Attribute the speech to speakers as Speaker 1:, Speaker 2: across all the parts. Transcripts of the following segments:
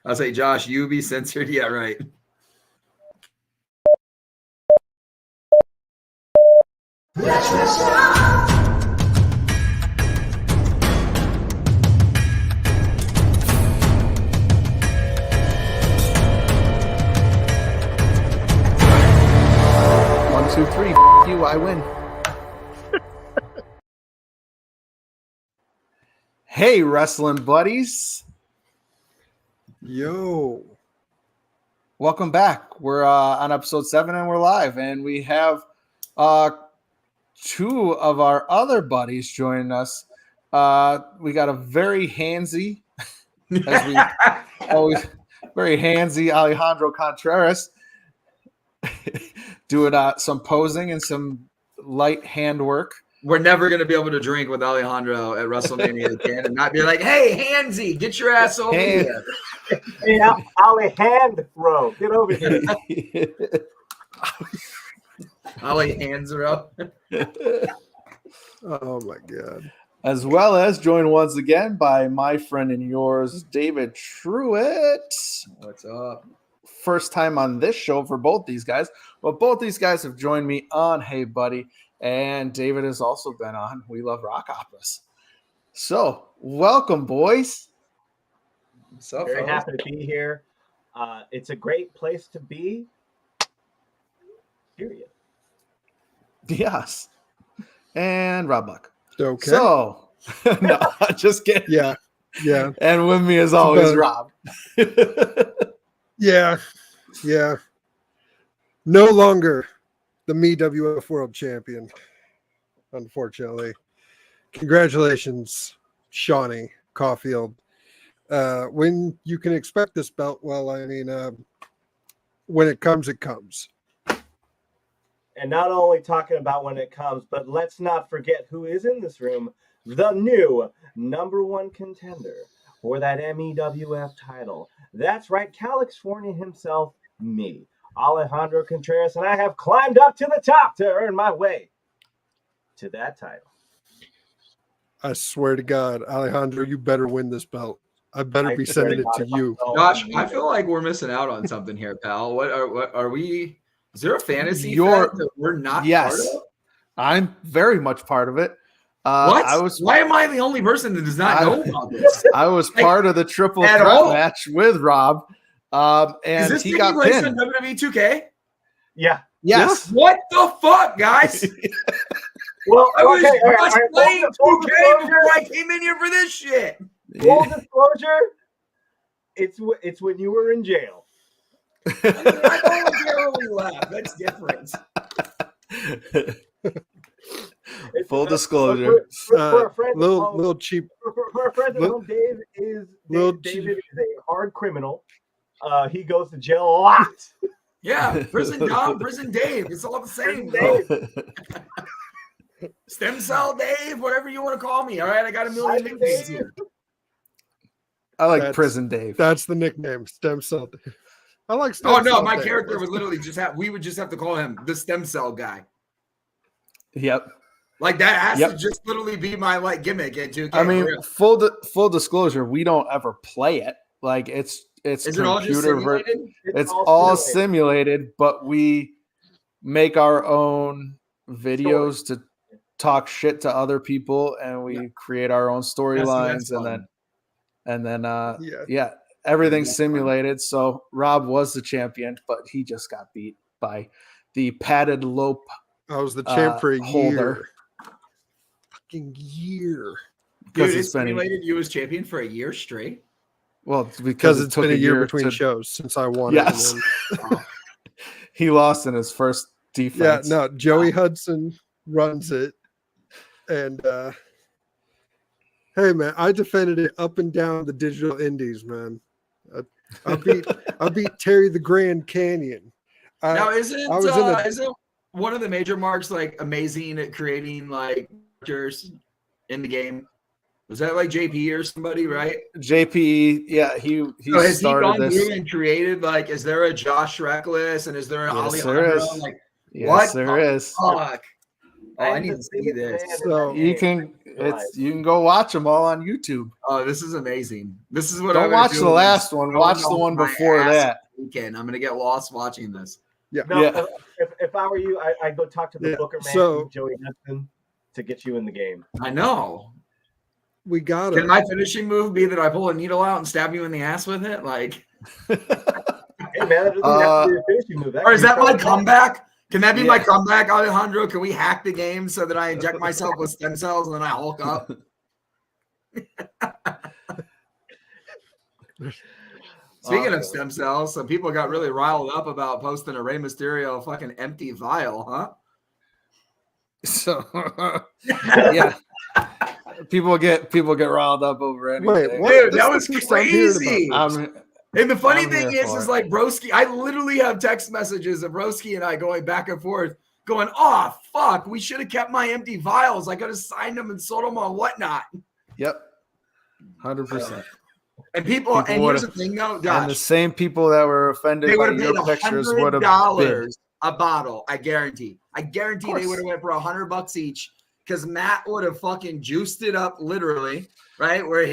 Speaker 1: I'll say, Josh, you be censored. Yeah, right.
Speaker 2: One, two, three. You, I win. Hey, wrestling buddies.
Speaker 3: Yo.
Speaker 2: Welcome back. We're on episode 7 and we're live. And we have two of our other buddies joining us. We got a very handsy, as we always, very handsy Alejandro Contreras doing some posing and some light handwork.
Speaker 1: We're never going to be able to drink with Alejandro at WrestleMania again and not be like, hey, Handsy, get your ass over here.
Speaker 4: Hey, Alejandro, get over here.
Speaker 1: Alejandro.
Speaker 3: Oh, my God.
Speaker 2: As well as joined once again by my friend and yours, David Truitt.
Speaker 1: What's up?
Speaker 2: First time on this show for both these guys. But both these guys have joined me on Hey Buddy. And David has also been on We Love Rock Operas. So, welcome, boys.
Speaker 1: What's up,
Speaker 4: Very
Speaker 1: fellas?
Speaker 4: happy to be here. It's a great place to be. Period.
Speaker 2: Yes. And Rob Buck.
Speaker 3: Okay.
Speaker 2: So, no, just kidding.
Speaker 3: Yeah.
Speaker 2: And with me, as always, Rob.
Speaker 3: Yeah. No longer the WWF World Champion, unfortunately. Congratulations, Shawnee Caulfield. When you can expect this belt, well, I mean, when it comes, it comes.
Speaker 4: And not only talking about when it comes, but let's not forget who is in this room. The new #1 contender for that MEWF title. That's right, California himself, me, Alejandro Contreras, and I have climbed up to the top to earn my way to that title.
Speaker 3: I swear to God, Alejandro, you better win this belt. I better be sending it to you.
Speaker 1: Josh, I feel like we're missing out on something here, pal. What are we? Is there a fantasy that we're not part of?
Speaker 2: I'm very much part of it.
Speaker 1: What? Why am I the only person that does not know about this?
Speaker 2: I was part of the triple threat match with Rob. And
Speaker 1: is this
Speaker 2: he got
Speaker 1: place
Speaker 2: pinned.
Speaker 1: on WWE 2K?
Speaker 4: Yeah.
Speaker 2: Yes.
Speaker 1: What the fuck, guys?
Speaker 4: Well,
Speaker 1: I was
Speaker 4: okay,
Speaker 1: playing
Speaker 4: full
Speaker 1: 2K
Speaker 4: disclosure.
Speaker 1: before I came in here for this shit.
Speaker 4: Full disclosure, it's when you were in jail.
Speaker 1: I don't care when we left. That's different.
Speaker 2: Full disclosure.
Speaker 4: For a friend
Speaker 3: Little cheap.
Speaker 4: For a friend at home, David is a hard criminal. He goes to jail a lot.
Speaker 1: Yeah, prison Dom, prison Dave. It's all the same. Stem cell Dave, whatever you want to call me. All right, I got a million nicknames here.
Speaker 2: I like Prison Dave.
Speaker 3: That's the nickname, Stem Cell. I like Stem
Speaker 1: Oh no,
Speaker 3: Cell
Speaker 1: my
Speaker 3: Dave.
Speaker 1: character would literally we would just have to call him the stem cell guy.
Speaker 2: Yep.
Speaker 1: Like that has to just literally be my gimmick at 2K.
Speaker 2: I mean, full disclosure, we don't ever play it. Like it's
Speaker 1: is it all just simulated?
Speaker 2: It's all simulated, but we make our own videos to talk shit to other people, and we create our own storylines, and then everything's simulated. So Rob was the champion, but he just got beat by the padded lope.
Speaker 3: I was the champ for a
Speaker 2: holder.
Speaker 3: Fucking year.
Speaker 1: Dude, it's simulated you as champion for a year straight.
Speaker 2: Well,
Speaker 3: because it's been a year between shows since I won.
Speaker 2: Yes. He lost in his first defense.
Speaker 3: Yeah, no, Joey Hudson runs it. And hey man, I defended it up and down the digital indies, man. I beat Terry the Grand Canyon.
Speaker 1: Now isn't one of the major marks amazing at creating characters in the game? Was that JP or somebody, right?
Speaker 2: JP, yeah, he
Speaker 1: so has
Speaker 2: started
Speaker 1: he gone through and created is there a Josh Reckless and is there an Alejandro?
Speaker 2: Yes, there is.
Speaker 1: Fuck? Oh, I need to see this.
Speaker 3: So
Speaker 2: You can go watch them all on YouTube.
Speaker 1: Oh, this is amazing. This is what
Speaker 2: Don't
Speaker 1: I'm gonna
Speaker 2: watch
Speaker 1: do
Speaker 2: the last
Speaker 1: is
Speaker 2: one.
Speaker 1: go
Speaker 2: Watch the
Speaker 1: off
Speaker 2: one
Speaker 1: my
Speaker 2: before
Speaker 1: ass
Speaker 2: that.
Speaker 1: Weekend. I'm gonna get lost watching this.
Speaker 3: Yeah.
Speaker 4: No,
Speaker 2: Yeah.
Speaker 4: if I were you, I'd go talk to the
Speaker 3: Yeah,
Speaker 4: Booker man,
Speaker 3: so-
Speaker 4: Joey Hudson, to get you in the game.
Speaker 1: I know.
Speaker 3: we got
Speaker 1: Can
Speaker 3: it.
Speaker 1: my finishing move be that I pull a needle out and stab you in the ass with it? Like,
Speaker 4: Hey man, that doesn't have to be a finishing move.
Speaker 1: or is that my
Speaker 4: could be
Speaker 1: comeback? Can that be my
Speaker 2: Yeah.
Speaker 1: comeback, Alejandro? Can we hack the game so that I inject myself with stem cells and then I Hulk up? Speaking of stem cells, some people got really riled up about posting a Rey Mysterio fucking empty vial, huh?
Speaker 2: So yeah, people get riled up over anything.
Speaker 3: Wait, what?
Speaker 1: Dude,
Speaker 3: This
Speaker 1: that
Speaker 3: is
Speaker 1: was
Speaker 3: the first I'm hearing about
Speaker 1: crazy.
Speaker 2: I'm
Speaker 1: And the funny
Speaker 2: I'm
Speaker 1: thing
Speaker 2: here
Speaker 1: is
Speaker 2: for it.
Speaker 1: like Broski, I literally have text messages of Broski and I going back and forth, going, "Oh fuck, we should have kept my empty vials. I could have signed them and sold them on whatnot."
Speaker 2: Yep, 100%.
Speaker 1: And people and here's
Speaker 2: would've-
Speaker 1: the thing though,
Speaker 2: And the
Speaker 1: Josh,
Speaker 2: same people that were offended
Speaker 1: they
Speaker 2: by
Speaker 1: would have paid
Speaker 2: your pictures would have bid.
Speaker 1: $100 a bottle. I guarantee. I guarantee they
Speaker 2: course.
Speaker 1: would have went for $100 each because Matt would have fucking juiced it up literally, right? Where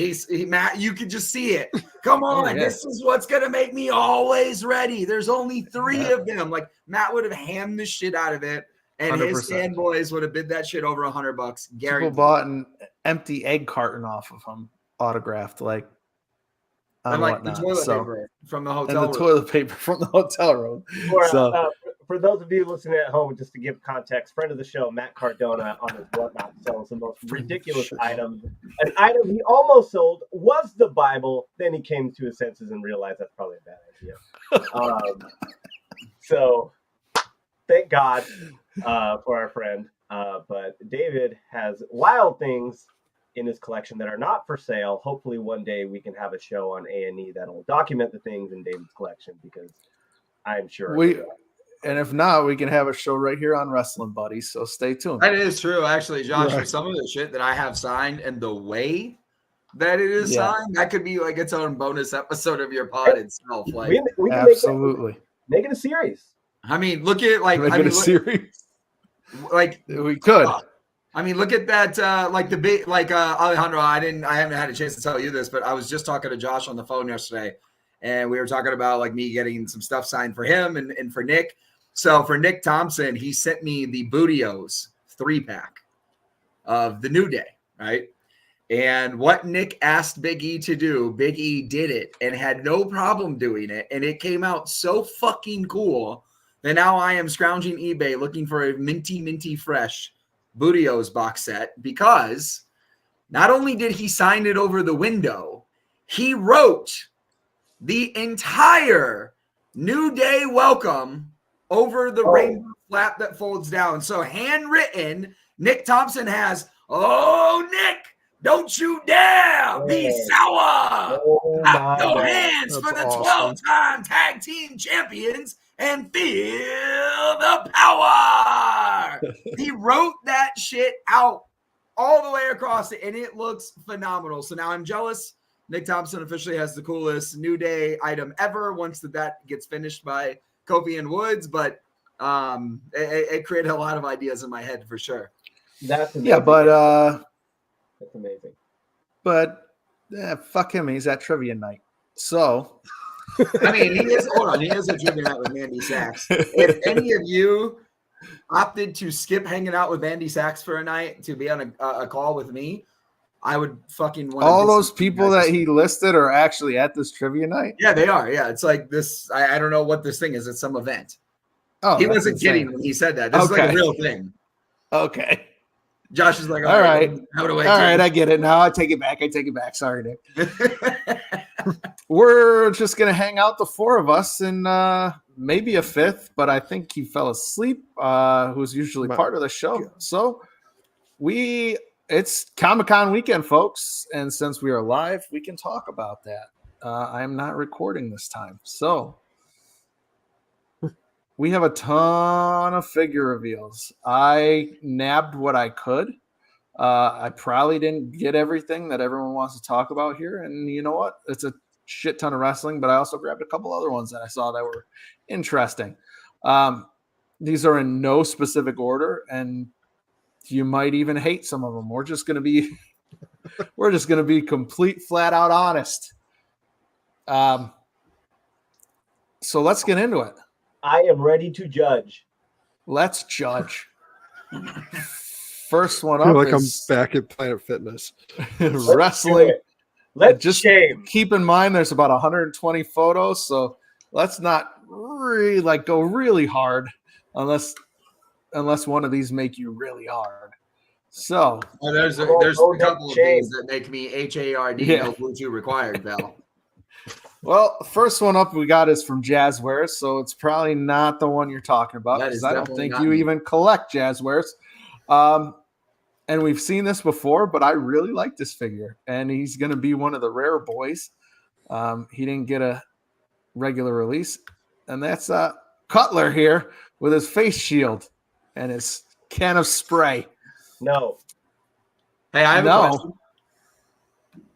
Speaker 1: Matt, you could just see it. Come on,
Speaker 2: yeah.
Speaker 1: this is what's gonna make me always ready. There's only 3 of them. Like Matt would have hammed the shit out of it, and his
Speaker 2: 100%.
Speaker 1: fanboys would have bid that shit over $100.
Speaker 2: People
Speaker 1: Guaranteed.
Speaker 2: bought an empty egg carton off of him, autographed, like on
Speaker 1: And like
Speaker 2: whatnot.
Speaker 1: the toilet
Speaker 2: So-
Speaker 1: paper from the
Speaker 2: and
Speaker 1: hotel
Speaker 2: the
Speaker 1: room.
Speaker 2: toilet paper from the hotel room.
Speaker 4: For those of you listening at home, just to give context, friend of the show, Matt Cardona, on his whatnot sells the most ridiculous items. An item he almost sold was the Bible. Then he came to his senses and realized that's probably a bad idea. So thank God for our friend. But David has wild things in his collection that are not for sale. Hopefully one day we can have a show on A&E that'll document the things in David's collection, because I'm sure
Speaker 2: And if not, we can have a show right here on Wrestling Buddies. So stay tuned.
Speaker 1: That is true, actually, Josh. For
Speaker 3: Right.
Speaker 1: some of the shit that I have signed and the way that it is
Speaker 2: Yeah.
Speaker 1: signed, that could be like its own bonus episode of your pod itself. Like,
Speaker 4: we can
Speaker 2: Absolutely.
Speaker 4: make it a series.
Speaker 1: I mean, look at like
Speaker 2: Make
Speaker 1: I
Speaker 2: it
Speaker 1: mean,
Speaker 2: a series.
Speaker 1: like
Speaker 2: We could.
Speaker 1: I mean, look at that. Like the big, like Alejandro. I haven't had a chance to tell you this, but I was just talking to Josh on the phone yesterday, and we were talking about like me getting some stuff signed for him and for Nick. So for Nick Thompson, he sent me the Bootios 3-pack of the New Day, right? And what Nick asked Big E to do, Big E did it and had no problem doing it. And it came out so fucking cool that now I am scrounging eBay looking for a minty fresh Bootios box set, because not only did he sign it over the window, he wrote the entire New Day welcome over the rainbow flap that folds down. So handwritten, Nick Thompson has, "Oh, Nick, don't you dare be sour. Clap your hands for the 12-time tag team champions and feel the power." He wrote that shit out all the way across it, and it looks phenomenal. So now I'm jealous. Nick Thompson officially has the coolest New Day item ever once that gets finished by Kofi and Woods, but it created a lot of ideas in my head for sure.
Speaker 4: That's amazing.
Speaker 2: Yeah, but
Speaker 4: that's amazing.
Speaker 2: But fuck him. He's at trivia night. So
Speaker 1: I mean, he is a trivia night with Mandy Sachs. If any of you opted to skip hanging out with Andy Sachs for a night to be on a call with me, I would fucking want
Speaker 2: all those people that he listed are actually at this trivia night.
Speaker 1: Yeah, they are. Yeah, it's like this. I don't know what this thing is. It's some event.
Speaker 2: Oh,
Speaker 1: he
Speaker 2: that's
Speaker 1: wasn't
Speaker 2: insane.
Speaker 1: kidding when he said that. This is like a real thing.
Speaker 2: Okay.
Speaker 1: Josh is like,
Speaker 2: all right.
Speaker 1: All
Speaker 2: right, I get it now. I take it back. Sorry, Nick. We're just gonna hang out, the 4 of us, and maybe a 5th, but I think he fell asleep. Who's usually part of the show. So it's Comic-Con weekend, folks, and since we are live, we can talk about that. I am not recording this time, so we have a ton of figure reveals. I nabbed what I could. I probably didn't get everything that everyone wants to talk about here, and you know what? It's a shit ton of wrestling, but I also grabbed a couple other ones that I saw that were interesting. These are in no specific order, and You might even hate some of them. We're just gonna be complete, flat out honest. So let's get into it.
Speaker 4: I am ready to judge.
Speaker 2: Let's judge. First one
Speaker 3: I feel
Speaker 2: up
Speaker 3: like
Speaker 2: is
Speaker 3: I'm back at Planet Fitness.
Speaker 2: wrestling.
Speaker 4: Let's
Speaker 2: Just
Speaker 4: shame.
Speaker 2: keep in mind there's about 120 photos, so let's not really go really hard unless one of these make you really hard. So
Speaker 1: there's a couple of things that make me HARD no Bluetooth required, Val.
Speaker 2: Well, the first one up we got is from Jazwares, so it's probably not the one you're talking about because I don't think you even collect Jazwares. And we've seen this before, but I really like this figure, and he's going to be one of the rare boys. He didn't get a regular release, and that's Cutler here with his face shield and his can of spray.
Speaker 4: No.
Speaker 1: Hey, I have a question.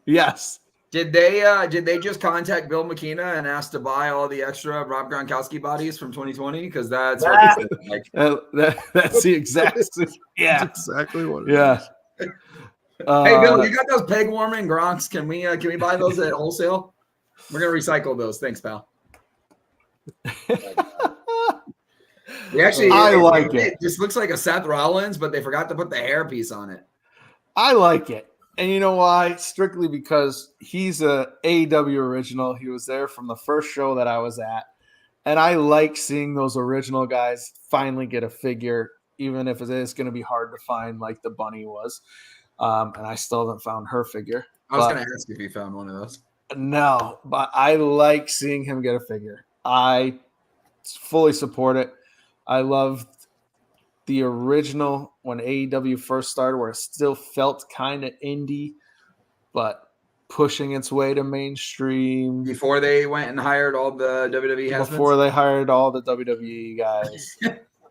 Speaker 2: Yes.
Speaker 1: Did they just contact Bill McKenna and ask to buy all the extra Rob Gronkowski bodies from 2020? Because that's what it like.
Speaker 2: That's the exact
Speaker 3: That's exactly what it
Speaker 2: is.
Speaker 1: Hey Bill, you got those peg warming Gronks? Can we buy those at wholesale? We're gonna recycle those. Thanks, pal. I like it. It just looks like a Seth Rollins, but they forgot to put the hair piece on it.
Speaker 2: I like it. And you know why? Strictly because he's a AEW original. He was there from the first show that I was at. And I like seeing those original guys finally get a figure, even if it is going to be hard to find like the bunny was. And I still haven't found her figure.
Speaker 1: I was going to ask if you found one of those.
Speaker 2: No, but I like seeing him get a figure. I fully support it. I loved the original when AEW first started, where it still felt kind of indie, but pushing its way to mainstream.
Speaker 1: Before they went and hired all the WWE has-beens?
Speaker 2: Before they hired all the WWE guys.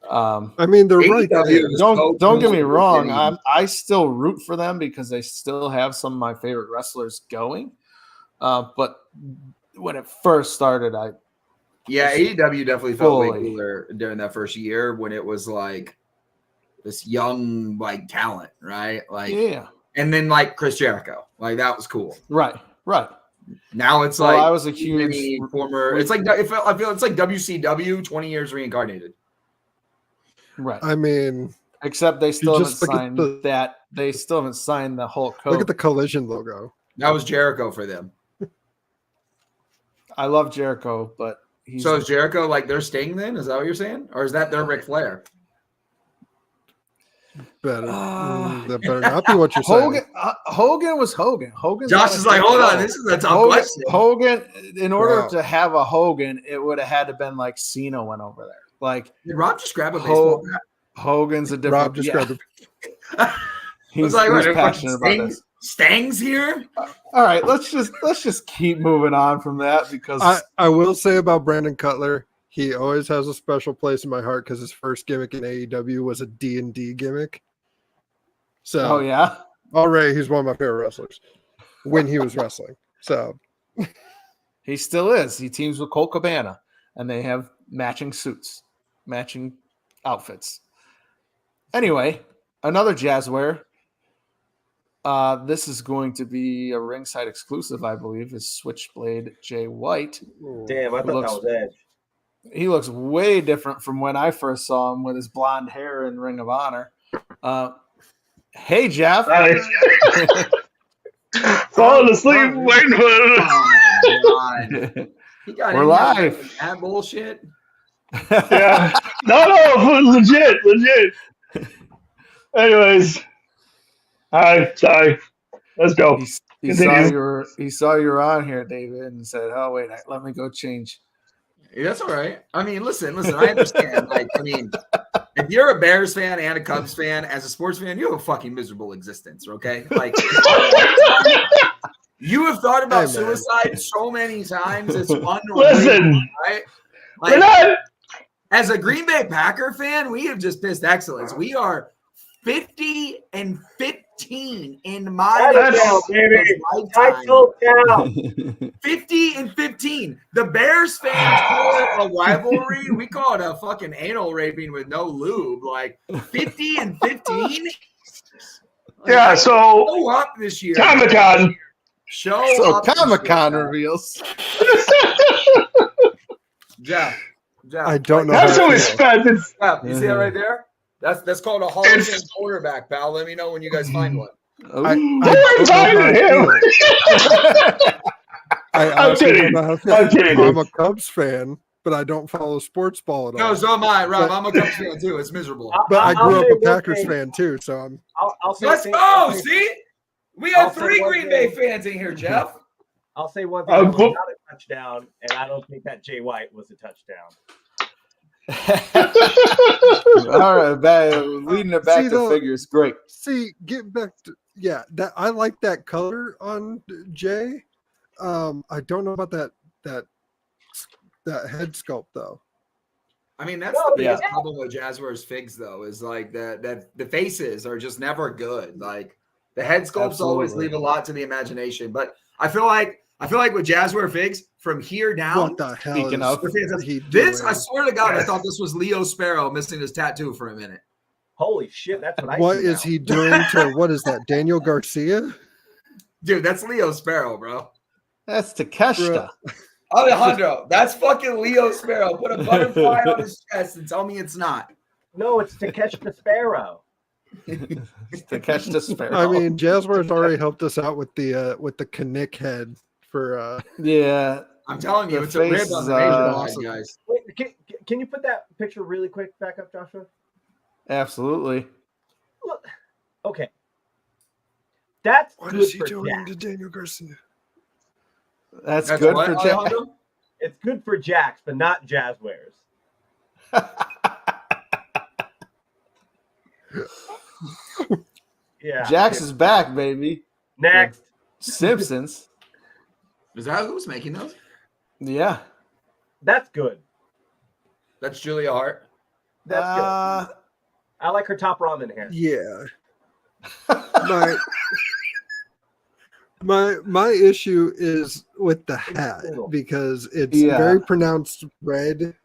Speaker 3: I mean, they're right.
Speaker 2: Don't get me wrong. I still root for them because they still have some of my favorite wrestlers going. But when it first started,
Speaker 1: AEW definitely felt way cooler during that first year when it was like this young talent, right? And then Chris Jericho, that was cool,
Speaker 2: right.
Speaker 1: Now it's
Speaker 2: I was a huge
Speaker 1: former. It's I feel it's like WCW 20 years reincarnated,
Speaker 2: right?
Speaker 3: I mean,
Speaker 2: except they still haven't signed that. They still haven't signed the whole code.
Speaker 3: Look at the Collision logo.
Speaker 1: That was Jericho for them.
Speaker 2: I love Jericho, but
Speaker 1: so is Jericho their Sting then? Is that what you're saying, or is that their Ric Flair?
Speaker 3: That better not be what you're saying.
Speaker 2: Hogan was Hogan.
Speaker 1: Josh is like, hold on, this is a tough question.
Speaker 2: Hogan, in order to have a Hogan, it would have had to been Cena went over there.
Speaker 1: Did Rob just grab a baseball bat?
Speaker 2: Hogan's a different.
Speaker 3: Rob just grabbed a.
Speaker 2: He's passionate about this.
Speaker 1: Stang's here.
Speaker 2: All right, let's just keep moving on from that because
Speaker 3: I will say about Brandon Cutler. He always has a special place in my heart because his first gimmick in AEW was a D&D gimmick. So, already he's one of my favorite wrestlers when he was wrestling. So,
Speaker 2: he still is. He teams with Colt Cabana, and they have matching suits, matching outfits. Anyway, another Jazware. This is going to be a ringside exclusive, I believe, is Switchblade Jay White.
Speaker 4: Damn, I thought that was Edge.
Speaker 2: He looks way different from when I first saw him with his blonde hair in Ring of Honor. Hey, Jeff.
Speaker 5: Falling asleep waiting for
Speaker 1: it.
Speaker 2: We're live.
Speaker 1: That bullshit.
Speaker 5: Yeah. No, legit. Anyways. All right, sorry. Let's go.
Speaker 2: He saw you were on here, David, and said, "Oh wait, let me go change."
Speaker 1: That's all right. I mean, listen. I understand. If you're a Bears fan and a Cubs fan, as a sports fan, you have a fucking miserable existence. Okay, you have thought about suicide so many times. It's unreal.
Speaker 5: Listen,
Speaker 1: right? As a Green Bay Packer fan, we have just pissed excellence. We are 50-15 in my lifetime. 50-15 15. The Bears fans call it a rivalry. We call it a fucking anal raping with no lube. Like 50 and 15.
Speaker 5: Yeah, so
Speaker 1: Show up this year.
Speaker 5: Comic-Con.
Speaker 1: Show up.
Speaker 2: Comic-Con reveals.
Speaker 1: Jeff.
Speaker 3: I don't know.
Speaker 5: That's so expensive.
Speaker 1: Jeff, you see that right there? That's called a Hall of Fame quarterback, pal. Let me know when you guys find one.
Speaker 5: I'm kidding.
Speaker 3: I'm a Cubs fan, but I don't follow sports ball at all.
Speaker 1: No, so am I, Rob. I'm a Cubs fan too. It's miserable.
Speaker 3: But I grew up a Packers fan too, so I'm.
Speaker 1: Let's go. See, we have 3 Green Bay fans in here, Jeff.
Speaker 4: I'll say one thing. It was not a touchdown, and I don't think that Jay White was a touchdown.
Speaker 2: All right, leading it back to figures. Great.
Speaker 3: See, get back to that. I like that color on Jay. I don't know about that head sculpt though.
Speaker 1: I mean, that's the biggest problem with Jazwares figs, though, is like that the faces are just never good. Like the head sculpts always leave a lot to the imagination. But I feel like with Jazware figs, from here down.
Speaker 3: What the hell?
Speaker 2: Speaking of
Speaker 1: this, I swear to God, I thought this was Leo Sparrow missing his tattoo for a minute.
Speaker 4: Holy shit, that's what I.
Speaker 3: What is he doing to? What is that? Daniel Garcia?
Speaker 1: Dude, that's Leo Sparrow, bro.
Speaker 2: That's Takeshita.
Speaker 1: Alejandro, that's fucking Leo Sparrow. Put a butterfly on his chest and tell me it's not.
Speaker 4: No, it's to catch the sparrow.
Speaker 2: To catch the sparrow.
Speaker 3: I mean, Jazwares already helped us out with the Knick head for.
Speaker 2: Yeah,
Speaker 1: I'm telling you,
Speaker 2: the
Speaker 1: it's a rib on the
Speaker 3: awesome.
Speaker 1: guys.
Speaker 4: Wait, can you put that picture really quick back up, Joshua?
Speaker 2: absolutely.
Speaker 4: Look, okay. That's
Speaker 3: What
Speaker 4: good
Speaker 3: is he
Speaker 4: for
Speaker 3: doing
Speaker 4: Jack.
Speaker 3: to Daniel Garcia?
Speaker 2: That's good
Speaker 1: what,
Speaker 2: for Jack.
Speaker 1: Alejandro?
Speaker 4: It's good for Jax, but not Jazwares. Yeah.
Speaker 2: Jax is back, baby.
Speaker 4: Next.
Speaker 2: Simpsons.
Speaker 1: Is that who's making those?
Speaker 2: Yeah.
Speaker 4: That's good.
Speaker 1: That's Julia Hart.
Speaker 4: That's good. I like her top ramen hair.
Speaker 3: Yeah. My issue is with the hat because it's very pronounced red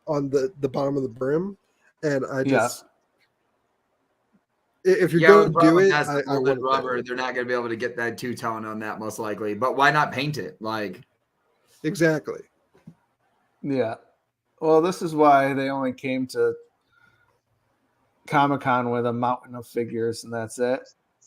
Speaker 3: on the bottom of the brim, and I just if you're going to do it, I
Speaker 1: want rubber. They're not going to be able to get that two-tone on that most likely. But why not paint it? Like
Speaker 3: exactly.
Speaker 2: Yeah. Well, this is why they only came to Comic-Con with a mountain of figures, and that's it.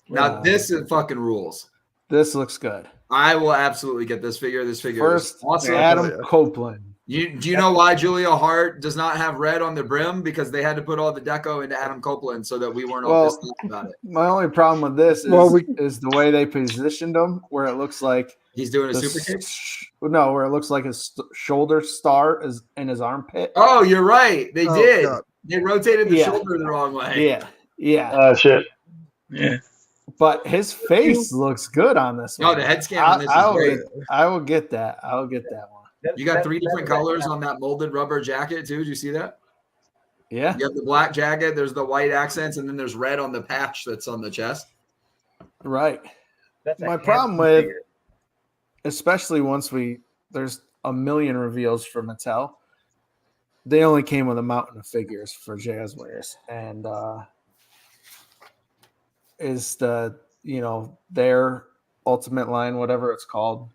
Speaker 1: Now this is fucking rules.
Speaker 2: This looks good.
Speaker 1: I will absolutely get this figure. This figure
Speaker 2: first,
Speaker 1: is awesome.
Speaker 2: Adam Copeland.
Speaker 1: Do you know why Julia Hart does not have red on the brim? Because they had to put all the deco into Adam Copeland so that we weren't all pissed off about it.
Speaker 2: My only problem with this is the way they positioned him, where it looks like
Speaker 1: he's doing a super kick.
Speaker 2: No, where it looks like his shoulder star is in his armpit.
Speaker 1: Oh, you're right. They did.
Speaker 3: God.
Speaker 1: They rotated the shoulder the wrong way.
Speaker 2: Yeah.
Speaker 5: Oh shit. Yeah.
Speaker 2: But his face looks good on this one.
Speaker 1: Oh, the head scan on this is great.
Speaker 2: I will get that. I'll get that one.
Speaker 1: You got 3 different colors on that molded rubber jacket too. Did you see that?
Speaker 2: Yeah.
Speaker 1: You have the black jacket. There's the white accents, and then there's red on the patch that's on the chest.
Speaker 2: Right.
Speaker 4: That's
Speaker 2: my problem with, especially once there's a million reveals for Mattel. They only came with a mountain of figures for Jazwares, and is their ultimate line, whatever it's called,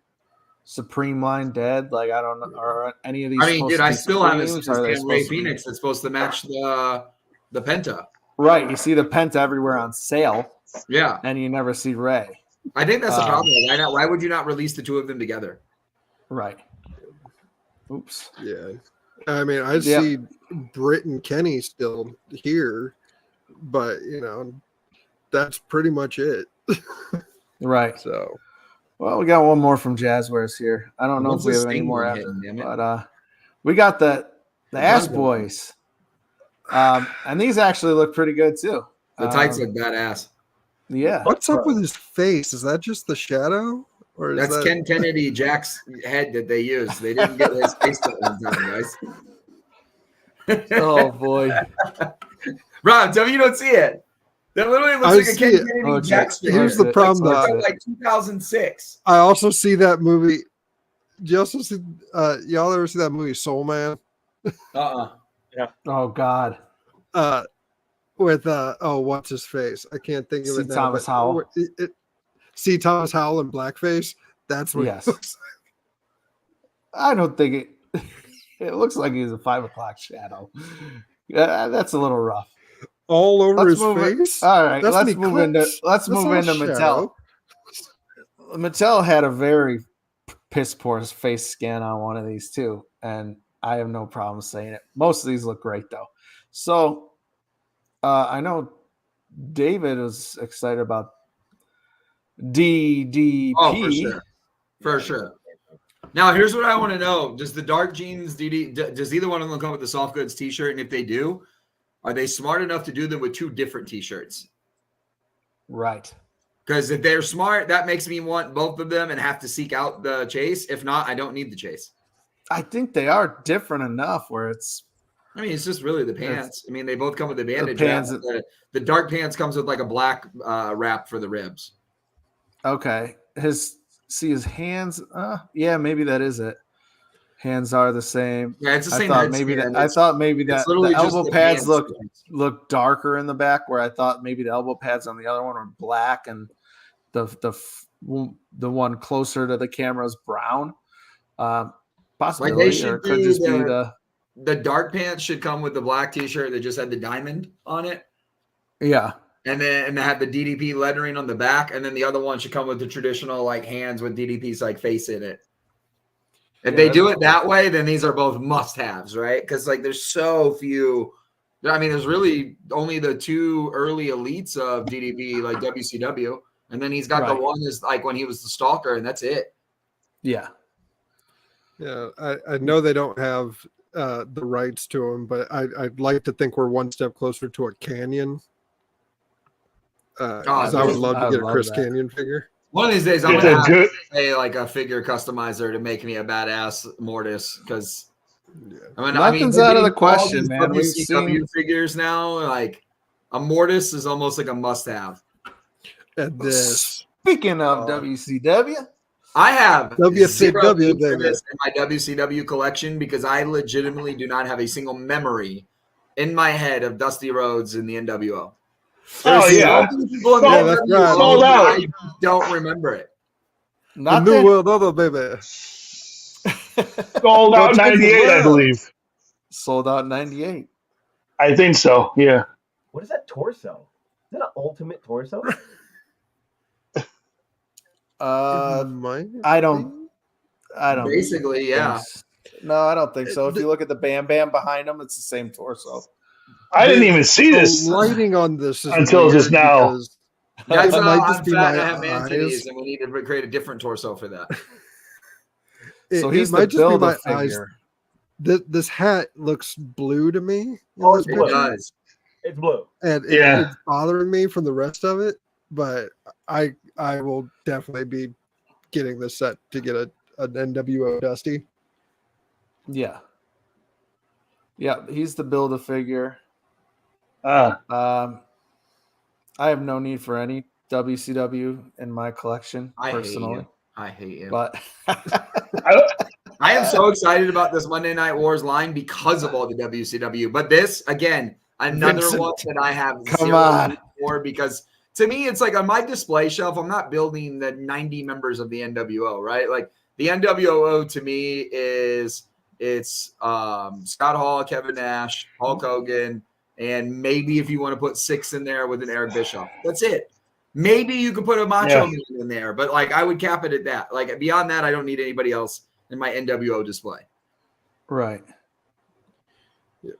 Speaker 2: Supreme line dead? Like I don't know, are any of these?
Speaker 1: I mean, dude, I still have this Ray Phoenix that's supposed to match the Penta.
Speaker 2: Right, you see the Penta everywhere on sale.
Speaker 1: Yeah,
Speaker 2: and you never see Ray.
Speaker 1: I think that's the problem. Why not? Why would you not release the 2 of them together?
Speaker 2: Right. Oops.
Speaker 3: Yeah. I mean, I see Britt and Kenny still here, but that's pretty much it.
Speaker 2: Right.
Speaker 3: So,
Speaker 2: well, we got one more from Jazwares here. I don't know if we have any more after, but we got the Ash Boys, and these actually look pretty good too.
Speaker 1: The tights look badass.
Speaker 2: Yeah.
Speaker 3: What's up with his face? Is that just the shadow? Or
Speaker 1: that's Ken Kennedy, Jack's head that they used. They didn't get his face cut one time, guys.
Speaker 2: Oh boy,
Speaker 1: Rob, tell me you don't see it. That literally looks like a Ken Kennedy Jack's.
Speaker 3: Here's the problem, though.
Speaker 1: Like 2006.
Speaker 3: I also see that movie. Do you also see? Y'all ever see that movie Soul Man?
Speaker 2: Oh God.
Speaker 3: With what's his face? I can't think of
Speaker 2: C.
Speaker 3: it now.
Speaker 2: Thomas Howell.
Speaker 3: See Thomas Howell in blackface. That's what.
Speaker 2: Yes. I don't think it. It looks like he's a 5 o'clock shadow. That's a little rough.
Speaker 3: All over
Speaker 2: Let's
Speaker 3: his face.
Speaker 2: All right,
Speaker 3: That's
Speaker 2: let's move into Mattel. Mattel had a very piss poor face scan on one of these too, and I have no problem saying it. Most of these look great though. So I know David was excited about DDP.
Speaker 1: Oh, for sure. Now, here's what I want to know: does the dark jeans does either one of them come with the soft goods T-shirt? And if they do, are they smart enough to do them with 2 different T-shirts?
Speaker 2: Right.
Speaker 1: Because if they're smart, that makes me want both of them and have to seek out the chase. If not, I don't need the chase.
Speaker 2: I think they are different enough where it's.
Speaker 1: I mean, it's just really the pants. I mean, they both come with the bandage. The dark pants comes with like a black wrap for the ribs.
Speaker 2: Okay. His hands. Yeah, maybe that is it. Hands are the same.
Speaker 1: Yeah, it's the same.
Speaker 2: I thought maybe that the elbow pads look darker in the back, where I thought maybe the elbow pads on the other one are black and the one closer to the camera is brown. Possibility, or it could just be
Speaker 1: the dark pants should come with the black T-shirt that just had the diamond on it.
Speaker 2: Yeah.
Speaker 1: And then they have the DDP lettering on the back, and then the other one should come with the traditional like hands with DDP's like face in it. If they do it that way, then these are both must-haves, right? Because like there's so few. I mean, there's really only the 2 early elites of DDP, like WCW, and then he's got the one is like when he was the Stalker, and that's it.
Speaker 2: Yeah.
Speaker 3: Yeah, I know they don't have the rights to him, but I'd like to think we're one step closer to a Canyon. I would love to get a Chris Canyon figure.
Speaker 1: One of these days, I'm gonna have to pay like a figure customizer to make me a badass Mortis because
Speaker 2: nothing's out of the question, man.
Speaker 1: We've seen figures now. Like a Mortis is almost like a must-have.
Speaker 3: And this,
Speaker 2: speaking of WCW,
Speaker 1: I have
Speaker 3: WCW
Speaker 1: in my WCW collection because I legitimately do not have a single memory in my head of Dusty Rhodes in the NWO.
Speaker 5: There's
Speaker 1: sold out. I don't remember it.
Speaker 3: Not the new world order, baby.
Speaker 5: Sold out 98, I believe.
Speaker 2: Sold out 98.
Speaker 5: I think so. Yeah.
Speaker 4: What is that torso? Is that an ultimate torso?
Speaker 2: I don't.
Speaker 1: Basically, yeah.
Speaker 2: No, I don't think so. If you look at the Bam Bam behind him, it's the same torso.
Speaker 5: I didn't even see this
Speaker 3: lighting on this
Speaker 5: until just now.
Speaker 1: Guys, I'm fat and I have man titties, and we need to create a different torso for that.
Speaker 2: So he's might just be my eyes.
Speaker 3: This hat looks blue to me.
Speaker 4: It does. It's blue,
Speaker 3: and it's bothering me from the rest of it. But I will definitely be getting this set to get an NWO Dusty.
Speaker 2: Yeah. Yeah, he's the Build-A-Figure. I have no need for any WCW in my collection personally.
Speaker 1: I hate him.
Speaker 2: But
Speaker 1: I am so excited about this Monday Night Wars line because of all the WCW. But this, again, another one that I have zero for because to me, it's like on my display shelf, I'm not building the 90 members of the NWO, right? Like the NWO to me is Scott Hall, Kevin Nash, Hulk Hogan, and maybe if you want to put 6 in there with an Eric Bischoff. That's it. Maybe you could put a Macho Man in there, but like I would cap it at that. Like beyond that, I don't need anybody else in my NWO display.
Speaker 2: Right. Yeah.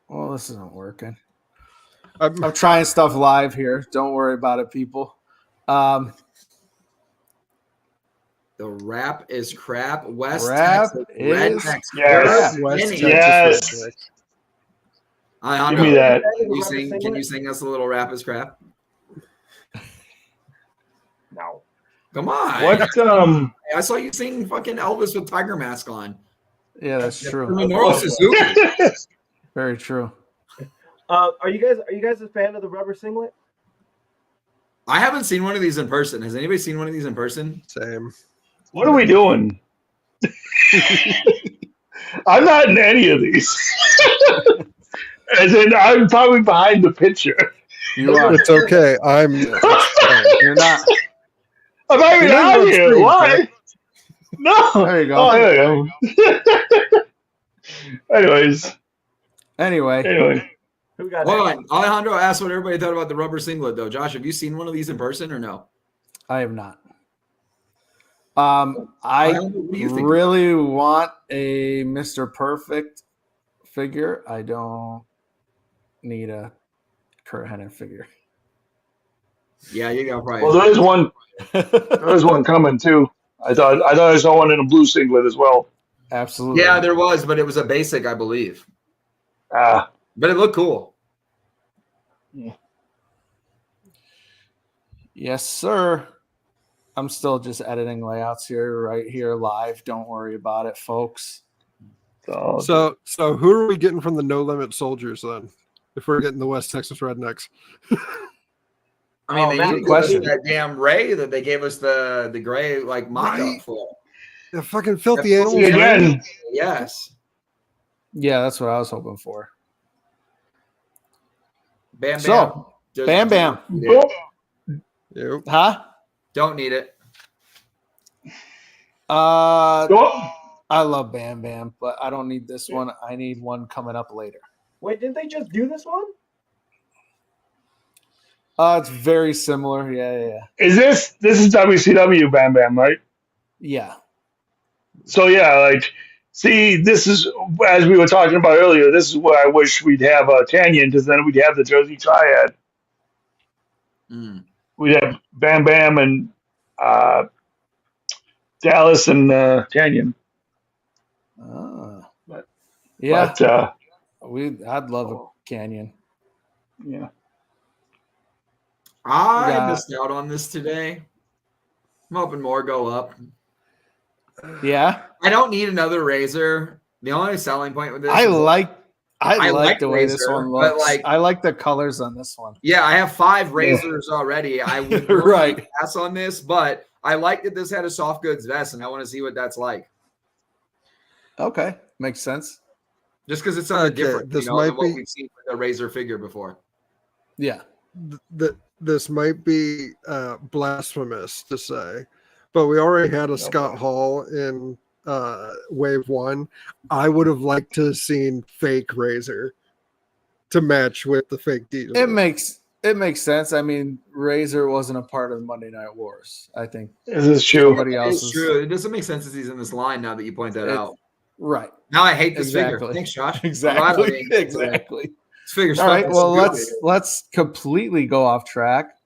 Speaker 2: Well, this isn't working. I'm trying stuff live here. Don't worry about it, people.
Speaker 1: The rap is crap. West
Speaker 2: rap
Speaker 1: Texas,
Speaker 2: is
Speaker 5: yes.
Speaker 3: West
Speaker 5: yes.
Speaker 3: Texas.
Speaker 5: Give me that.
Speaker 1: Can you sing us a little rap is crap?
Speaker 4: No.
Speaker 1: Come on.
Speaker 5: What?
Speaker 1: I saw you sing fucking Elvis with Tiger Mask on.
Speaker 2: Yeah, that's true.
Speaker 1: Minoru Suzuki.
Speaker 2: Very true.
Speaker 4: Are you guys a fan of the rubber singlet?
Speaker 1: I haven't seen one of these in person. Has anybody seen one of these in person?
Speaker 3: Same.
Speaker 5: What are we doing? I'm not in any of these. As in, I'm probably behind the picture.
Speaker 2: You are.
Speaker 3: It's okay.
Speaker 2: You're not.
Speaker 5: I'm not even
Speaker 3: You're not
Speaker 5: on
Speaker 3: on
Speaker 5: here.
Speaker 3: screen,
Speaker 5: Why?
Speaker 3: Jack.
Speaker 5: No.
Speaker 2: There you go.
Speaker 5: Oh, there you go. Anyway.
Speaker 4: Who got
Speaker 1: Hold
Speaker 4: next?
Speaker 1: on. Alejandro asked what everybody thought about the rubber singlet, though. Josh, have you seen one of these in person or no?
Speaker 2: I have not.
Speaker 1: Alejandro,
Speaker 2: I
Speaker 1: what do you think?
Speaker 2: really want a Mr. Perfect figure. I don't need a Kurt Hennig figure.
Speaker 1: Yeah, you got probably.
Speaker 5: Well, there's one. There's one coming too. I thought I saw one in a blue singlet as well.
Speaker 2: Absolutely.
Speaker 1: Yeah, there was, but it was a basic, I believe.
Speaker 5: Ah.
Speaker 1: But it looked cool.
Speaker 2: Yes, sir. I'm still just editing layouts here, right here, live. Don't worry about it, folks.
Speaker 3: So who are we getting from the No Limit Soldiers then? If we're getting the West Texas Rednecks,
Speaker 1: I mean, they
Speaker 2: that's
Speaker 1: need
Speaker 2: a
Speaker 1: to go to
Speaker 2: question.
Speaker 1: that damn Ray that they gave us the gray like mock-up
Speaker 3: Right.
Speaker 1: for.
Speaker 3: the fucking filthy
Speaker 1: That's-
Speaker 3: animals.
Speaker 5: Again,
Speaker 1: Yes.
Speaker 2: Yeah, that's what I was hoping for.
Speaker 1: Bam Bam.
Speaker 2: So, Bam Bam.
Speaker 1: Yeah.
Speaker 3: Yep.
Speaker 2: Huh?
Speaker 1: Don't need it.
Speaker 2: I love Bam Bam, but I don't need this one. I need one coming up later.
Speaker 4: Wait, didn't they just do this one?
Speaker 2: It's very similar. Yeah.
Speaker 5: is this is WCW Bam Bam, right?
Speaker 2: Yeah.
Speaker 5: So yeah, like, see, this is, as we were talking about earlier, this is where I wish we'd have Canyon, because then we'd have the Jersey Triad.
Speaker 1: Mm.
Speaker 5: We'd have Bam Bam and Dallas and Canyon.
Speaker 2: Yeah.
Speaker 5: But,
Speaker 2: I'd love a Canyon.
Speaker 5: yeah.
Speaker 1: I missed out on this today. I'm hoping more go up.
Speaker 2: Yeah.
Speaker 1: I don't need another Razor. The only selling point with this
Speaker 2: I
Speaker 1: is
Speaker 2: like
Speaker 1: like
Speaker 2: the way this
Speaker 1: Razor,
Speaker 2: one
Speaker 1: but,
Speaker 2: looks.
Speaker 1: like-
Speaker 2: I like the colors on this one.
Speaker 1: yeah, I have 5 Razors already. I would normally
Speaker 2: Right.
Speaker 1: pass on this, but I like that this had a soft goods vest, and I want to see what that's like.
Speaker 2: Okay. Makes sense.
Speaker 1: Just because it's something
Speaker 3: Okay,
Speaker 1: different,
Speaker 3: this
Speaker 1: than
Speaker 3: might
Speaker 1: what
Speaker 3: be-
Speaker 1: we've seen with the Razor figure before.
Speaker 2: Yeah.
Speaker 3: This might be blasphemous to say, but we already had a Scott Hall in Wave 1. I would have liked to have seen fake Razor to match with the fake Diesel.
Speaker 2: It makes sense. I mean, Razor wasn't a part of the Monday Night Wars. I think
Speaker 5: This is true.
Speaker 2: somebody else
Speaker 1: It's true. It doesn't make sense that he's in this line now that you point that out.
Speaker 2: Right.
Speaker 1: Now I hate this
Speaker 2: Exactly.
Speaker 1: figure. Thanks, Josh.
Speaker 2: Exactly. Exactly.
Speaker 1: This figure's
Speaker 2: All right.
Speaker 1: fucking
Speaker 2: Well,
Speaker 1: stupid.
Speaker 2: let's completely go off track.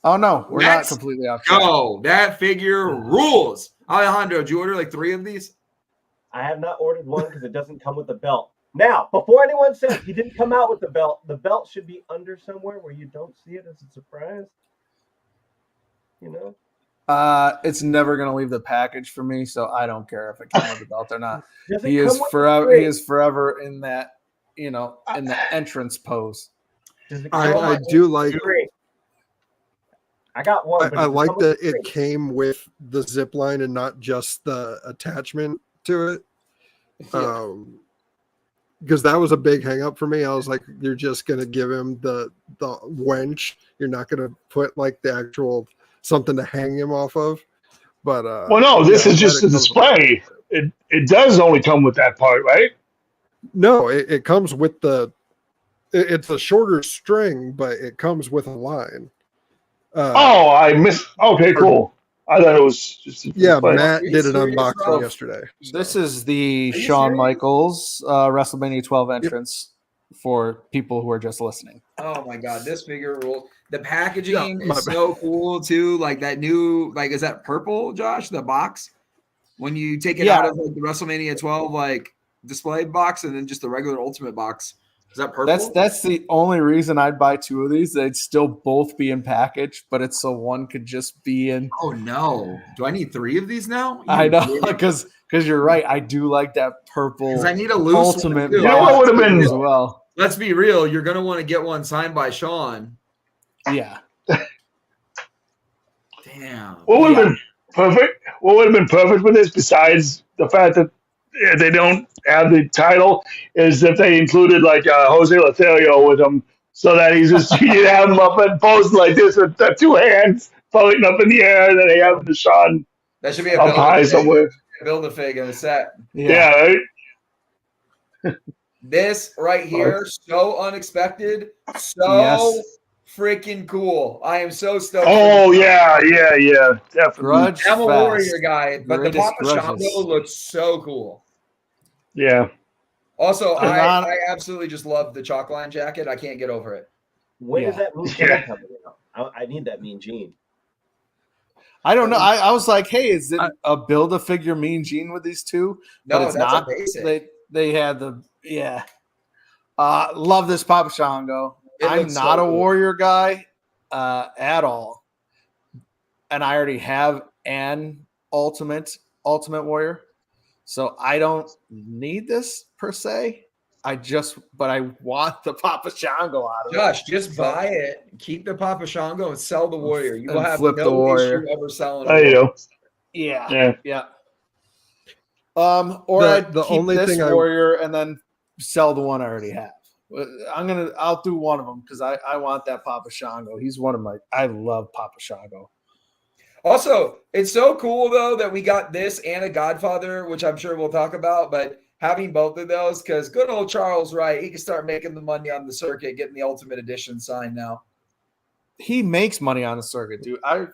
Speaker 2: Oh no, we're not
Speaker 1: Let's
Speaker 2: completely off track.
Speaker 1: Go. That figure rules. Alejandro, did you order like 3 of these?
Speaker 4: I have not ordered one because it doesn't come with the belt. Now, before anyone says he didn't come out with the belt should be under somewhere where you don't see it as a surprise. You know?
Speaker 2: It's never gonna leave the package for me, so I don't care if it comes with the belt or not.
Speaker 4: Does it
Speaker 2: He
Speaker 4: come
Speaker 2: is
Speaker 4: with the
Speaker 2: forever.
Speaker 4: crate?
Speaker 2: He is forever in that, in the entrance pose.
Speaker 4: Does it come
Speaker 3: I
Speaker 4: with
Speaker 3: do
Speaker 4: the
Speaker 3: like
Speaker 4: crate? I got one. but
Speaker 3: I
Speaker 4: does it
Speaker 3: like
Speaker 4: come with
Speaker 3: that
Speaker 4: the
Speaker 3: it
Speaker 4: crate?
Speaker 3: came with the zip line and not just the attachment to it. Because that was a big hang up for me. I was like, you're just gonna give him the wench. You're not gonna put like the actual something to hang him off of. But
Speaker 5: Well, no, this
Speaker 3: yeah,
Speaker 5: is just
Speaker 3: that
Speaker 5: a
Speaker 3: it comes
Speaker 5: display. It does only come with that part, right?
Speaker 3: No, it comes with it's a shorter string, but it comes with a line.
Speaker 5: Oh, I missed. Okay, cool. I thought it was just a
Speaker 3: Yeah,
Speaker 5: display.
Speaker 3: Matt
Speaker 1: Are you
Speaker 3: did an
Speaker 1: serious,
Speaker 3: unboxing
Speaker 1: bro?
Speaker 3: yesterday.
Speaker 2: This is the
Speaker 1: Are you
Speaker 2: Shawn
Speaker 1: serious?
Speaker 2: Michaels WrestleMania 12 entrance for people who are just listening.
Speaker 1: Oh my god, this figure rules. The packaging
Speaker 3: Yeah, my
Speaker 1: is
Speaker 3: bad.
Speaker 1: so cool too. Like that new, like, is that purple, Josh? The box when you take it
Speaker 2: Yeah.
Speaker 1: out of like the WrestleMania 12 like display box and then just the regular Ultimate box. Is that purple?
Speaker 2: That's the only reason I'd buy 2 of these. They'd still both be in package, but it's so one could just be in.
Speaker 1: Oh no! Do I need 3 of these now?
Speaker 2: I know, because you're right. I do like that purple
Speaker 1: Because I need a loose
Speaker 2: Ultimate
Speaker 1: one too.
Speaker 5: You know what would've been-
Speaker 2: as well.
Speaker 1: Let's be real. You're gonna want to get one signed by Shawn.
Speaker 2: Yeah.
Speaker 1: Damn.
Speaker 5: What would have been perfect? What would have been perfect for this, besides the fact that they don't have the title, is if they included like Jose Lothario with him, so that he's just you have him up and posed like this with the two hands floating up in the air, and then they have the Sean
Speaker 1: That should be a
Speaker 5: up high somewhere.
Speaker 1: Build-A-Fig in the set.
Speaker 5: Yeah, right?
Speaker 1: This right here, so unexpected, so freaking cool. I am so stoked.
Speaker 5: Oh yeah, definitely.
Speaker 2: Grudge
Speaker 1: I'm a
Speaker 2: Fest.
Speaker 1: Warrior guy, but the
Speaker 2: Greatest
Speaker 1: Papa
Speaker 2: grudges.
Speaker 1: Shango looks so cool.
Speaker 5: Yeah.
Speaker 1: Also,
Speaker 2: And
Speaker 1: I absolutely just love the chalk line jacket. I can't get over it.
Speaker 4: When
Speaker 2: Yeah.
Speaker 4: does that Mean Gene coming out? I need that Mean Gene.
Speaker 2: I don't know. I was like, hey, is it a Build-A-Figure Mean Gene with these two?
Speaker 1: No,
Speaker 2: But it's
Speaker 1: that's
Speaker 2: not.
Speaker 1: a basic.
Speaker 2: They had the love this Papa Shango.
Speaker 1: It
Speaker 2: I'm
Speaker 1: looks
Speaker 2: not
Speaker 1: so
Speaker 2: a
Speaker 1: cool.
Speaker 2: Warrior guy at all, and I already have an Ultimate Warrior, so I don't need this per se. But I want the Papa Shango out of it.
Speaker 1: Josh, just buy it, keep the Papa Shango, and sell the Warrior. You will
Speaker 2: And
Speaker 1: have
Speaker 2: flip the
Speaker 1: no
Speaker 2: Warrior.
Speaker 1: issue ever selling.
Speaker 5: There you go.
Speaker 2: Yeah. Or
Speaker 3: The
Speaker 2: I'd keep
Speaker 3: only
Speaker 2: this
Speaker 3: thing
Speaker 2: Warrior and then sell the one I already have. I'll do one of them because I want that Papa Shango. He's one of I love Papa Shango.
Speaker 1: Also, it's so cool though that we got this and a Godfather, which I'm sure we'll talk about, but having both of those, because good old Charles Wright, he can start making the money on the circuit, getting the Ultimate Edition signed now.
Speaker 2: He makes money on the circuit, dude.
Speaker 1: I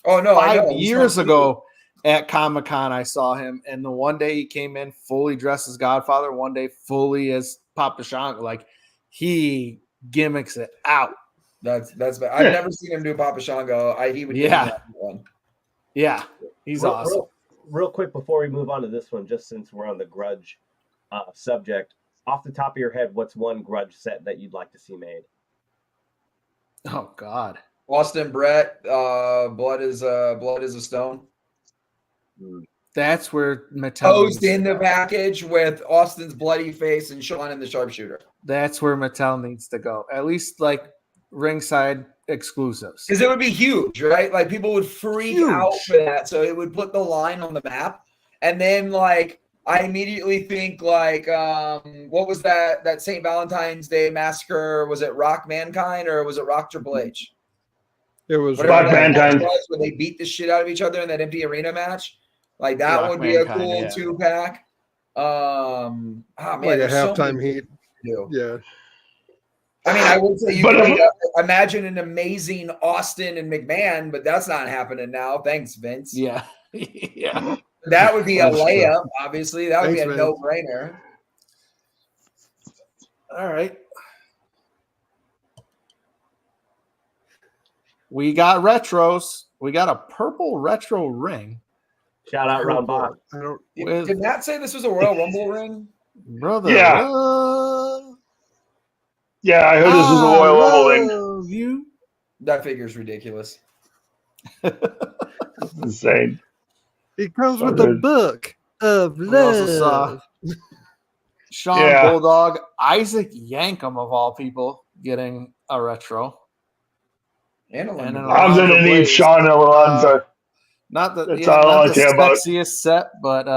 Speaker 1: know.
Speaker 2: 5 years ago at Comic-Con, I saw him, and the one day he came in fully dressed as Godfather, one day fully as Papa Shango. Like, he gimmicks it out.
Speaker 1: That's I've never seen him do Papa Shango. He would give me that one.
Speaker 2: Yeah, he's awesome.
Speaker 4: Real quick before we move on to this one, just since we're on the grudge subject, off the top of your head, what's one grudge set that you'd like to see made?
Speaker 2: Oh God,
Speaker 1: Austin Brett, Blood is a Stone.
Speaker 2: That's where Mattel
Speaker 1: Posed in the package with Austin's bloody face and Sean in the sharpshooter.
Speaker 2: That's where Mattel needs to go. At least like ringside exclusives.
Speaker 1: Because it would be huge, right? Like people would freak out for that. So it would put the line on the map. And then like I immediately think like what was that St. Valentine's Day massacre? Was it Rock Mankind or was it Rock Triple H?
Speaker 3: It was
Speaker 5: Rock Mankind.
Speaker 1: When they beat the shit out of each other in that empty arena match. Like that
Speaker 2: Rock
Speaker 1: would be a
Speaker 2: Mankind,
Speaker 1: cool 2-pack. Man,
Speaker 3: like a halftime heat. Yeah.
Speaker 1: I mean, I would say you could imagine an amazing Austin and McMahon, but that's not happening now. Thanks, Vince.
Speaker 2: Yeah. Yeah.
Speaker 1: That would be a layup, obviously. That would be a no-brainer.
Speaker 2: All right. We got retros. We got a purple retro ring.
Speaker 4: Shout out Ron Bob.
Speaker 1: Did Matt say this was a Royal Rumble ring?
Speaker 2: Brother.
Speaker 5: Yeah. Yeah, I heard this was a Royal Rumble ring.
Speaker 2: You.
Speaker 1: That figure's ridiculous.
Speaker 5: That's insane.
Speaker 3: It comes with the book of
Speaker 2: We also saw
Speaker 3: love.
Speaker 2: Sean Bulldog, Isaac Yankem of all people, getting a retro.
Speaker 1: And
Speaker 2: an
Speaker 5: I'm gonna need
Speaker 2: Blaze.
Speaker 5: Sean Alonso.
Speaker 2: Not the,
Speaker 5: That's all I
Speaker 2: not the
Speaker 5: care about.
Speaker 2: sexiest set, but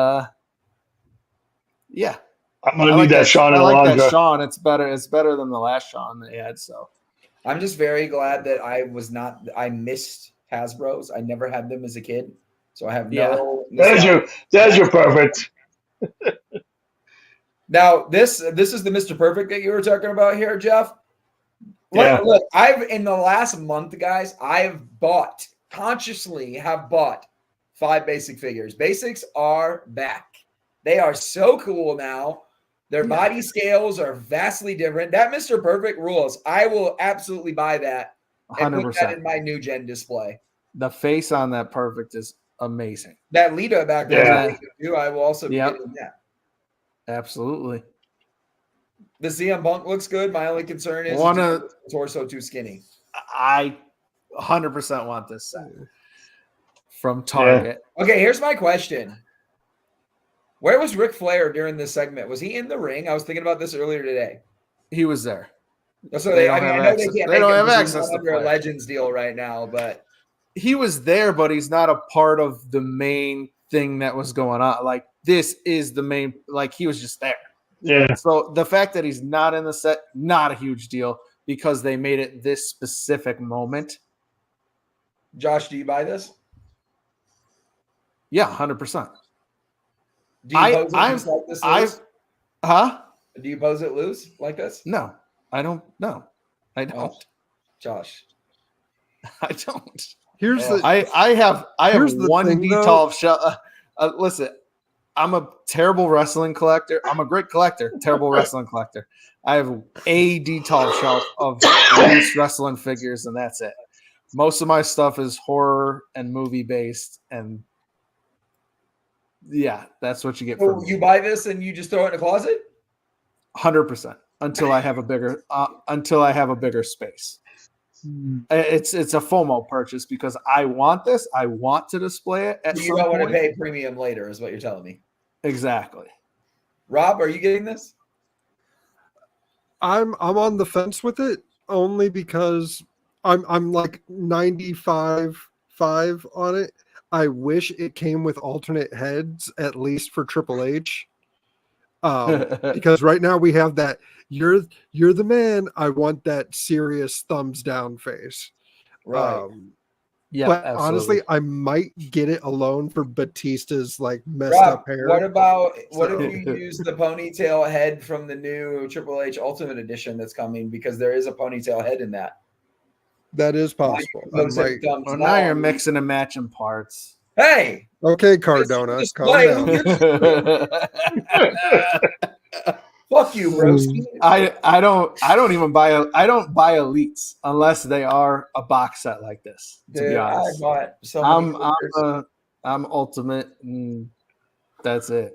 Speaker 2: yeah.
Speaker 5: I'm gonna need that Sean
Speaker 2: I like that
Speaker 5: Alonso.
Speaker 2: Sean. It's better than the last Sean they had. So
Speaker 1: I'm just very glad that I missed Hasbro's. I never had them as a kid. So I have no
Speaker 5: There's your perfect.
Speaker 1: Now this is the Mr. Perfect that you were talking about here, Jeff.
Speaker 5: Yeah.
Speaker 1: Look, I've in the last month, guys, I've consciously have bought 5 basic figures. Basics are back. They are so cool now. Their body scales are vastly different. That Mr. Perfect rules. I will absolutely buy that and
Speaker 2: 100%.
Speaker 1: put that in my new gen display.
Speaker 2: The face on that Perfect is amazing.
Speaker 1: That Lita back there, too, I will also be getting that.
Speaker 2: Absolutely.
Speaker 1: The CM Punk looks good. My only concern is the torso too skinny.
Speaker 2: I 100% want this set from Target.
Speaker 1: Yeah. Okay, here's my question. Where was Ric Flair during this segment? Was he in the ring? I was thinking about this earlier today.
Speaker 2: He was there.
Speaker 1: So I know they can't
Speaker 2: they don't have
Speaker 1: make
Speaker 2: access to
Speaker 1: under a Legends deal right now, but
Speaker 2: he was there, but he's not a part of the main thing that was going on. Like, this is the main, like, he was just there.
Speaker 5: Yeah.
Speaker 2: So the fact that he's not in the set, not a huge deal because they made it this specific moment.
Speaker 1: Josh, do you buy this?
Speaker 2: Yeah, 100%.
Speaker 1: Do you pose it just like this loose? Do you pose it loose like this?
Speaker 2: No, I don't. No, I don't.
Speaker 1: Josh.
Speaker 2: I don't.
Speaker 3: Here's the.
Speaker 2: I have one
Speaker 3: thing,
Speaker 2: D12 shell. Listen, I'm a terrible wrestling collector. I'm a great collector, terrible wrestling collector. I have a D12 shelf of loose wrestling figures, and that's it. Most of my stuff is horror and movie based, and yeah, that's what you get.
Speaker 1: So you buy this and you just throw it in a closet?
Speaker 2: 100% until I have a bigger space. It's a FOMO purchase because I want this. I want to display it.
Speaker 1: You don't want to pay premium later, is what you're telling me.
Speaker 2: Exactly.
Speaker 1: Rob, are you getting this?
Speaker 3: I'm on the fence with it only because I'm like 95.5 on it. I wish it came with alternate heads, at least for Triple H. Because right now we have that you're the man. I want that serious thumbs down face.
Speaker 1: Right.
Speaker 2: Yeah.
Speaker 3: But
Speaker 2: absolutely.
Speaker 3: honestly, I might get it alone for Batista's like messed up hair.
Speaker 1: What if you use the ponytail head from the new Triple H Ultimate Edition that's coming? Because there is a ponytail head in that.
Speaker 3: That is possible.
Speaker 2: Now you're mixing and matching parts.
Speaker 1: Hey.
Speaker 3: Okay, Cardona, calm down.
Speaker 1: Fuck you, bro.
Speaker 2: I don't even buy elites unless they are a box set like this. To be honest, I'm ultimate, and that's it.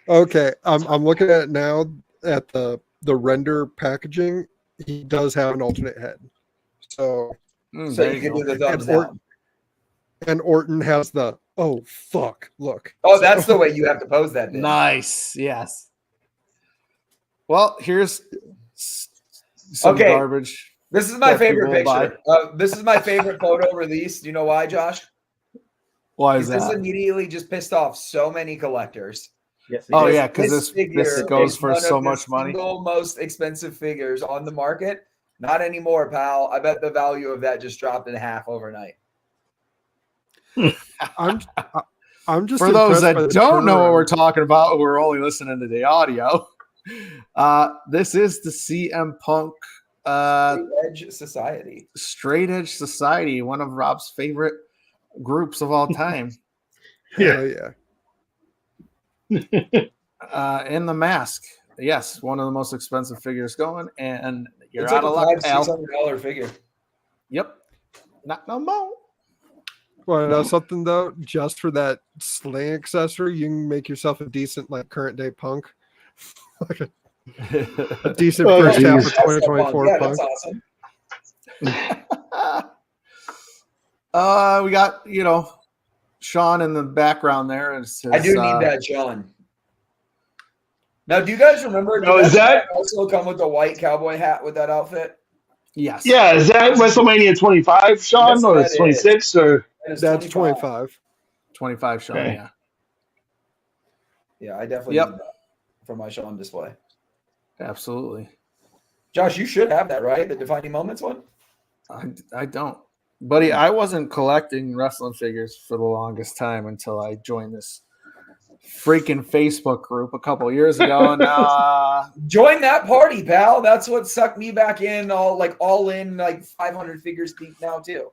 Speaker 3: Okay, I'm looking at it now at the render packaging. He does have an alternate head, so
Speaker 1: you can do the thumbs down.
Speaker 3: And Orton has the fuck look.
Speaker 1: Oh, that's the way you have to pose that.
Speaker 2: Nice, yes. Well, here's some garbage.
Speaker 1: This is my favorite picture. This is my favorite photo release. Do you know why, Josh?
Speaker 2: Why is that?
Speaker 1: This immediately just pissed off so many collectors.
Speaker 4: Yes.
Speaker 2: Oh yeah, because this goes for so much money.
Speaker 1: Single most expensive figures on the market. Not anymore, pal. I bet the value of that just dropped in half overnight.
Speaker 3: I'm just
Speaker 2: for those that don't know what we're talking about, we're only listening to the audio. This is the CM Punk Straight Edge Society, one of Rob's favorite groups of all time.
Speaker 3: Yeah.
Speaker 2: In the mask. Yes, one of the most expensive figures going, and you're
Speaker 1: it's
Speaker 2: out
Speaker 1: like
Speaker 2: of luck, pal.
Speaker 1: $600 figure.
Speaker 2: Yep. Not no more.
Speaker 3: Well, you know something though, just for that sling accessory, you can make yourself a decent like current day Punk. Like a decent first half of 2024
Speaker 1: yeah,
Speaker 3: Punk.
Speaker 1: That's awesome.
Speaker 2: We got Sean in the background there.
Speaker 1: I do need that Sean. Now, do you guys remember?
Speaker 5: Is that
Speaker 1: also come with the white cowboy hat with that outfit?
Speaker 2: Yes.
Speaker 5: Yeah, is that WrestleMania 25, Sean, or 26, or
Speaker 3: that's 25?
Speaker 2: 25, Sean.
Speaker 5: Okay.
Speaker 2: Yeah.
Speaker 1: Yeah, I definitely need that for my Sean display.
Speaker 2: Absolutely.
Speaker 1: Josh, you should have that, right? The Defining Moments one?
Speaker 2: I don't. Buddy, I wasn't collecting wrestling figures for the longest time until I joined this freaking Facebook group a couple years ago. And
Speaker 1: join that party, pal. That's what sucked me back in, all in 500 figures deep now too.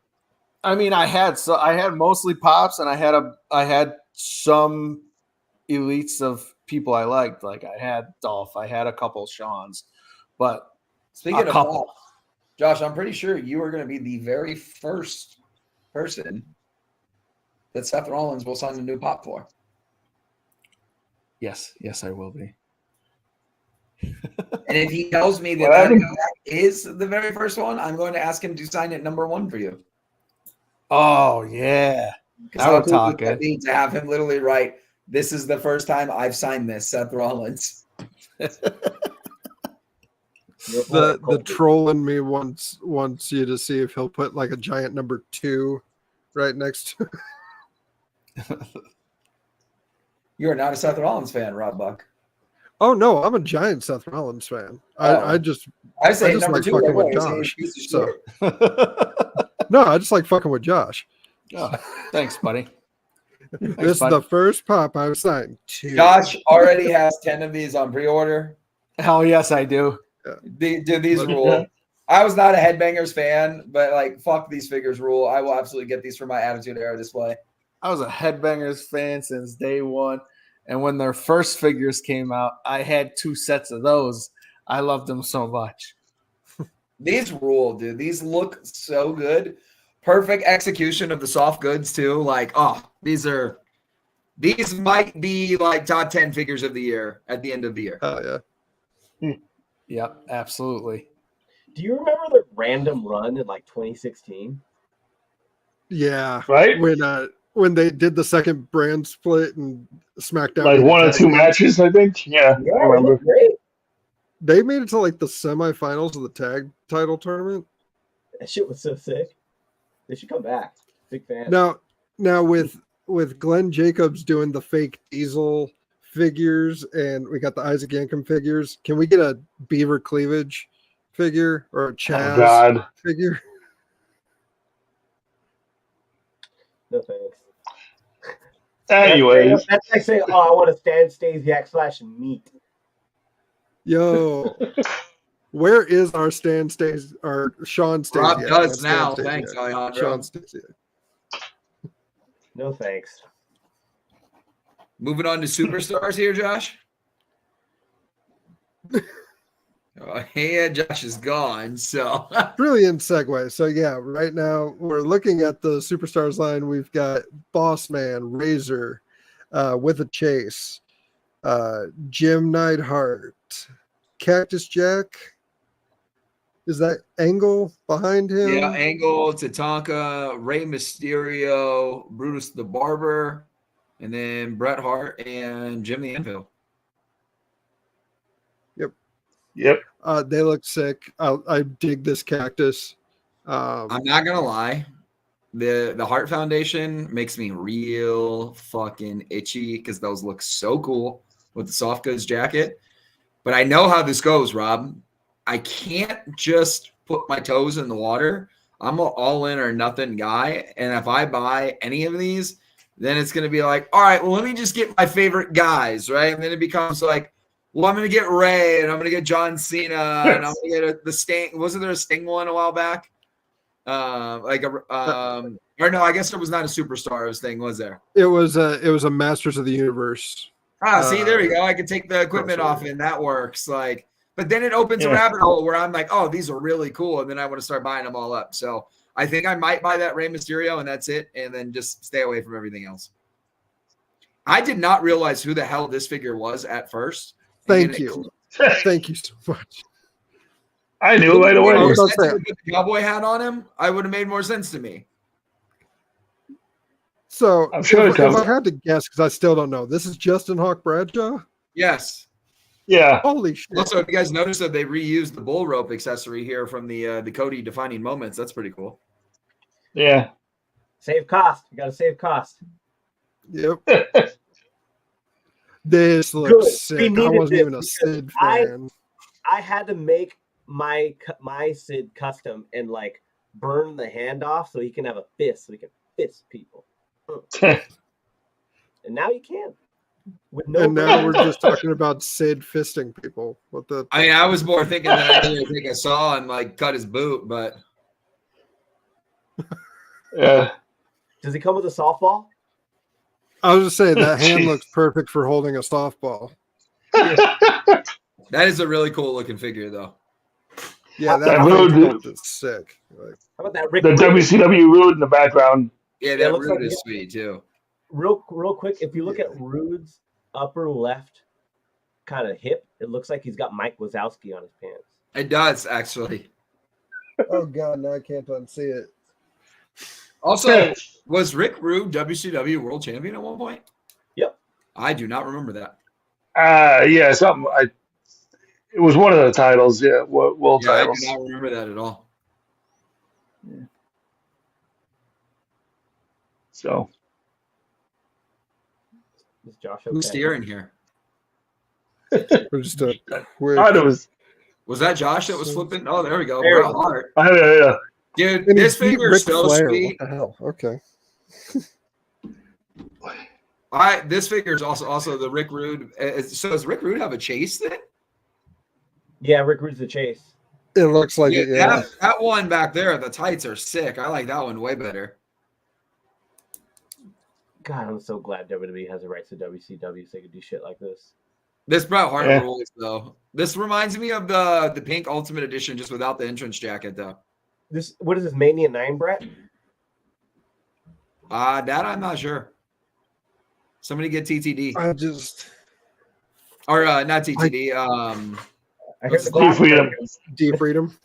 Speaker 2: I mean, I had mostly pops, and I had some elites of people I liked. Like I had Dolph, I had a couple Sean's, but
Speaker 1: speaking of pops, Josh, I'm pretty sure you are going to be the very first person that Seth Rollins will sign a new pop for.
Speaker 2: Yes, I will be.
Speaker 1: And if he tells me that is the very first one, I'm going to ask him to sign it number 1 for you.
Speaker 2: Oh yeah,
Speaker 1: I would talk it. To have him literally write, "This is the first time I've signed this, Seth Rollins."
Speaker 3: The troll in me wants you to see if he'll put like a giant number 2 right next to.
Speaker 1: You are not a Seth Rollins fan, Rob Buck.
Speaker 3: Oh no, I'm a giant Seth Rollins fan. I just
Speaker 1: say
Speaker 3: like
Speaker 1: 2,
Speaker 3: fucking with Josh. So. No, I just like fucking with Josh.
Speaker 2: Oh, thanks, buddy.
Speaker 3: This is the first pop I've signed. 2.
Speaker 1: Josh already has 10 of these on pre-order.
Speaker 2: Hell yes, I do.
Speaker 1: These rule. I was not a Headbangers fan, but like, fuck, these figures rule. I will absolutely get these for my Attitude Era display.
Speaker 2: I was a Headbangers fan since day one. And when their first figures came out, I had 2 sets of those. I loved them so much.
Speaker 1: These rule, dude. These look so good. Perfect execution of the soft goods, too. Like, oh, these might be like top 10 figures of the year at the end of the year.
Speaker 3: Oh, yeah.
Speaker 2: Yep, absolutely.
Speaker 4: Do you remember the random run in like 2016?
Speaker 3: Yeah.
Speaker 5: Right?
Speaker 3: When they did the second brand split and SmackDown.
Speaker 5: Like 1 or 2 matches, I think. Yeah, I remember.
Speaker 4: Great.
Speaker 3: They made it to like the semifinals of the tag title tournament.
Speaker 4: That shit was so sick. They should come back. Big fan.
Speaker 3: Now with Glenn Jacobs doing the fake Diesel figures and we got the Isaac Yankem figures, can we get a Beaver Cleavage figure or a Chaz figure?
Speaker 4: No thanks.
Speaker 5: Anyways.
Speaker 4: That's like saying, oh, I want a Stan Stasiak / meat.
Speaker 3: Yo. Where is our Sean Stasiak?
Speaker 1: Rob does now. Thanks, Alejandro.
Speaker 3: Sean Stasiak.
Speaker 4: No thanks.
Speaker 1: Moving on to superstars here, Josh. Oh, yeah, Josh is gone. So
Speaker 3: brilliant segue. So yeah, right now we're looking at the superstars line. We've got Boss Man, Razor, with a Chase, Jim Neidhart, Cactus Jack. Is that Angle behind him?
Speaker 1: Yeah, Angle, Tatanka, Rey Mysterio, Brutus the Barber, and then Bret Hart and Jim the Anvil.
Speaker 5: Yep.
Speaker 3: They look sick. I dig this cactus.
Speaker 1: I'm not gonna lie. The Heart Foundation makes me real fucking itchy because those look so cool with the soft goods jacket. But I know how this goes, Rob. I can't just put my toes in the water. I'm an all in or nothing guy. And if I buy any of these, then it's going to be like, all right, well, let me just get my favorite guys, right? And then it becomes like, well, I'm going to get Ray and I'm going to get John Cena and I'm going to get the Sting. Wasn't there a Sting one a while back? Or no, I guess it was not a Superstars thing, was there?
Speaker 3: It was a Masters of the Universe.
Speaker 1: See, there we go. I can take the equipment off and that works. Like, but then it opens a rabbit hole where I'm like, oh, these are really cool. And then I want to start buying them all up. So I think I might buy that Rey Mysterio and that's it. And then just stay away from everything else. I did not realize who the hell this figure was at first.
Speaker 3: Thank you. Thank you so much.
Speaker 5: I knew right away.
Speaker 1: With the cowboy hat on him, I would have made more sense to me.
Speaker 3: So
Speaker 5: I'm sure
Speaker 3: if I had to guess, because I still don't know, this is Justin Hawk Bradshaw?
Speaker 1: Yes.
Speaker 5: Yeah.
Speaker 3: Holy shit.
Speaker 1: Also, if you guys notice that they reused the bull rope accessory here from the Cody defining moments, that's pretty cool.
Speaker 5: Yeah.
Speaker 4: Save cost. You got to save cost.
Speaker 3: Yep. This looks sick. I wasn't even a Sid fan.
Speaker 4: I had to make my Sid custom and like burn the hand off so he can have a fist, so he can fist people. And now you can.
Speaker 3: And now we're just talking about Sid fisting people.
Speaker 1: I mean, I was more thinking that I didn't take a saw and like cut his boot, but
Speaker 5: yeah.
Speaker 4: Does he come with a softball?
Speaker 3: I was just saying that hand looks perfect for holding a softball.
Speaker 1: That is a really cool looking figure, though.
Speaker 3: Yeah, that is sick.
Speaker 4: How about that Rick?
Speaker 5: The WCW Rude in the background.
Speaker 1: Yeah, that Rude is sweet too.
Speaker 4: Real quick, if you look at Rude's upper left kind of hip, it looks like he's got Mike Wazowski on his pants.
Speaker 1: It does, actually.
Speaker 3: Oh god, now I can't unsee it.
Speaker 1: Also, was Rick Rude WCW World Champion at one point?
Speaker 4: Yep.
Speaker 1: I do not remember that.
Speaker 5: Yeah, something. It was one of the titles, yeah, world
Speaker 1: Yeah, I do
Speaker 5: titles.
Speaker 1: not remember that at all.
Speaker 5: So
Speaker 4: Is Josh
Speaker 1: Who's
Speaker 4: okay?
Speaker 1: steering here?
Speaker 3: We're just a quick.
Speaker 5: I was.
Speaker 1: Was that Josh that was flipping? Oh, there we go.
Speaker 4: There we
Speaker 1: Bret
Speaker 4: go.
Speaker 1: Hart.
Speaker 5: Yeah.
Speaker 1: Dude,
Speaker 3: And he
Speaker 1: this
Speaker 3: beat
Speaker 1: figure
Speaker 3: Ric
Speaker 1: is so
Speaker 3: Flair.
Speaker 1: sweet.
Speaker 3: What the hell? Okay.
Speaker 1: This figure is also the Rick Rude. So does Rick Rude have a chase then?
Speaker 4: Yeah, Rick Rude's the chase.
Speaker 3: It looks like it. Yeah.
Speaker 1: That one back there, the tights are sick. I like that one way better.
Speaker 4: God, I'm so glad WWE has the rights to WCW so they can do shit like this.
Speaker 1: This Bret Hart rules though. This reminds me of the pink Ultimate Edition, just without the entrance jacket though.
Speaker 4: What is this, Mania 9, Brett?
Speaker 1: That I'm not sure. Somebody get TTD.
Speaker 3: I just.
Speaker 1: Or not TTD.
Speaker 4: I hear the
Speaker 5: D Freedom.
Speaker 3: D Freedom.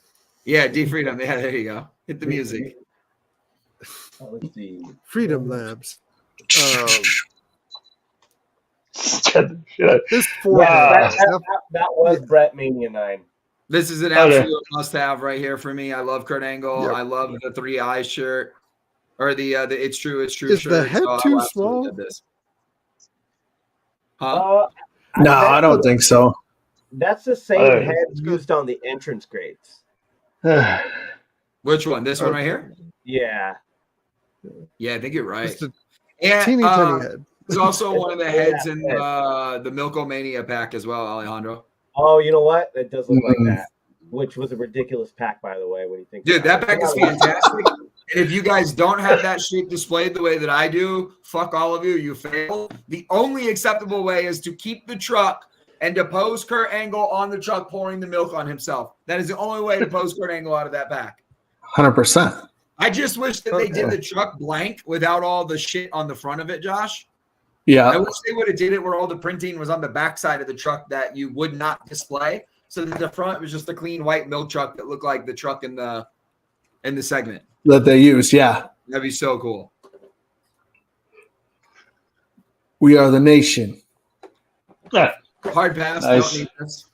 Speaker 1: Yeah, D Freedom. Yeah, there you go. Hit the music.
Speaker 4: Let's see.
Speaker 3: Freedom Labs. This
Speaker 4: That was Brett Mania 9.
Speaker 1: This is an absolute must-have right here for me. I love Kurt Angle.
Speaker 3: Yep.
Speaker 1: I love the 3 Eyes shirt, or the It's True
Speaker 3: Is
Speaker 1: shirt.
Speaker 3: the head too
Speaker 1: I absolutely
Speaker 3: small?
Speaker 1: love this. Huh?
Speaker 2: No, I don't think so.
Speaker 4: That's the same head used on the entrance grades.
Speaker 1: Which one? This one right here?
Speaker 4: Yeah.
Speaker 1: Yeah, I think you're right.
Speaker 3: Just a
Speaker 1: And
Speaker 3: teeny tiny head.
Speaker 1: there's also one of the heads in the Milkomania pack as well, Alejandro.
Speaker 4: Oh, you know what? It does look like that. Which was a ridiculous pack, by the way, when you think
Speaker 1: Dude, that
Speaker 4: about
Speaker 1: pack
Speaker 4: it.
Speaker 1: is fantastic. And if you guys don't have that shit displayed the way that I do, fuck all of you, you fail. The only acceptable way is to keep the truck and to pose Kurt Angle on the truck pouring the milk on himself. That is the only way to pose Kurt Angle out of that pack.
Speaker 2: 100%.
Speaker 1: I just wish that they did the truck blank without all the shit on the front of it, Josh.
Speaker 2: Yeah.
Speaker 1: I wish they would have did it where all the printing was on the back side of the truck that you would not display. So that the front was just a clean white milk truck that looked like the truck in the segment.
Speaker 2: That they use, yeah.
Speaker 1: That'd be so cool.
Speaker 2: We are the nation.
Speaker 1: Hard pass.
Speaker 5: Nice.
Speaker 1: Don't need this.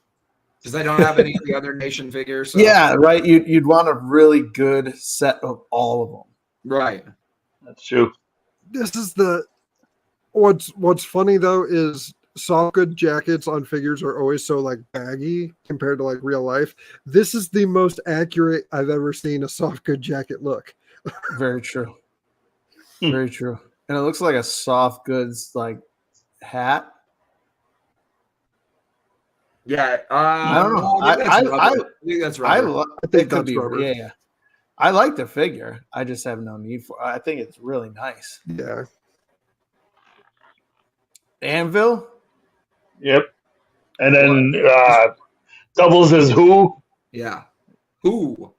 Speaker 1: Because I don't have any of the other nation figures. So.
Speaker 2: Yeah, right. You'd want a really good set of all of them.
Speaker 1: Right.
Speaker 5: That's true.
Speaker 3: This is what's funny though is soft good jackets on figures are always so like baggy compared to like real life. This is the most accurate I've ever seen a soft good jacket look.
Speaker 2: Very true. Very true. And it looks like a soft goods like hat.
Speaker 1: Yeah.
Speaker 2: I don't know.
Speaker 1: I think that's rubber.
Speaker 3: I think that's rubber.
Speaker 2: Yeah. I like the figure. I just have no need for it. I think it's really nice.
Speaker 3: Yeah.
Speaker 2: Anvil?
Speaker 5: Yep. And then doubles as who?
Speaker 1: Yeah. Who?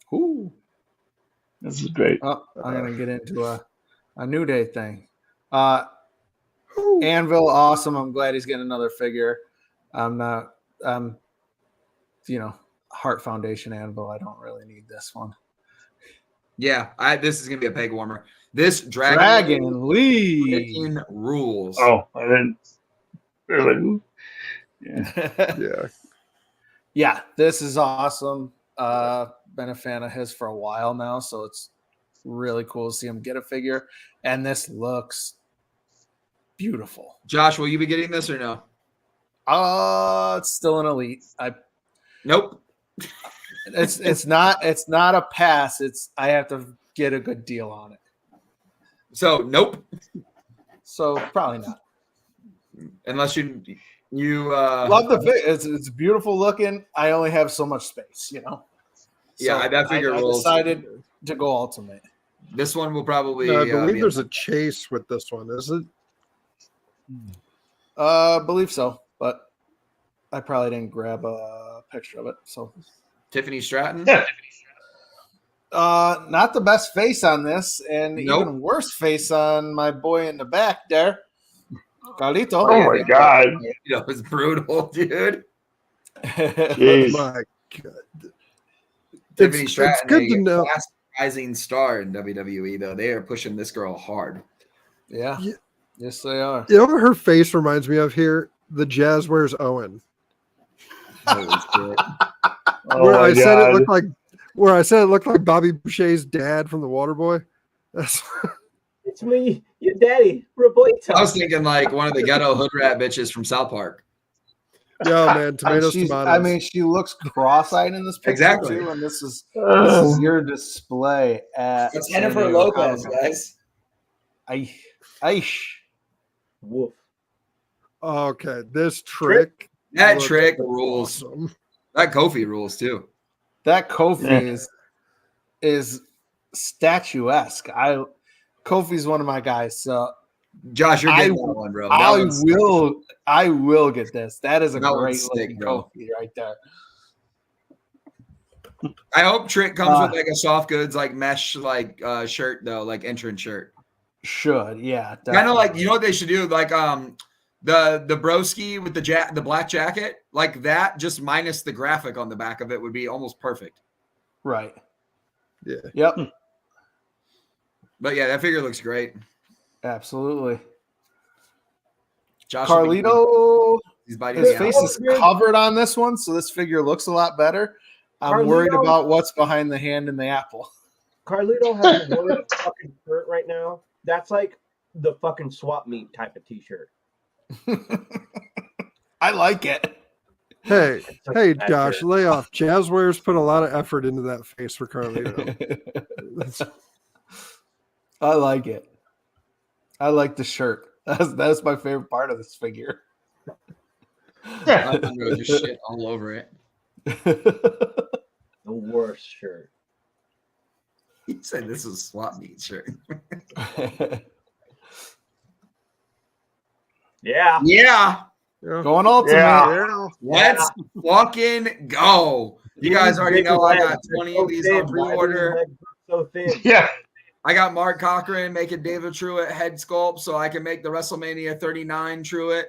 Speaker 2: Who?
Speaker 5: This is great.
Speaker 2: Oh, I'm gonna get into a New Day thing. Anvil, awesome. I'm glad he's getting another figure. Heart Foundation Anvil. I don't really need this one.
Speaker 1: Yeah. This is gonna be a peg warmer. This
Speaker 2: Dragon Lee
Speaker 1: freaking rules.
Speaker 5: Oh, I didn't really.
Speaker 3: Yeah.
Speaker 2: Yeah, this is awesome. Been a fan of his for a while now, so it's really cool to see him get a figure. And this looks beautiful.
Speaker 1: Josh, will you be getting this or no?
Speaker 2: It's still an elite.
Speaker 1: Nope.
Speaker 2: It's not a pass. I have to get a good deal on it.
Speaker 1: So nope.
Speaker 2: So probably not.
Speaker 1: Unless you
Speaker 2: love the figure. It's beautiful looking. I only have so much space,
Speaker 1: Yeah, that figure
Speaker 2: I
Speaker 1: rules.
Speaker 2: decided to go ultimate.
Speaker 1: This one will probably.
Speaker 3: No, I believe
Speaker 1: be
Speaker 3: there's a chase with this one, is it?
Speaker 2: Believe so, but I probably didn't grab a picture of it. So
Speaker 1: Tiffany Stratton.
Speaker 5: Yeah.
Speaker 2: not the best face on this, and
Speaker 1: Nope.
Speaker 2: even worse face on my boy in the back there, Carlito.
Speaker 5: Oh my God.
Speaker 1: It's brutal, dude.
Speaker 5: Jeez.
Speaker 3: My God.
Speaker 1: Tiffany
Speaker 3: It's
Speaker 1: Stratton,
Speaker 3: good
Speaker 1: a
Speaker 3: to know.
Speaker 1: fast rising star in WWE, though. They are pushing this girl hard.
Speaker 2: Yeah.
Speaker 3: Yeah.
Speaker 2: Yes, they are.
Speaker 3: You know what her face reminds me of here? the Jazwares Owen.
Speaker 1: Holy shit.
Speaker 3: Where I said it looked like Bobby Boucher's dad from The Waterboy. That's
Speaker 4: It's me, your daddy, Roberto.
Speaker 1: I was thinking like one of the ghetto hood rat bitches from South Park.
Speaker 3: yo, man, tomatoes.
Speaker 2: I mean, she looks cross-eyed in this picture
Speaker 1: Exactly.
Speaker 2: too, and this is your display at
Speaker 1: It's Jennifer Lopez, guys.
Speaker 2: Aish.
Speaker 4: Woof.
Speaker 3: Okay, this trick.
Speaker 1: That
Speaker 3: looks
Speaker 1: trick rules.
Speaker 3: awesome.
Speaker 1: That Kofi rules too.
Speaker 2: That Kofi is statuesque. Kofi's one of my guys, so
Speaker 1: Josh, you're getting that one, bro. That
Speaker 2: I will get this. That is a
Speaker 1: That
Speaker 2: great
Speaker 1: one's
Speaker 2: looking
Speaker 1: sick, bro.
Speaker 2: Kofi right there.
Speaker 1: I hope Trick comes with like a soft goods like mesh like shirt though, like entrance shirt.
Speaker 2: Should, yeah.
Speaker 1: Kind of like, you know what they should do, like the broski with the black jacket, like that, just minus the graphic on the back of it would be almost perfect.
Speaker 2: Right.
Speaker 3: Yeah.
Speaker 2: Yep.
Speaker 1: But yeah, that figure looks great.
Speaker 2: Absolutely.
Speaker 1: Josh
Speaker 2: Carlito,
Speaker 1: he's biting
Speaker 2: his
Speaker 1: the
Speaker 2: face
Speaker 1: apple.
Speaker 2: is covered on this one, so this figure looks a lot better. I'm worried
Speaker 4: Carlito-
Speaker 2: about what's behind the hand and the apple.
Speaker 4: Carlito has the worst fucking shirt right now. That's like the fucking swap meet type of t-shirt.
Speaker 2: I like it.
Speaker 3: Hey,
Speaker 4: Such
Speaker 3: hey,
Speaker 4: a bad
Speaker 3: Josh,
Speaker 4: shirt.
Speaker 3: lay off. Jazwares put a lot of effort into that face for Carlito.
Speaker 2: I like it. I like the shirt. That's my favorite part of this figure.
Speaker 1: I'm gonna just shit all over it.
Speaker 4: The worst shirt.
Speaker 1: He said this was a swap meet shirt.
Speaker 4: Yeah.
Speaker 1: Yeah,
Speaker 3: Yeah.
Speaker 2: Going ultimate.
Speaker 5: Yeah.
Speaker 1: let's fucking go. You guys already know I got 20 of these on pre-order.
Speaker 4: So thin.
Speaker 5: Yeah.
Speaker 1: I got Mark Cochran making David Truitt head sculpt so I can make the WrestleMania 39 Truitt.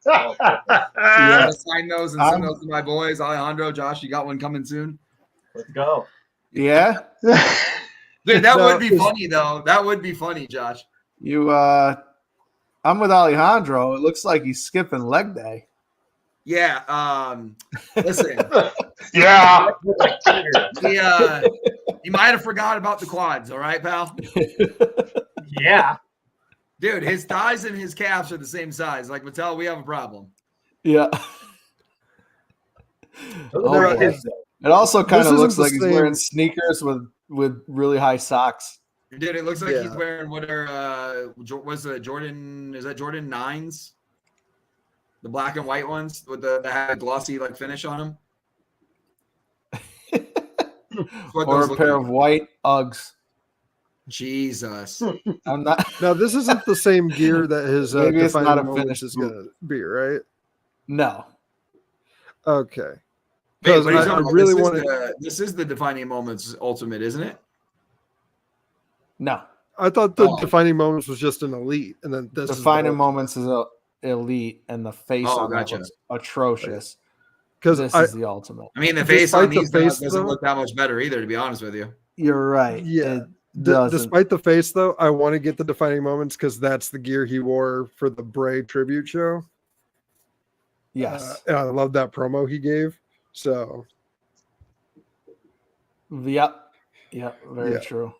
Speaker 1: I'm gonna sign those and send those to my boys. Alejandro, Josh, you got one coming soon?
Speaker 4: Let's go.
Speaker 2: Yeah.
Speaker 1: Dude, that
Speaker 3: No,
Speaker 1: would be funny though. That would be funny, Josh.
Speaker 2: I'm with Alejandro. It looks like he's skipping leg day.
Speaker 1: Yeah. Listen,
Speaker 5: Yeah.
Speaker 1: he might have forgot about the quads. All right, pal.
Speaker 4: Yeah.
Speaker 1: Dude, his thighs and his calves are the same size. Like Mattel, we have a problem.
Speaker 2: Yeah.
Speaker 4: Those
Speaker 2: Oh,
Speaker 4: are
Speaker 2: boy.
Speaker 4: his, though.
Speaker 2: It also kind
Speaker 3: This
Speaker 2: of looks
Speaker 3: isn't the
Speaker 2: like he's
Speaker 3: same-
Speaker 2: wearing sneakers with really high socks.
Speaker 1: Dude, it looks like he's
Speaker 3: Yeah.
Speaker 1: wearing what are was the Jordan? Is that Jordan 9s? The black and white ones with that had a glossy like finish on them. What
Speaker 2: Or
Speaker 1: those
Speaker 2: a
Speaker 1: look
Speaker 2: pair
Speaker 1: like.
Speaker 2: of white Uggs.
Speaker 1: Jesus.
Speaker 2: I'm not.
Speaker 3: Now, this isn't the same gear that his
Speaker 2: Maybe it's
Speaker 3: defining
Speaker 2: not a
Speaker 3: moments
Speaker 2: finished
Speaker 3: is going to be, right?
Speaker 2: No.
Speaker 3: Okay.
Speaker 1: Wait,
Speaker 3: Because
Speaker 1: what are you
Speaker 3: I
Speaker 1: talking about?
Speaker 3: really
Speaker 1: This is
Speaker 3: want to.
Speaker 1: this is the defining moments ultimate, isn't it?
Speaker 2: No.
Speaker 3: I thought the
Speaker 1: Oh.
Speaker 3: defining moments was just an elite, and then this
Speaker 2: Defining moments is elite, and the face
Speaker 1: Oh,
Speaker 2: on that
Speaker 1: gotcha.
Speaker 2: looks atrocious.
Speaker 3: because
Speaker 2: This
Speaker 3: I
Speaker 2: is the ultimate.
Speaker 1: I mean, the face
Speaker 3: Despite
Speaker 1: on
Speaker 3: the
Speaker 1: these
Speaker 3: face,
Speaker 1: doesn't
Speaker 3: though-
Speaker 1: look that much better either, to be honest with you.
Speaker 2: You're right.
Speaker 3: Yeah.
Speaker 2: It doesn't.
Speaker 3: despite the face though, I want to get the defining moments because that's the gear he wore for the Bray tribute show.
Speaker 2: Yes.
Speaker 3: And I love that promo he gave. So
Speaker 2: Yep. Yep. Very
Speaker 3: Yeah.
Speaker 2: true.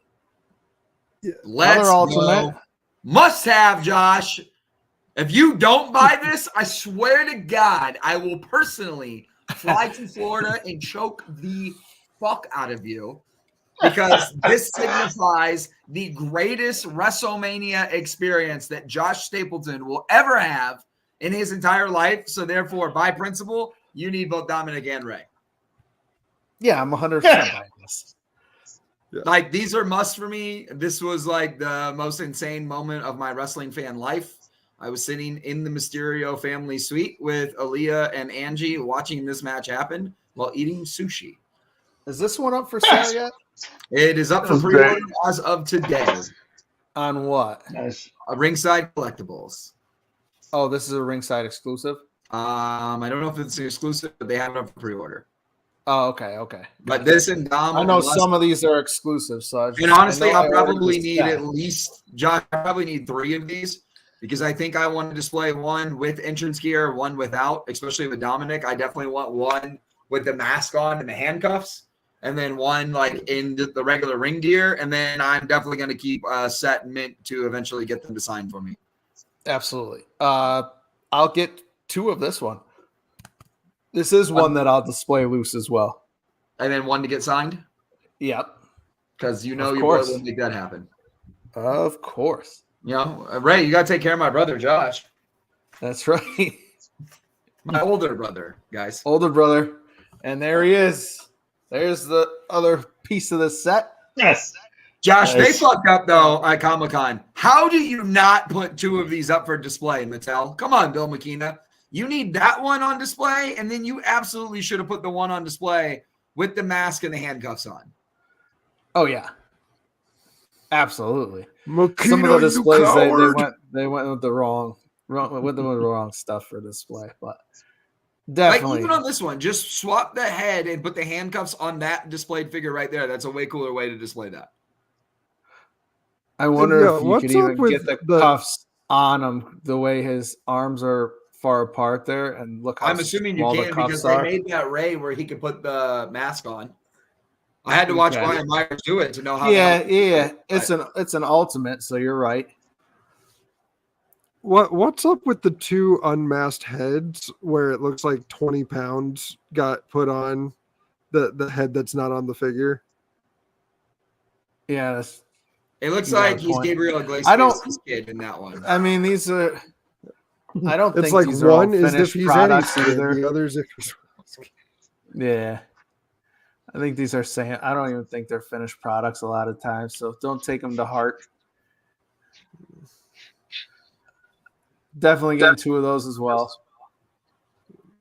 Speaker 1: Let's
Speaker 2: Another ultimate.
Speaker 1: go. Must have, Josh. If you don't buy this, I swear to God, I will personally fly to Florida and choke the fuck out of you because this signifies the greatest WrestleMania experience that Josh Stapleton will ever have in his entire life. So therefore, by principle, you need both Dominic and Ray.
Speaker 2: Yeah, I'm 100% buying this.
Speaker 1: Like, these are must for me. This was like the most insane moment of my wrestling fan life. I was sitting in the Mysterio family suite with Aaliyah and Angie watching this match happen while eating sushi.
Speaker 2: Is this one up for sale yet?
Speaker 1: It is up for
Speaker 5: That's
Speaker 1: pre-order
Speaker 5: great.
Speaker 1: as of today.
Speaker 2: On what?
Speaker 5: Nice.
Speaker 1: Ringside Collectibles.
Speaker 2: Oh, this is a ringside exclusive.
Speaker 1: I don't know if it's exclusive, but they have it up for pre-order.
Speaker 2: Oh, okay, okay.
Speaker 1: But this and Dom,
Speaker 2: I know
Speaker 1: unless-
Speaker 2: some of these are exclusive, so
Speaker 1: and honestly,
Speaker 2: I know
Speaker 1: I'll
Speaker 2: I ordered
Speaker 1: probably
Speaker 2: this
Speaker 1: need
Speaker 2: set.
Speaker 1: at least, Josh, I probably need 3 of these because I think I want to display one with entrance gear, one without, especially with Dominic. I definitely want one with the mask on and the handcuffs, and then one like in the regular ring gear. And then I'm definitely going to keep set mint to eventually get them to sign for me.
Speaker 2: Absolutely. I'll get 2 of this one. This is one that I'll display loose as well.
Speaker 1: And then one to get signed?
Speaker 2: Yep.
Speaker 1: Because you know your boy will make that happen.
Speaker 2: Of course.
Speaker 1: You know, Ray, you got to take care of my brother, Josh.
Speaker 2: That's right.
Speaker 1: My older brother, guys.
Speaker 2: Older brother. And there he is. There's the other piece of the set.
Speaker 5: Yes.
Speaker 1: Josh, they fucked up, though, at Comic-Con. How do you not put 2 of these up for display, Mattel? Come on, Bill McKenna. You need that one on display, and then you absolutely should have put the one on display with the mask and the handcuffs on.
Speaker 2: Oh, yeah. Absolutely.
Speaker 3: Makina,
Speaker 2: some of the displays they went with the wrong stuff for display, but definitely.
Speaker 1: Like even on this one, just swap the head and put the handcuffs on that displayed figure right there. That's a way cooler way to display that.
Speaker 2: I wonder if you could even get the cuffs on him the way his arms are far apart there, and look how
Speaker 1: I'm assuming you can because they made that Ray where he could put the mask on. I had to watch Brian Myers do it to know how.
Speaker 2: Yeah. It's an ultimate, so you're right.
Speaker 3: What's up with the 2 unmasked heads where it looks like 20 pounds got put on the head that's not on the figure?
Speaker 2: Yeah,
Speaker 1: it looks like he's Gabriel Iglesias' kid in that one.
Speaker 2: I mean, these are. I don't
Speaker 3: it's
Speaker 2: think
Speaker 3: like
Speaker 2: these
Speaker 3: one
Speaker 2: are all
Speaker 3: is if he's
Speaker 2: products
Speaker 3: any
Speaker 2: either.
Speaker 3: the others if he's.
Speaker 2: Yeah. I think these are saying. I don't even think they're finished products a lot of times, so don't take them to heart. Definitely getting 2 of those as well.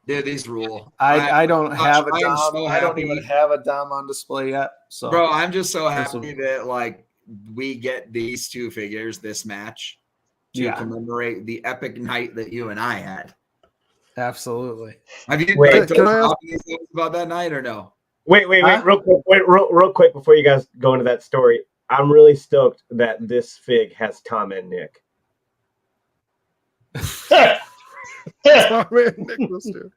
Speaker 1: Dude, these rule.
Speaker 2: I don't have a Dom.
Speaker 1: So
Speaker 2: I don't even have a Dom on display yet. So,
Speaker 1: bro, I'm just so happy that like we get these 2 figures this match to commemorate the epic night that you and I had.
Speaker 2: Absolutely.
Speaker 1: Have you about that night or no?
Speaker 4: Wait, real quick before you guys go into that story. I'm really stoked that this fig has Tom and Nick.
Speaker 3: Tom and Nick was too.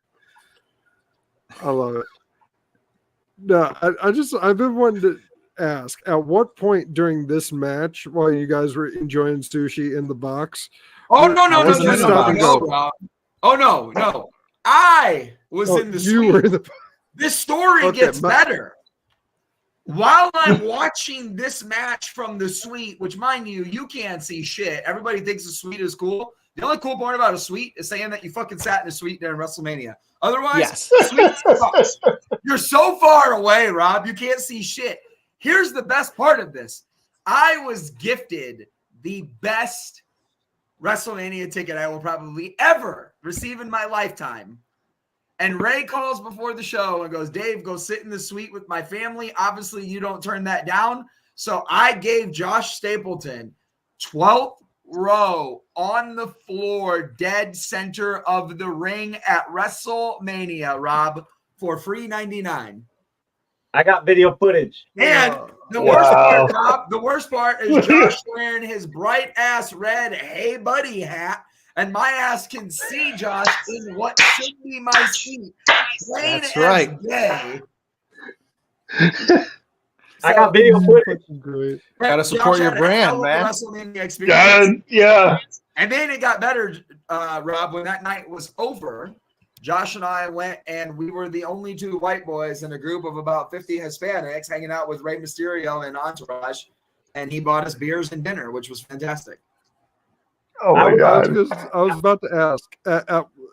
Speaker 3: I love it. No, I've been wanting to ask, at what point during this match, while you guys were enjoying sushi in the box?
Speaker 1: Oh no! Oh no! I was in the suite.
Speaker 3: Were in the.
Speaker 1: This story gets better. While I'm watching this match from the suite, which mind you can't see shit. Everybody thinks the suite is cool. The only cool part about a suite is saying that you fucking sat in a suite during WrestleMania. Otherwise, you're so far away, Rob. You can't see shit. Here's the best part of this. I was gifted the best WrestleMania ticket I will probably ever receive in my lifetime. And Ray calls before the show and goes, Dave, go sit in the suite with my family. Obviously, you don't turn that down. So I gave Josh Stapleton 12th row on the floor, dead center of the ring at WrestleMania, Rob, for free $99.
Speaker 4: I got video footage.
Speaker 1: And the worst part, Rob, the worst part is Josh wearing his bright ass red Hey Buddy hat. And my ass can see Josh in what should be my seat.
Speaker 2: That's right.
Speaker 1: Gay.
Speaker 4: I got video footage.
Speaker 3: Great.
Speaker 2: Gotta support your brand, man.
Speaker 5: Yeah.
Speaker 1: And then it got better, Rob, when that night was over. Josh and I went, and we were the only 2 white boys in a group of about 50 Hispanics hanging out with Rey Mysterio and Entourage. And he bought us beers and dinner, which was fantastic.
Speaker 5: Oh my God!
Speaker 3: I was about to ask.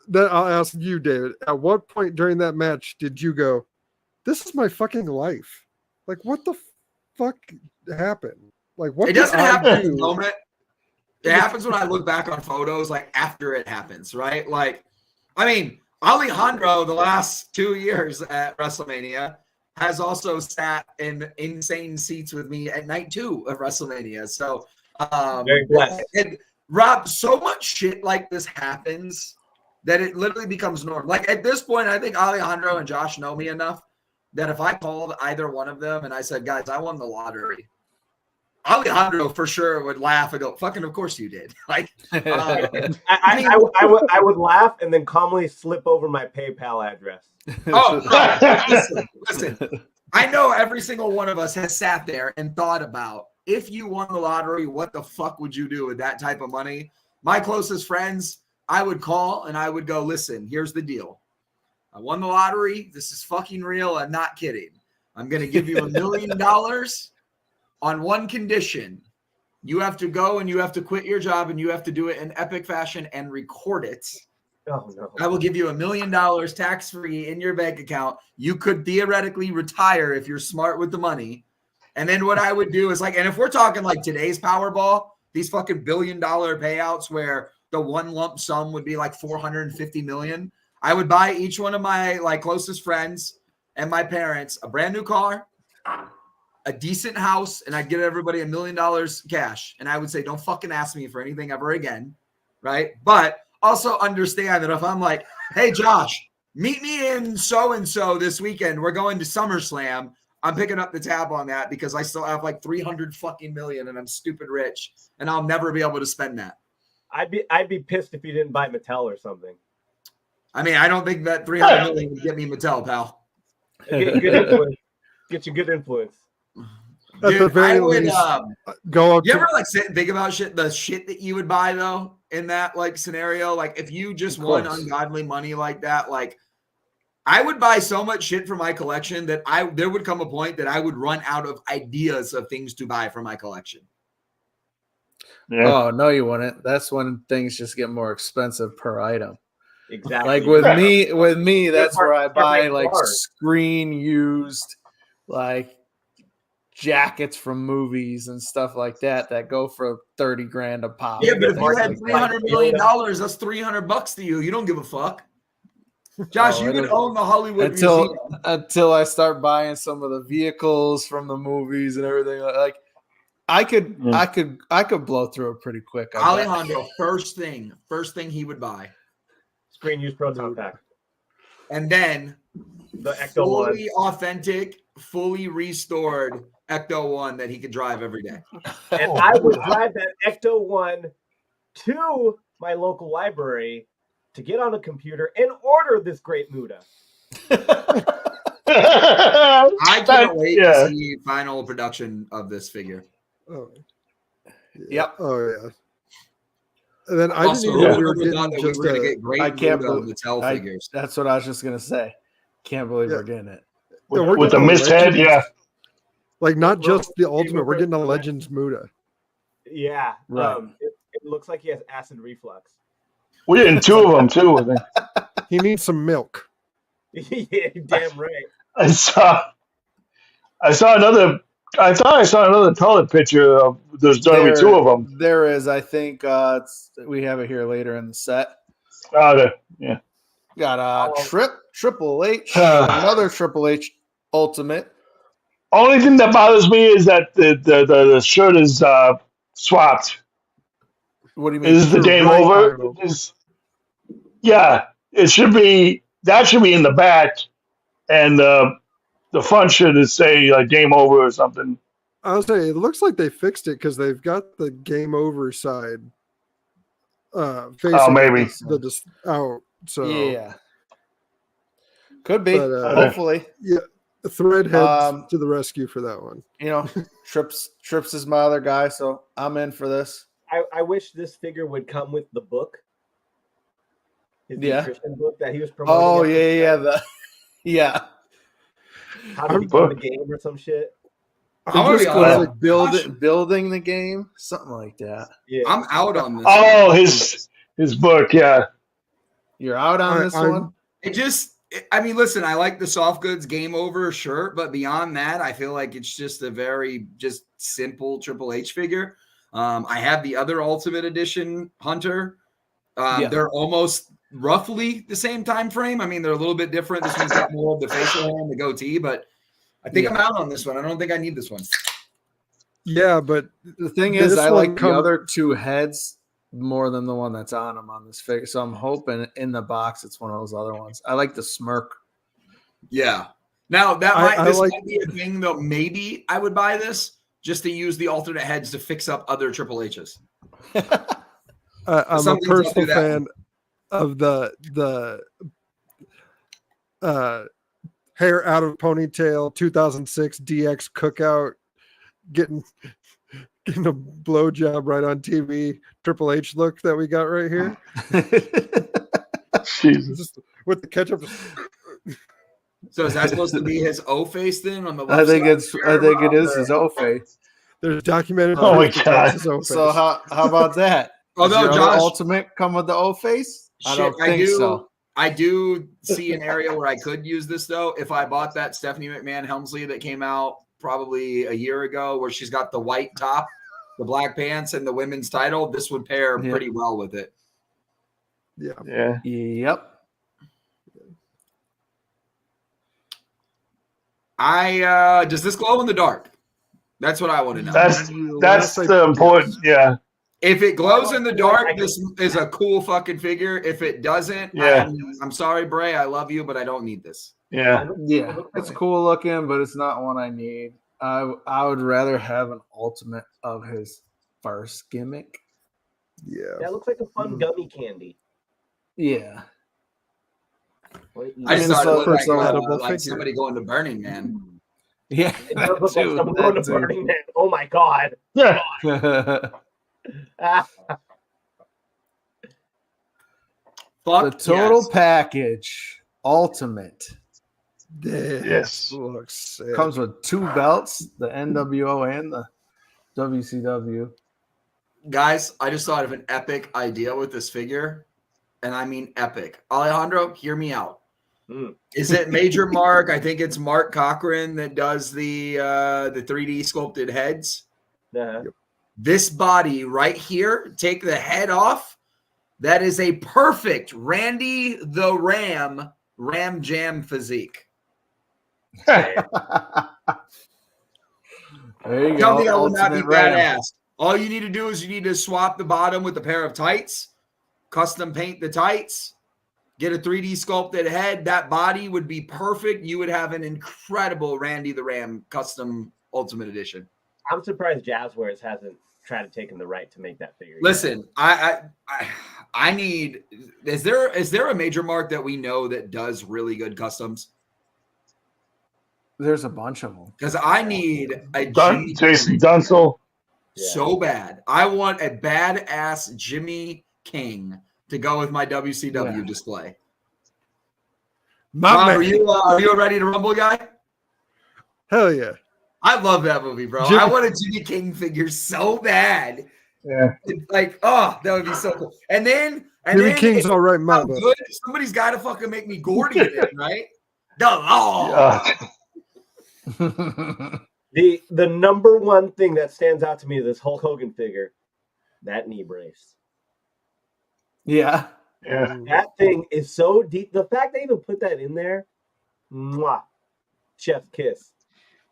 Speaker 3: Then I'll ask you, David. At what point during that match did you go, "This is my fucking life"? Like, what the fuck happened? Like, what?
Speaker 1: It doesn't happen in the moment. It happens when I look back on photos, like after it happens, right? Like, I mean, Alejandro, the last 2 years at WrestleMania, has also sat in insane seats with me at night 2 of WrestleMania. So,
Speaker 4: very blessed.
Speaker 1: Rob, so much shit like this happens that it literally becomes normal. Like at this point, I think Alejandro and Josh know me enough that if I called either one of them and I said, guys, I won the lottery, Alejandro for sure would laugh and go, "Fucking, of course you did." Like,
Speaker 4: I would laugh and then calmly slip over my PayPal address.
Speaker 1: Listen. I know every single one of us has sat there and thought about, if you won the lottery, what the fuck would you do with that type of money? My closest friends, I would call and I would go, "Listen, here's the deal. I won the lottery. This is fucking real. I'm not kidding. I'm going to give you $1 million on one condition. You have to go and you have to quit your job and you have to do it in epic fashion and record it.
Speaker 4: Oh, no.
Speaker 1: I will give you $1 million tax-free in your bank account. You could theoretically retire if you're smart with the money." And then what I would do is like, and if we're talking like today's Powerball, these fucking $1 billion payouts where the one lump sum would be like 450 million, I would buy each one of my like closest friends and my parents a brand new car, a decent house, and I'd give everybody $1 million cash. And I would say, "Don't fucking ask me for anything ever again." Right. But also understand that if I'm like, "Hey, Josh, meet me in so-and-so this weekend. We're going to SummerSlam." I'm picking up the tab on that because I still have like 300 fucking million and I'm stupid rich and I'll never be able to spend that.
Speaker 4: I'd be pissed if you didn't buy Mattel or something.
Speaker 1: I mean, I don't think that 300 million would get me Mattel, pal.
Speaker 4: Get good influence. Get you good influence.
Speaker 3: At the very least, go up.
Speaker 1: You ever like sit and think about the shit that you would buy though in that like scenario? Like if you just won ungodly money like that, like I would buy so much shit for my collection that there would come a point that I would run out of ideas of things to buy for my collection.
Speaker 2: Yeah. Oh, no, you wouldn't. That's when things just get more expensive per item.
Speaker 4: Exactly.
Speaker 2: Like with me, that's where I buy like screen used like jackets from movies and stuff like that go for 30 grand a pop.
Speaker 1: Yeah, but if you had $300 million, that's $300 to you. You don't give a fuck. Josh, you could own the Hollywood Museum.
Speaker 2: Until I start buying some of the vehicles from the movies and everything. Like I could blow through it pretty quick.
Speaker 1: Alejandro, first thing he would buy.
Speaker 4: Screen use proton pack.
Speaker 1: And then
Speaker 4: the Ecto
Speaker 1: fully authentic, fully restored Ecto 1 that he could drive every day.
Speaker 4: And I would drive that Ecto 1 to my local library to get on a computer and order this great Muda.
Speaker 1: I can't wait to see final production of this figure.
Speaker 3: Oh.
Speaker 2: Yep.
Speaker 3: Oh yeah. And then I didn't know we were getting just
Speaker 1: going to get great Mattel figures.
Speaker 2: That's what I was just going to say. Can't believe we're getting it.
Speaker 5: With the mist head,
Speaker 3: Like not just the ultimate, we're getting a Legends Muda.
Speaker 4: Yeah.
Speaker 2: Right.
Speaker 4: It looks like he has acid reflux.
Speaker 5: We're getting two of them too, I think.
Speaker 3: He needs some milk.
Speaker 4: Yeah, damn right.
Speaker 5: I thought I saw another toilet picture of there's going to be two of them.
Speaker 2: There is, I think we have it here later in the set.
Speaker 5: Yeah.
Speaker 2: Got Triple H, another Triple H Ultimate.
Speaker 5: Only thing that bothers me is that the shirt is swapped.
Speaker 2: What do you mean?
Speaker 5: Is the game over? It should be. That should be in the back, and the front should say like game over or something.
Speaker 3: I was saying it looks like they fixed it because they've got the game over side. Facing
Speaker 5: maybe
Speaker 3: out. So
Speaker 2: yeah, could be.
Speaker 3: But,
Speaker 2: hopefully,
Speaker 3: yeah. Threadhead to the rescue for that one.
Speaker 2: You know, Trips is my other guy, so I'm in for this.
Speaker 4: I wish this figure would come with the book. His nutrition book that he was promoting.
Speaker 2: Oh yeah.
Speaker 4: How to become the game or some shit.
Speaker 2: Building the game, something like that.
Speaker 4: Yeah,
Speaker 1: I'm out on this.
Speaker 5: Oh, his book, yeah.
Speaker 2: You're out on this one.
Speaker 1: I mean, listen, I like the soft goods game over shirt, but beyond that, I feel like it's just a very just simple Triple H figure. I have the other Ultimate Edition Hunter. They're almost roughly the same time frame. I mean, they're a little bit different. This one's got more of the facial hair and the goatee, but I think I'm out on this one. I don't think I need this one.
Speaker 3: Yeah, but
Speaker 2: the thing is, I like the other two heads more than the one that's on them on this figure. So I'm hoping in the box it's one of those other ones. I like the smirk.
Speaker 1: Yeah. Now that might be a thing though. Maybe I would buy this, just to use the alternate heads to fix up other Triple H's.
Speaker 3: I'm a personal fan of the hair out of ponytail 2006 DX cookout, getting a blowjob right on TV Triple H look that we got right here.
Speaker 5: Jesus.
Speaker 3: Just with the ketchup.
Speaker 1: So is that supposed to be his O face then on the
Speaker 2: I think it is his O face.
Speaker 3: There's documented.
Speaker 5: Oh my God.
Speaker 2: So how about that?
Speaker 1: Although
Speaker 2: Does
Speaker 1: Josh,
Speaker 2: Ultimate come with the O face? I don't think so.
Speaker 1: I do see an area where I could use this though. If I bought that Stephanie McMahon Helmsley that came out probably a year ago, where she's got the white top, the black pants, and the women's title, this would pair pretty well with it.
Speaker 3: Yeah.
Speaker 2: Yep.
Speaker 1: Does this glow in the dark? That's what I want to know.
Speaker 5: That's the important. Yeah.
Speaker 1: If it glows in the dark, this is a cool fucking figure. If it doesn't, I'm sorry, Bray. I love you, but I don't need this.
Speaker 5: Yeah.
Speaker 2: Yeah. It's cool looking, but it's not one I need. I would rather have an Ultimate of his first gimmick.
Speaker 3: Yeah.
Speaker 4: That looks like a fun gummy candy.
Speaker 2: Yeah.
Speaker 1: I just thought it looked
Speaker 3: edible
Speaker 1: like somebody going to Burning Man.
Speaker 2: Yeah.
Speaker 4: It does look like someone going to Burning Man. Oh my God.
Speaker 5: Yeah.
Speaker 2: The total package, Ultimate.
Speaker 5: Yes.
Speaker 3: Looks sick.
Speaker 2: Comes with 2 belts, the NWO and the WCW.
Speaker 1: Guys, I just thought of an epic idea with this figure, and I mean epic. Alejandro, hear me out. Is it Major Mark? I think it's Mark Cochran that does the 3D sculpted heads.
Speaker 4: Yep.
Speaker 1: This body right here, take the head off. That is a perfect Randy the Ram Jam physique.
Speaker 2: There you
Speaker 1: Tell
Speaker 2: go.
Speaker 1: me that would not be
Speaker 2: Ultimate Ram.
Speaker 1: badass. All you need to do is you need to swap the bottom with a pair of tights, custom paint the tights, get a 3D sculpted head. That body would be perfect. You would have an incredible Randy the Ram custom Ultimate Edition.
Speaker 4: I'm surprised Jazwares hasn't tried to take the right to make that figure.
Speaker 1: Listen, I need. Is there a Major Mark that we know that does really good customs?
Speaker 2: There's a bunch of them.
Speaker 1: Because I need a
Speaker 5: Jason Dunstall.
Speaker 1: So bad. I want a badass Jimmy King to go with my WCW display. Are you ready to rumble, guy?
Speaker 3: Hell yeah.
Speaker 1: I love that movie, bro. I want a Jimmy King figure so bad.
Speaker 5: Yeah.
Speaker 1: Like, oh, that would be so cool. And then
Speaker 3: Jimmy King's all right, man.
Speaker 1: Somebody's got to fucking make me Gordy again, right? The law.
Speaker 4: The number one thing that stands out to me of this Hulk Hogan figure, that knee brace.
Speaker 2: Yeah.
Speaker 4: That thing is so deep. The fact they even put that in there, mwah, chef's kiss.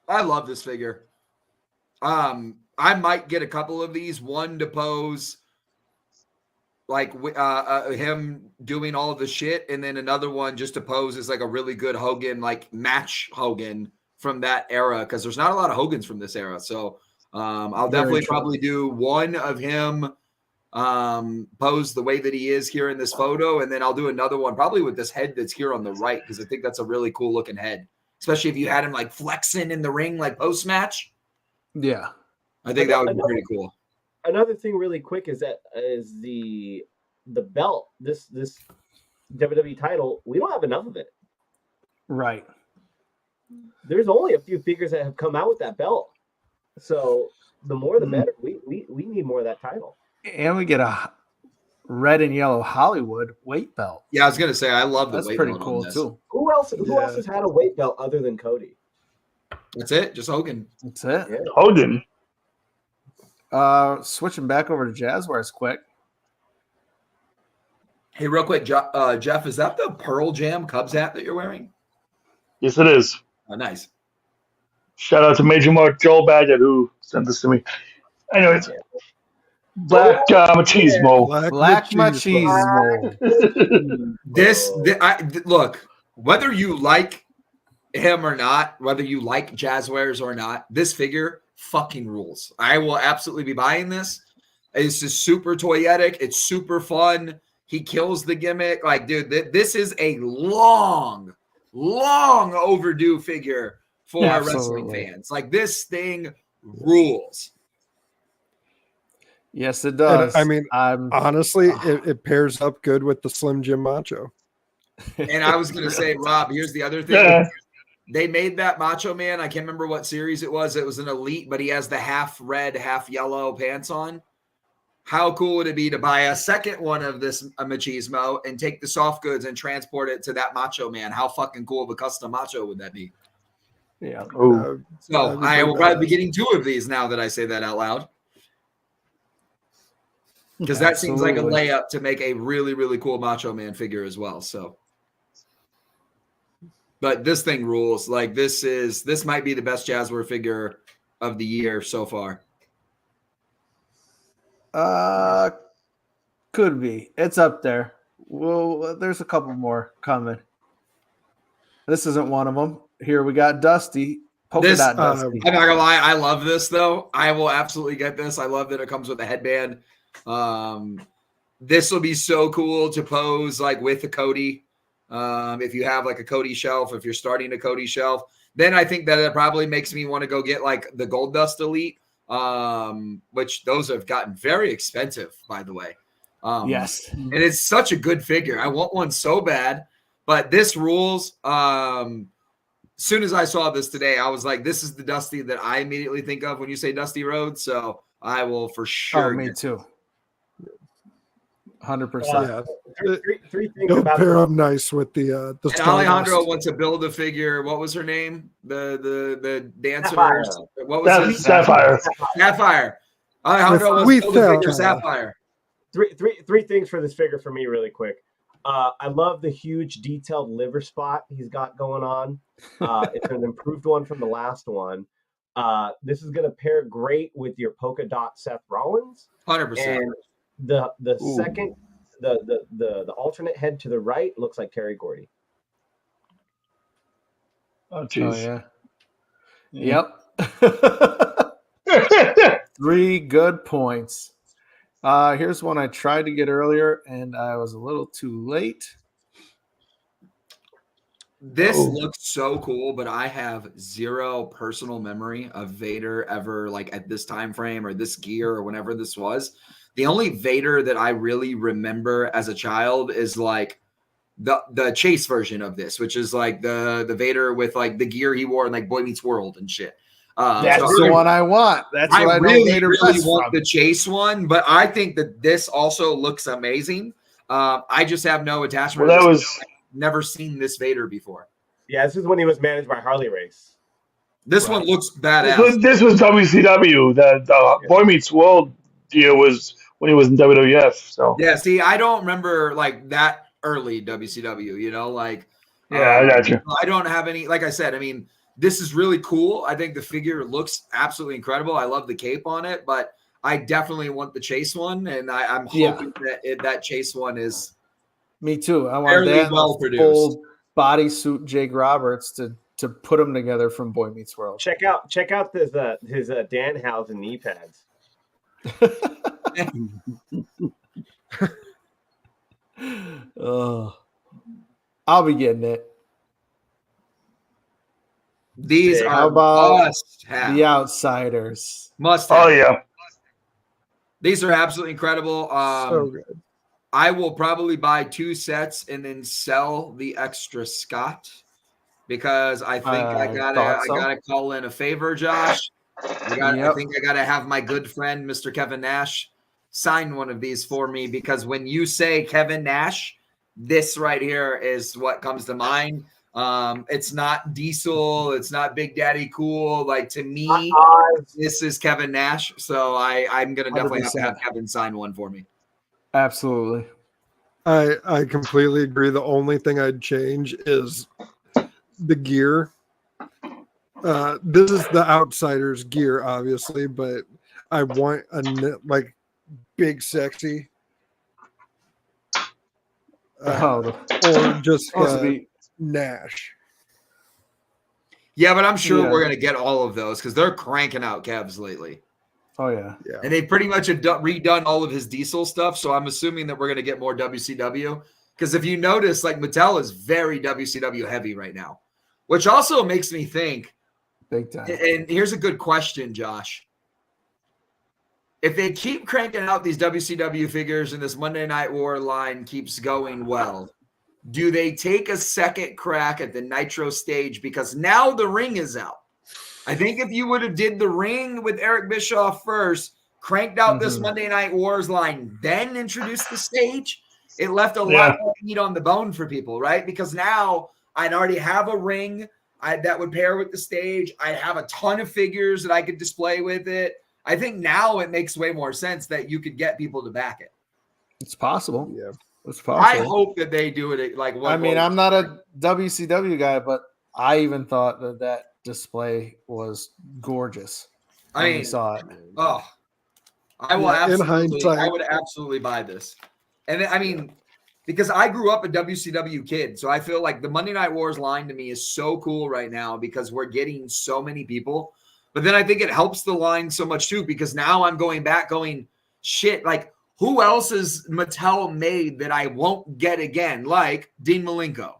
Speaker 1: I love this figure. I might get a couple of these. One to pose like him doing all of the shit, and then another one just to pose as like a really good Hogan, like match Hogan from that era, because there's not a lot of Hogans from this era. So I'll definitely probably do one of him pose the way that he is here in this photo, and then I'll do another one probably with this head that's here on the right, because I think that's a really cool looking head, especially if you had him like flexing in the ring like post match.
Speaker 2: Yeah,
Speaker 1: I think that would be pretty cool.
Speaker 4: Another thing really quick is the belt, this WWE title, we don't have enough of it.
Speaker 2: Right.
Speaker 4: There's only a few figures that have come out with that belt. So the more the better. We need more of that title.
Speaker 2: And we get a red and yellow Hollywood weight belt.
Speaker 1: Yeah, I was gonna say I love the
Speaker 2: That's
Speaker 1: weight
Speaker 2: pretty
Speaker 1: belt
Speaker 2: cool too.
Speaker 4: Who else has had a weight belt other than Cody?
Speaker 1: That's it, just Hogan.
Speaker 2: That's it.
Speaker 4: Yeah.
Speaker 5: Hogan.
Speaker 2: Switching back over to Jazwares quick.
Speaker 1: Hey, real quick, Jeff, is that the Pearl Jam Cubs hat that you're wearing?
Speaker 5: Yes, it is.
Speaker 1: Oh, nice.
Speaker 5: Shout out to Major Mark Joel Baggett who sent this to me. Anyways, Black Machismo.
Speaker 2: Black Machismo.
Speaker 1: Look, whether you like him or not, whether you like Jazwares or not, this figure fucking rules. I will absolutely be buying this. It's just super toyetic. It's super fun. He kills the gimmick. Like, dude, this is a long overdue figure for wrestling fans. Like, this thing rules.
Speaker 2: Yes, it does.
Speaker 3: And, I mean, honestly, it pairs up good with the Slim Jim Macho.
Speaker 1: And I was going to say, Rob, here's the other thing.
Speaker 5: Yeah.
Speaker 1: They made that Macho Man. I can't remember what series it was. It was an Elite, but he has the half red, half yellow pants on. How cool would it be to buy a second one of this machismo and take the soft goods and transport it to that Macho Man? How fucking cool of a custom Macho would that be?
Speaker 2: Yeah.
Speaker 1: So I will probably be getting 2 of these now that I say that out loud. Because that seems like a layup to make a really, really cool Macho Man figure as well. So, but this thing rules. Like, this might be the best Jazwares figure of the year so far.
Speaker 2: Could be. It's up there. Well, there's a couple more coming. This isn't one of them. Here we got Dusty. Polka dot Dusty.
Speaker 1: I'm not gonna lie, I love this though. I will absolutely get this. I love that it comes with a headband. This will be so cool to pose like with a Cody. If you have like a Cody shelf, if you're starting a Cody shelf, then I think that it probably makes me want to go get like the Gold Dust Elite, which those have gotten very expensive, by the way.
Speaker 2: Yes.
Speaker 1: And it's such a good figure. I want one so bad, but this rules. As soon as I saw this today, I was like, this is the Dusty that I immediately think of when you say Dusty Rhodes. So I will for sure.
Speaker 2: Oh, me too. 100%.
Speaker 3: Yeah.
Speaker 4: Three things
Speaker 3: It'll
Speaker 4: about
Speaker 3: pair up nice with the
Speaker 1: and Alejandro wants to build a figure. What was her name? The dancer.
Speaker 4: Sapphire.
Speaker 1: What was it?
Speaker 5: Sapphire.
Speaker 1: Sapphire. Alejandro wants to build a figure Sapphire.
Speaker 4: Three things for this figure for me really quick. I love the huge detailed liver spot he's got going on. It's an improved one from the last one. This is going to pair great with your polka dot Seth Rollins.
Speaker 1: 100%.
Speaker 4: And the second, the alternate head to the right looks like Terry Gordy.
Speaker 5: Oh, jeez.
Speaker 2: Oh, yeah. Yep. 3 good points. Here's one I tried to get earlier, and I was a little too late.
Speaker 1: This looks so cool, but I have zero personal memory of Vader ever like at this time frame or this gear or whenever this was. The only Vader that I really remember as a child is like the chase version of this, which is like the Vader with like the gear he wore in like Boy Meets World and shit.
Speaker 2: That's the one I want. That's what I
Speaker 1: really want the chase one, but I think that this also looks amazing. I just have no attachment.
Speaker 5: Well, that was
Speaker 1: never seen this Vader before.
Speaker 4: Yeah, this is when he was managed by Harley Race.
Speaker 1: This one looks badass.
Speaker 5: This was WCW. The Boy Meets World deal was when he was in WWF. So
Speaker 1: yeah, see, I don't remember like that early WCW. You know, like
Speaker 5: I got you.
Speaker 1: I don't have any. Like I said, I mean, this is really cool. I think the figure looks absolutely incredible. I love the cape on it, but I definitely want the chase one, and I'm hoping that chase one is.
Speaker 2: Me too. I want that
Speaker 1: well produced.
Speaker 2: Full bodysuit Jake Roberts to put them together from Boy Meets World.
Speaker 4: Check out his Danhausen knee pads.
Speaker 2: I'll be getting it.
Speaker 1: These
Speaker 2: How
Speaker 1: are
Speaker 2: about
Speaker 1: must have.
Speaker 2: The Outsiders?
Speaker 1: Must have.
Speaker 5: Oh yeah.
Speaker 1: These are absolutely incredible.
Speaker 3: so good.
Speaker 1: I will probably buy 2 sets and then sell the extra Scott because I think I gotta call in a favor, Josh. I think I gotta have my good friend Mr. Kevin Nash sign one of these for me because when you say Kevin Nash, this right here is what comes to mind. It's not Diesel, it's not Big Daddy Cool. Like to me, this is Kevin Nash. So I'm gonna definitely have to have Kevin sign one for me.
Speaker 2: Absolutely.
Speaker 3: I completely agree. The only thing I'd change is the gear. This is the Outsiders gear, obviously, but I want a like big sexy.
Speaker 2: Or just
Speaker 3: Nash.
Speaker 1: Yeah, but I'm sure we're going to get all of those because they're cranking out Kevs lately.
Speaker 2: Oh, yeah.
Speaker 1: And they pretty much have redone all of his Diesel stuff. So I'm assuming that we're going to get more WCW. Because if you notice, like Mattel is very WCW heavy right now, which also makes me think.
Speaker 2: Big time.
Speaker 1: And here's a good question, Josh. If they keep cranking out these WCW figures and this Monday Night War line keeps going well, do they take a second crack at the Nitro stage? Because now the ring is out. I think if you would have did the ring with Eric Bischoff first, cranked out this Monday Night Wars line, then introduced the stage, it left a lot more meat on the bone for people, right? Because now I'd already have a ring that would pair with the stage. I'd have a ton of figures that I could display with it. I think now it makes way more sense that you could get people to back it.
Speaker 2: It's possible.
Speaker 3: Yeah.
Speaker 2: It's possible.
Speaker 1: I hope that they do it like
Speaker 2: I mean, I'm not a WCW guy, but I even thought that display was gorgeous.
Speaker 1: I mean,
Speaker 2: saw it.
Speaker 1: Oh, I will I would absolutely buy this. And I mean, because I grew up a WCW kid, so I feel like the Monday Night Wars line to me is so cool right now because we're getting so many people. But then I think it helps the line so much too, because now I'm going back going, shit, like who else is Mattel made that I won't get again? Like Dean Malenko.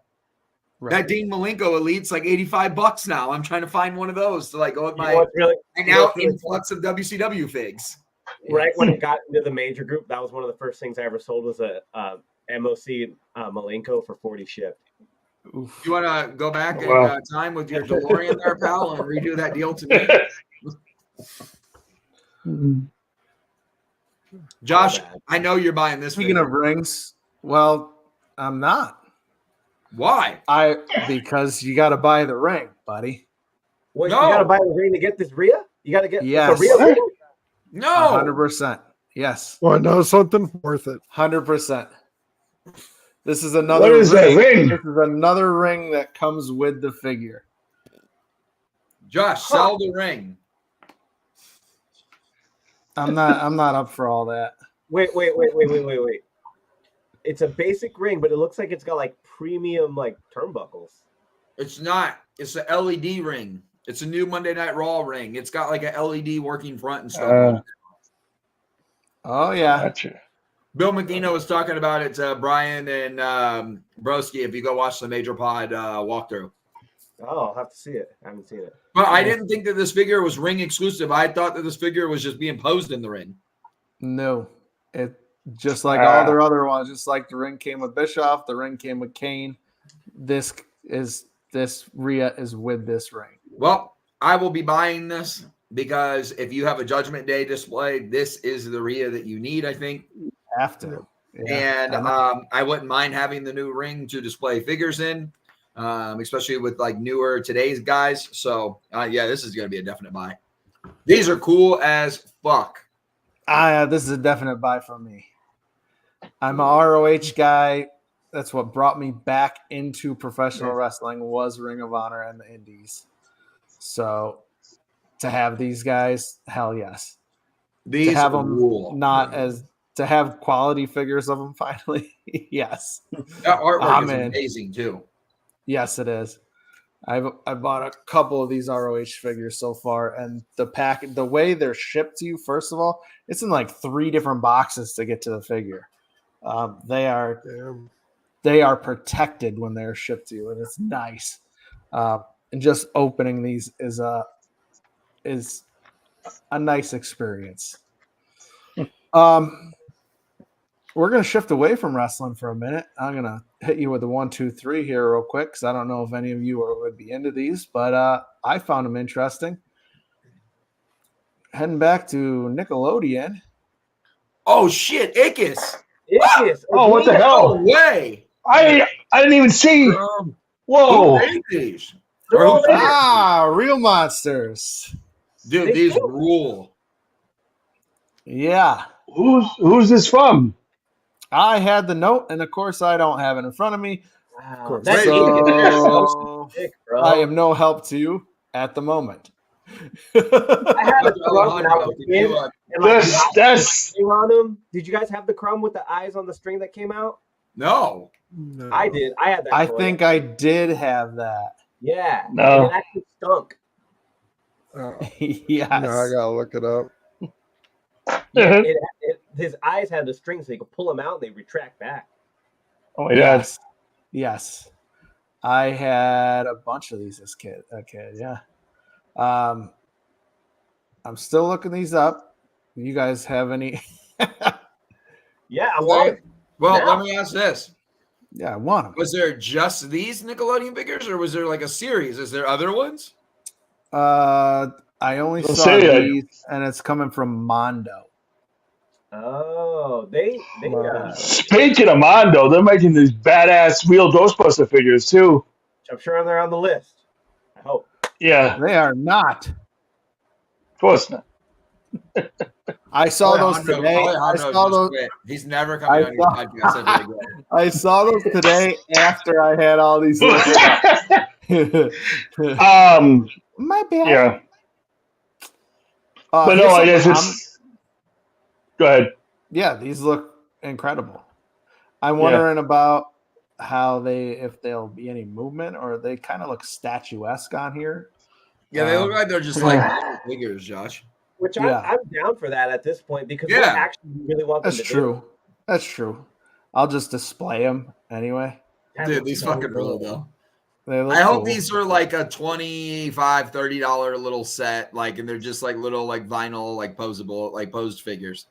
Speaker 1: Right. That Dean Malenko Elite's like $85 now. I'm trying to find one of those to like go with my influx of WCW figs.
Speaker 4: Right when it got into the major group, that was one of the first things I ever sold was a MOC Malenko for 40 shipped.
Speaker 1: Oof. You want to go back in time with your DeLorean there, pal, and redo that deal to me? Josh, I know you're buying this.
Speaker 2: Speaking of rings, well, I'm not.
Speaker 1: Why?
Speaker 2: Because you got to buy the ring, buddy.
Speaker 4: Wait, no. You got to buy the ring to get this Rhea? You got to get
Speaker 2: the
Speaker 4: Rhea ring?
Speaker 1: No.
Speaker 2: 100%. Yes.
Speaker 3: Well, no, something worth it.
Speaker 2: 100%. This is another
Speaker 5: ring.
Speaker 2: This is another ring that comes with the figure.
Speaker 1: Josh, sell the ring.
Speaker 2: I'm not up for all that.
Speaker 4: Wait. It's a basic ring, but it looks like it's got like premium like turnbuckles.
Speaker 1: It's not. It's an LED ring. It's a new Monday Night Raw ring. It's got like a LED working front and stuff.
Speaker 2: Oh yeah.
Speaker 5: Gotcha.
Speaker 1: Bill McGino was talking about it to Brian and Broski. If you go watch the Major Pod walkthrough.
Speaker 4: Oh, I'll have to see it. I haven't seen it.
Speaker 1: But I didn't think that this figure was ring exclusive. I thought that this figure was just being posed in the ring.
Speaker 2: No, it just like all their other ones. Just like the ring came with Bischoff, the ring came with Kane. This Rhea is with this ring.
Speaker 1: Well, I will be buying this because if you have a Judgment Day display, this is the Rhea that you need. I think.
Speaker 2: Have to.
Speaker 1: Yeah. And I wouldn't mind having the new ring to display figures in, especially with like newer today's guys. So yeah, this is going to be a definite buy. These are cool as fuck.
Speaker 2: This is a definite buy for me. I'm a ROH guy. That's what brought me back into professional wrestling was Ring of Honor and the Indies. So to have these guys, hell yes.
Speaker 1: These
Speaker 2: to have them
Speaker 1: rule.
Speaker 2: Not as to have quality figures of them finally. Yes.
Speaker 1: That artwork is amazing too.
Speaker 2: Yes, it is. I bought a couple of these ROH figures so far, and the way they're shipped to you, first of all, it's in like 3 different boxes to get to the figure. They are protected when they're shipped to you, and it's nice. And just opening these is a nice experience. We're going to shift away from wrestling for a minute. I'm going to hit you with the 1, 2, 3 here real quick because I don't know if any of you would be into these, but I found them interesting. Heading back to Nickelodeon.
Speaker 1: Oh, shit. Ickis.
Speaker 5: Oh, what the hell?
Speaker 1: No way.
Speaker 5: I didn't even see. Whoa.
Speaker 2: Real monsters.
Speaker 1: Dude, these rule.
Speaker 2: Yeah.
Speaker 5: Who's this from?
Speaker 2: I had the note, and of course, I don't have it in front of me.
Speaker 4: Wow.
Speaker 2: So
Speaker 4: sick, bro.
Speaker 2: I am no help to you at the moment.
Speaker 4: I had a crumb when I was a kid.
Speaker 5: That's
Speaker 4: on them. Did you guys have the crumb with the eyes on the string that came out?
Speaker 1: No.
Speaker 4: I did. I had that.
Speaker 2: I think I did have that.
Speaker 4: Yeah.
Speaker 5: No.
Speaker 4: And it actually stunk.
Speaker 2: Yes.
Speaker 3: No, I gotta look it up.
Speaker 4: Yeah, his eyes had the strings, so you could pull them out and they retract back.
Speaker 5: Oh my god.
Speaker 2: Yes. Yes. I had a bunch of these as a kid, yeah. I'm still looking these up. You guys have any?
Speaker 4: Yeah, I want it.
Speaker 1: Well,
Speaker 4: now.
Speaker 1: let me ask this.
Speaker 2: Yeah, I want them.
Speaker 1: Was there just these Nickelodeon figures, or was there like a series? Is there other ones?
Speaker 2: I only
Speaker 5: Don't
Speaker 2: saw
Speaker 5: say that.
Speaker 2: these, and it's coming from Mondo.
Speaker 4: Oh, they
Speaker 5: Speaking of Mondo, they're making these badass real Ghostbuster figures too.
Speaker 4: I'm sure they're on the list. I hope.
Speaker 5: Yeah,
Speaker 2: They are not.
Speaker 5: of course not.
Speaker 2: I saw those
Speaker 1: Alejandro-
Speaker 2: today. I
Speaker 1: Alejandro
Speaker 2: saw
Speaker 1: just
Speaker 2: those.
Speaker 1: quit. He's never coming on your podcast ever again.
Speaker 2: I saw those today after I had all these. My bad.
Speaker 5: Yeah, but no,
Speaker 2: here's
Speaker 5: I guess
Speaker 2: something
Speaker 5: it's. Go ahead.
Speaker 2: Yeah, these look incredible. I'm wondering about how if there'll be any movement, or they kind of look statuesque on here.
Speaker 1: Yeah, they look like they're just like little figures, Josh.
Speaker 4: Which
Speaker 2: Yeah.
Speaker 4: I'm down for that at this point because
Speaker 1: Yeah.
Speaker 4: what actually you really want them
Speaker 2: That's
Speaker 4: to
Speaker 2: true. That's true. I'll just display them anyway.
Speaker 4: do.
Speaker 1: Dude, these fucking rule though.
Speaker 2: They look
Speaker 1: I hope
Speaker 2: cool.
Speaker 1: these are like a $25-$30 little set, like, and they're just like little like vinyl, like posable, like posed figures.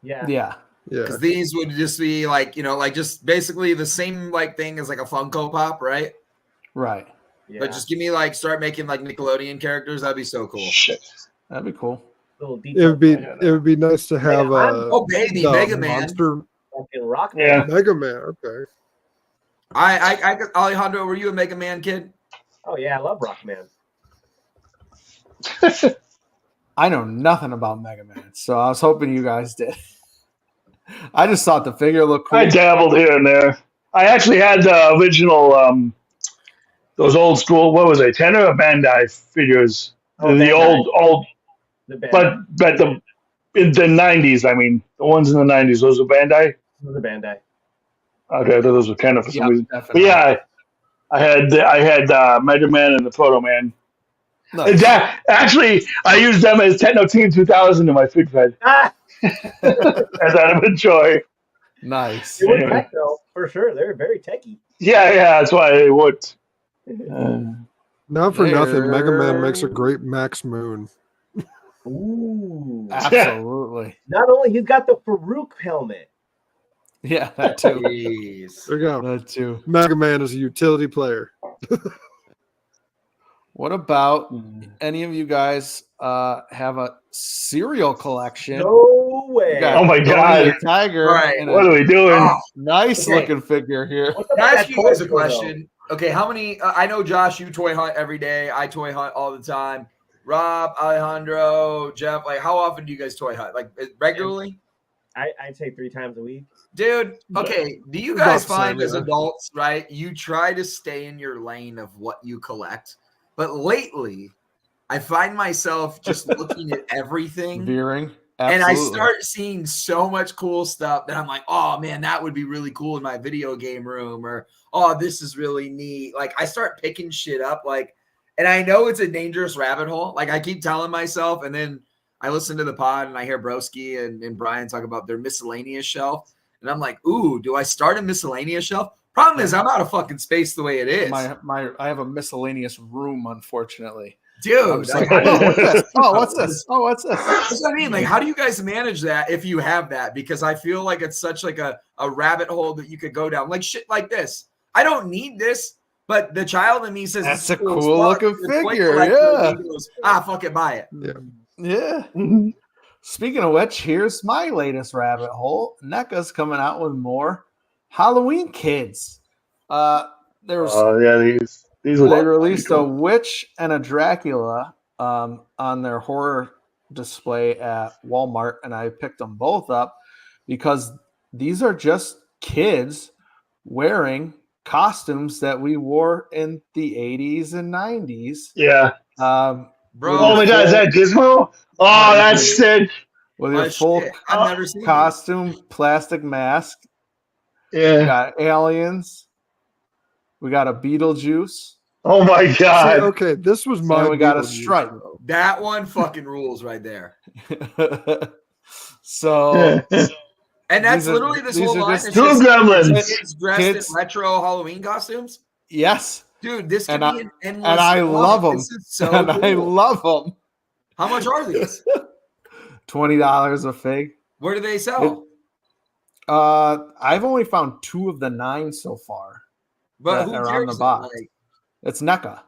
Speaker 4: Yeah.
Speaker 2: Yeah.
Speaker 3: Yeah.
Speaker 1: Because these would just be like, like just basically the same like thing as like a Funko Pop, right?
Speaker 2: Right.
Speaker 4: Yeah.
Speaker 1: But just give me like start making like Nickelodeon characters. That'd be so cool.
Speaker 5: Shit.
Speaker 2: That'd be cool.
Speaker 4: little
Speaker 3: It
Speaker 4: detail.
Speaker 3: would be nice to have
Speaker 1: Oh baby,
Speaker 3: the
Speaker 1: Mega Man.
Speaker 3: monster
Speaker 4: Fucking rock.
Speaker 5: Yeah.
Speaker 3: Mega Man. Okay.
Speaker 1: I Alejandro, were you a Mega Man kid?
Speaker 4: Oh yeah, I love Rockman.
Speaker 2: I know nothing about Mega Man, so I was hoping you guys did. I just thought the figure looked cool.
Speaker 5: I dabbled here and there. I actually had the original, those old school. What was it? Tenor or Bandai figures.
Speaker 4: Oh,
Speaker 5: the
Speaker 4: Bandai.
Speaker 5: old,
Speaker 4: The band.
Speaker 5: but in the '90s. I mean, the ones in the '90s. Those were Bandai.
Speaker 4: The Bandai.
Speaker 5: Okay, I thought those were kind of for some reason.
Speaker 2: Definitely.
Speaker 5: But yeah, I had Mega Man and the Proto Man.
Speaker 2: Nice.
Speaker 5: Actually, I used them as Techno Team 2000 in my Fig Fed.
Speaker 4: Ah!
Speaker 5: As out of enjoy.
Speaker 2: Nice.
Speaker 4: It was
Speaker 5: Anyway.
Speaker 4: tech though, for sure. They're very techy.
Speaker 5: Yeah, that's why it worked.
Speaker 3: Not for nothing, Mega Man
Speaker 2: There-
Speaker 3: makes a great Max Moon.
Speaker 4: Ooh.
Speaker 2: Absolutely.
Speaker 4: Not only he's got the Farouk helmet.
Speaker 2: Yeah, that too.
Speaker 1: Jeez.
Speaker 3: There you go.
Speaker 2: That too.
Speaker 3: Mega Man is a utility player.
Speaker 2: What about any of you guys have a cereal collection?
Speaker 4: No way.
Speaker 2: You got
Speaker 5: Oh my
Speaker 2: Tony
Speaker 5: God.
Speaker 2: the Tiger.
Speaker 1: Right.
Speaker 2: And
Speaker 5: What
Speaker 2: a
Speaker 5: are we doing?
Speaker 1: Oh,
Speaker 2: nice
Speaker 1: Okay.
Speaker 2: looking figure here.
Speaker 4: What's
Speaker 1: can
Speaker 4: up
Speaker 1: I
Speaker 4: with
Speaker 1: ask
Speaker 4: that
Speaker 1: you guys a
Speaker 4: toy store, though?
Speaker 1: question? Okay, how many? I know Josh, you toy hunt every day. I toy hunt all the time. Rob, Alejandro, Jeff, like how often do you guys toy hunt? Like regularly?
Speaker 4: I'd say 3 times a week.
Speaker 1: Dude, okay. Do you
Speaker 3: About
Speaker 1: guys
Speaker 3: the same,
Speaker 1: find as
Speaker 3: yeah.
Speaker 1: adults, right? You try to stay in your lane of what you collect. But lately, I find myself just looking at everything.
Speaker 2: Veering.
Speaker 1: And I
Speaker 2: Absolutely.
Speaker 1: start seeing so much cool stuff that I'm like, oh man, that would be really cool in my video game room, or oh, this is really neat. Like I start picking shit up, like, and I know it's a dangerous rabbit hole. Like I keep telling myself, and then I listen to the pod and I hear Broski and Brian talk about their miscellaneous shelf, and I'm like, ooh, do I start a miscellaneous shelf? Problem is, I'm out of fucking space the way it is,
Speaker 2: I have a miscellaneous room, unfortunately. I'm
Speaker 1: dude.
Speaker 2: just
Speaker 1: Like,
Speaker 2: like, oh, what's this? Oh, what's this? Oh, what's this?
Speaker 1: That's what I mean. Like, how do you guys manage that if you have that? Because I feel like it's such like a rabbit hole that you could go down. Like shit like this. I don't need this, but the child in me says
Speaker 2: That's
Speaker 1: "This is
Speaker 2: a
Speaker 1: as
Speaker 2: cool
Speaker 1: fuck."
Speaker 2: looking
Speaker 1: The toy
Speaker 2: figure,
Speaker 1: collector
Speaker 2: yeah.
Speaker 1: in me goes, fuck it, buy it.
Speaker 2: Yeah. Speaking of which, here's my latest rabbit hole. NECA's coming out with more Halloween kids. There's
Speaker 5: Oh yeah, these
Speaker 2: they
Speaker 5: were
Speaker 2: released a witch and a Dracula on their horror display at Walmart, and I picked them both up because these are just kids wearing costumes that we wore in the 80s and 90s.
Speaker 5: yeah.
Speaker 1: Bro,
Speaker 5: Oh my God, is that Gizmo? Oh, that's sick.
Speaker 2: With your
Speaker 1: oh,
Speaker 2: full
Speaker 1: shit. I've never seen
Speaker 2: costume, plastic mask. We
Speaker 5: Yeah.
Speaker 2: got aliens. We got a Beetlejuice.
Speaker 5: Oh my
Speaker 3: See,
Speaker 5: God.
Speaker 3: okay, this was my.
Speaker 2: And we got a
Speaker 3: Beetlejuice,
Speaker 2: stripe.
Speaker 3: though.
Speaker 1: That one fucking rules right there.
Speaker 2: So
Speaker 1: And that's
Speaker 2: These are-
Speaker 1: literally this
Speaker 2: these
Speaker 1: whole
Speaker 2: are
Speaker 1: line.
Speaker 2: just
Speaker 1: It's
Speaker 5: two
Speaker 1: just
Speaker 5: gremlins.
Speaker 1: kids dressed
Speaker 2: Kids.
Speaker 1: in retro Halloween costumes.
Speaker 2: yes,
Speaker 1: Dude, this could
Speaker 2: And
Speaker 1: be an endless.
Speaker 2: and I
Speaker 1: run.
Speaker 2: love them.
Speaker 1: This is so
Speaker 2: and I
Speaker 1: cool.
Speaker 2: love them.
Speaker 1: How much are these?
Speaker 2: $20 a fig.
Speaker 1: Where do they sell?
Speaker 2: I've only found 2 of the 9 so far.
Speaker 1: But
Speaker 2: that
Speaker 1: who
Speaker 2: are
Speaker 1: carries
Speaker 2: on the
Speaker 1: them?
Speaker 2: box.
Speaker 1: Like,
Speaker 2: It's NECA.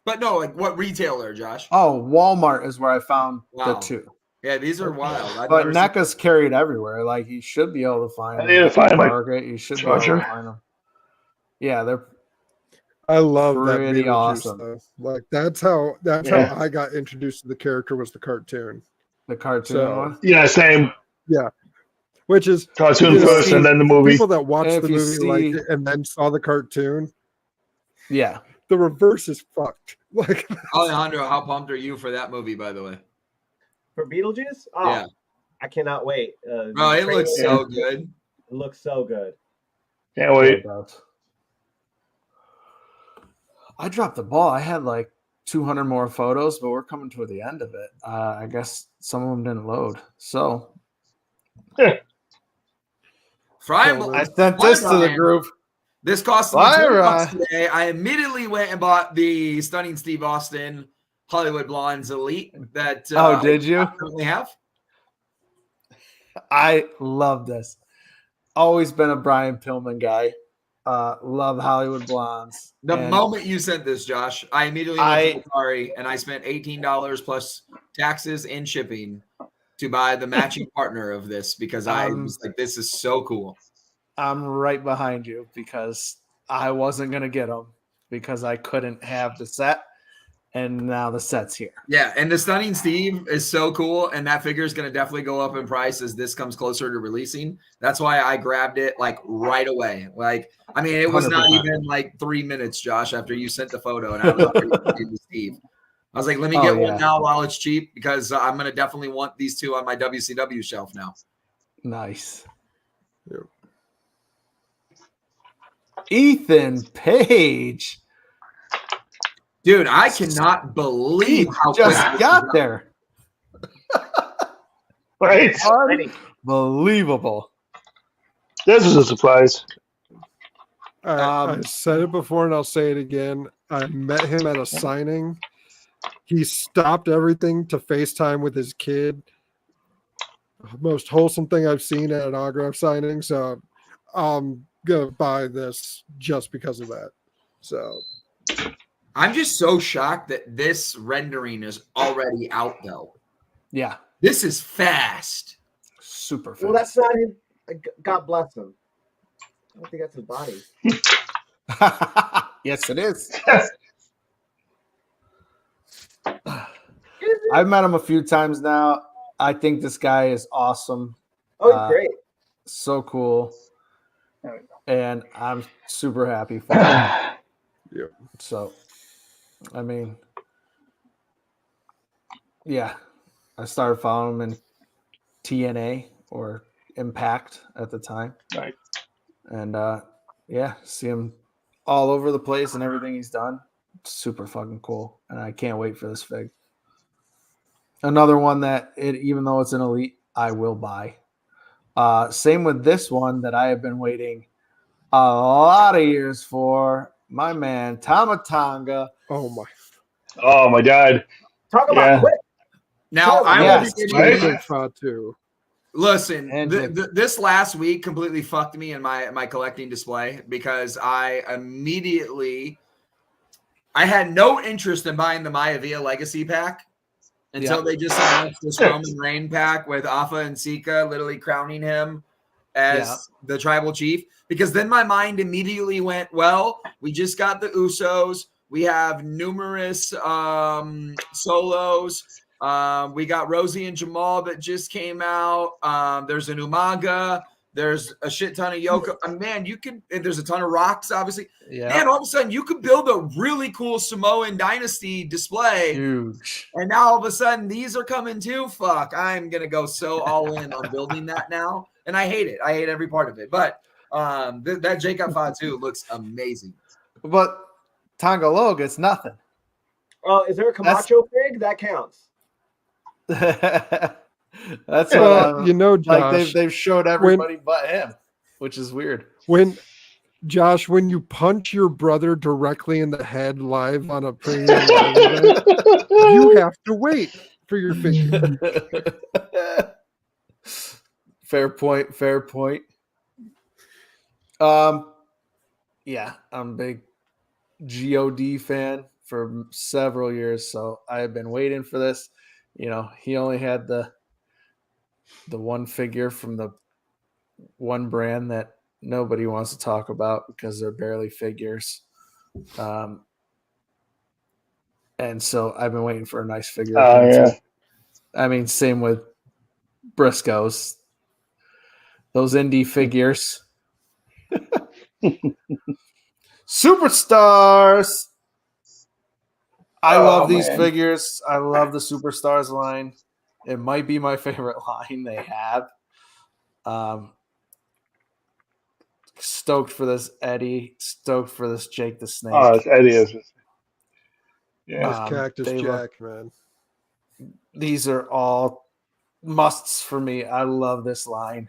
Speaker 1: but no, like what retailer, Josh?
Speaker 2: Oh, Walmart is where I found
Speaker 1: Wow.
Speaker 2: the 2.
Speaker 1: Yeah, these are wild. I've
Speaker 2: But
Speaker 1: never seen-
Speaker 2: NECA's carried everywhere. Like you should be able to find
Speaker 5: I
Speaker 2: them.
Speaker 5: need to find my
Speaker 2: Target. You should be able
Speaker 5: charger.
Speaker 2: to find them. Yeah, they're
Speaker 3: I love that
Speaker 2: Pretty
Speaker 3: Beetlejuice
Speaker 2: awesome.
Speaker 3: though. Like that's how
Speaker 5: Yeah.
Speaker 3: I got introduced to the character was the cartoon,
Speaker 2: the cartoon
Speaker 3: So-
Speaker 2: one.
Speaker 5: Yeah, same
Speaker 3: which is
Speaker 5: cartoon
Speaker 3: You
Speaker 5: first
Speaker 3: see,
Speaker 5: and then the movie.
Speaker 3: people that watched
Speaker 2: If
Speaker 3: the
Speaker 2: you
Speaker 3: movie like
Speaker 2: see-
Speaker 3: it and then saw the cartoon.
Speaker 2: Yeah.
Speaker 3: The reverse is fucked. Like
Speaker 1: Alejandro, how pumped are you for that movie, by the way?
Speaker 4: For Beetlejuice? Oh,
Speaker 1: Yeah.
Speaker 4: I cannot wait.
Speaker 1: Bro, it looks so good.
Speaker 4: It looks so good.
Speaker 5: Can't wait.
Speaker 2: It does. I dropped the ball. I had like 200 more photos, but we're coming toward the end of it. I guess some of them didn't load. So
Speaker 1: Fry
Speaker 3: So
Speaker 2: I sent this to the group.
Speaker 1: This cost me
Speaker 2: Bye,
Speaker 1: $20
Speaker 2: Ryan.
Speaker 1: today. I immediately went and bought the Stunning Steve Austin Hollywood Blondes Elite that
Speaker 2: Oh, did you?
Speaker 1: I currently have.
Speaker 2: I love this. Always been a Brian Pillman guy. Love Hollywood Blondes.
Speaker 1: The
Speaker 2: And
Speaker 1: moment you sent this, Josh, I immediately went to Atari and I spent $18 plus taxes and shipping to buy the matching partner of this because I was like, this is so cool.
Speaker 2: I'm right behind you because I wasn't going to get them because I couldn't have the set. And now the set's here.
Speaker 1: Yeah, and the Stunning Steve is so cool, and that figure is going to definitely go up in price as this comes closer to releasing. That's why I grabbed it like right away. Like, I mean, it was not
Speaker 2: 100%.
Speaker 1: even like 3 minutes, Josh, after you sent the photo, and I was already talking to Steve. I was like, let me get one now while it's cheap because I'm going to definitely want these two on my WCW shelf now.
Speaker 2: Nice.
Speaker 3: Yep.
Speaker 2: Ethan Page.
Speaker 1: Dude, I cannot believe how
Speaker 2: just
Speaker 1: quick this
Speaker 2: got
Speaker 1: is
Speaker 2: there.
Speaker 5: Right?
Speaker 2: Unbelievable.
Speaker 5: This is a surprise.
Speaker 3: I said it before and I'll say it again. I met him at a signing. He stopped everything to FaceTime with his kid. Most wholesome thing I've seen at an autograph signing. So I'm gonna buy this just because of that. So
Speaker 1: I'm just so shocked that this rendering is already out, though.
Speaker 2: Yeah.
Speaker 1: This is fast.
Speaker 2: Super fast.
Speaker 4: Well, that's not his. God bless him. I don't think that's his body.
Speaker 2: Yes, it is. I've met him a few times now. I think this guy is awesome.
Speaker 4: Oh, he's great.
Speaker 2: So cool. And I'm super happy for him.
Speaker 3: yeah.
Speaker 2: So, I mean, yeah, I started following him in TNA or Impact at the time.
Speaker 5: Right.
Speaker 2: And yeah, see him all over the place and everything he's done. Super fucking cool. And I can't wait for this fig. Another one that even though it's an elite, I will buy. Same with this one that I have been waiting a lot of years for. My man, Tamatanga.
Speaker 3: Oh my
Speaker 5: God.
Speaker 4: Talk about quick.
Speaker 1: Now, I
Speaker 2: Yes,
Speaker 1: will be
Speaker 5: right?
Speaker 1: getting
Speaker 3: too.
Speaker 1: Listen,
Speaker 2: And
Speaker 1: this last week completely fucked me in my collecting display because I had no interest in buying the Maivia Legacy pack until they just announced this Roman Reign pack with Afa and Sika literally crowning him as the tribal chief. Because then my mind immediately went, well, we just got the Usos. We have numerous solos. We got Rosie and Jamal that just came out. There's an Umaga. There's a shit ton of Yoko. Man, there's a ton of rocks, obviously.
Speaker 2: Yeah.
Speaker 1: Man, all of a sudden you could build a really cool Samoan dynasty display.
Speaker 2: Huge.
Speaker 1: And now all of a sudden these are coming too. Fuck, I'm going to go so all in on building that now. And I hate it. I hate every part of it. But that Jacob Fatu looks amazing.
Speaker 2: But Tongalo gets nothing.
Speaker 4: Oh, is there a Camacho fig? That counts.
Speaker 2: That's
Speaker 3: Well,
Speaker 2: what
Speaker 3: you know,
Speaker 2: like
Speaker 3: Josh,
Speaker 2: they've showed everybody but him, which is weird.
Speaker 3: when you punch your brother directly in the head live on a premium live event, you have to wait for your figure.
Speaker 2: Fair point. Yeah, I'm a big God fan for several years, so I have been waiting for this. You know, he only had the one figure from the one brand that nobody wants to talk about because they're barely figures. And so I've been waiting for a nice figure.
Speaker 5: Yeah.
Speaker 2: I mean, same with Briscoes. Those indie figures. Superstars. I love these figures. I love the Superstars line. It might be my favorite line they have. Stoked for this Eddie. Stoked for this Jake the Snake.
Speaker 5: Oh, it's Eddie. Yeah.
Speaker 3: Cactus Jack, man.
Speaker 2: These are all musts for me. I love this line.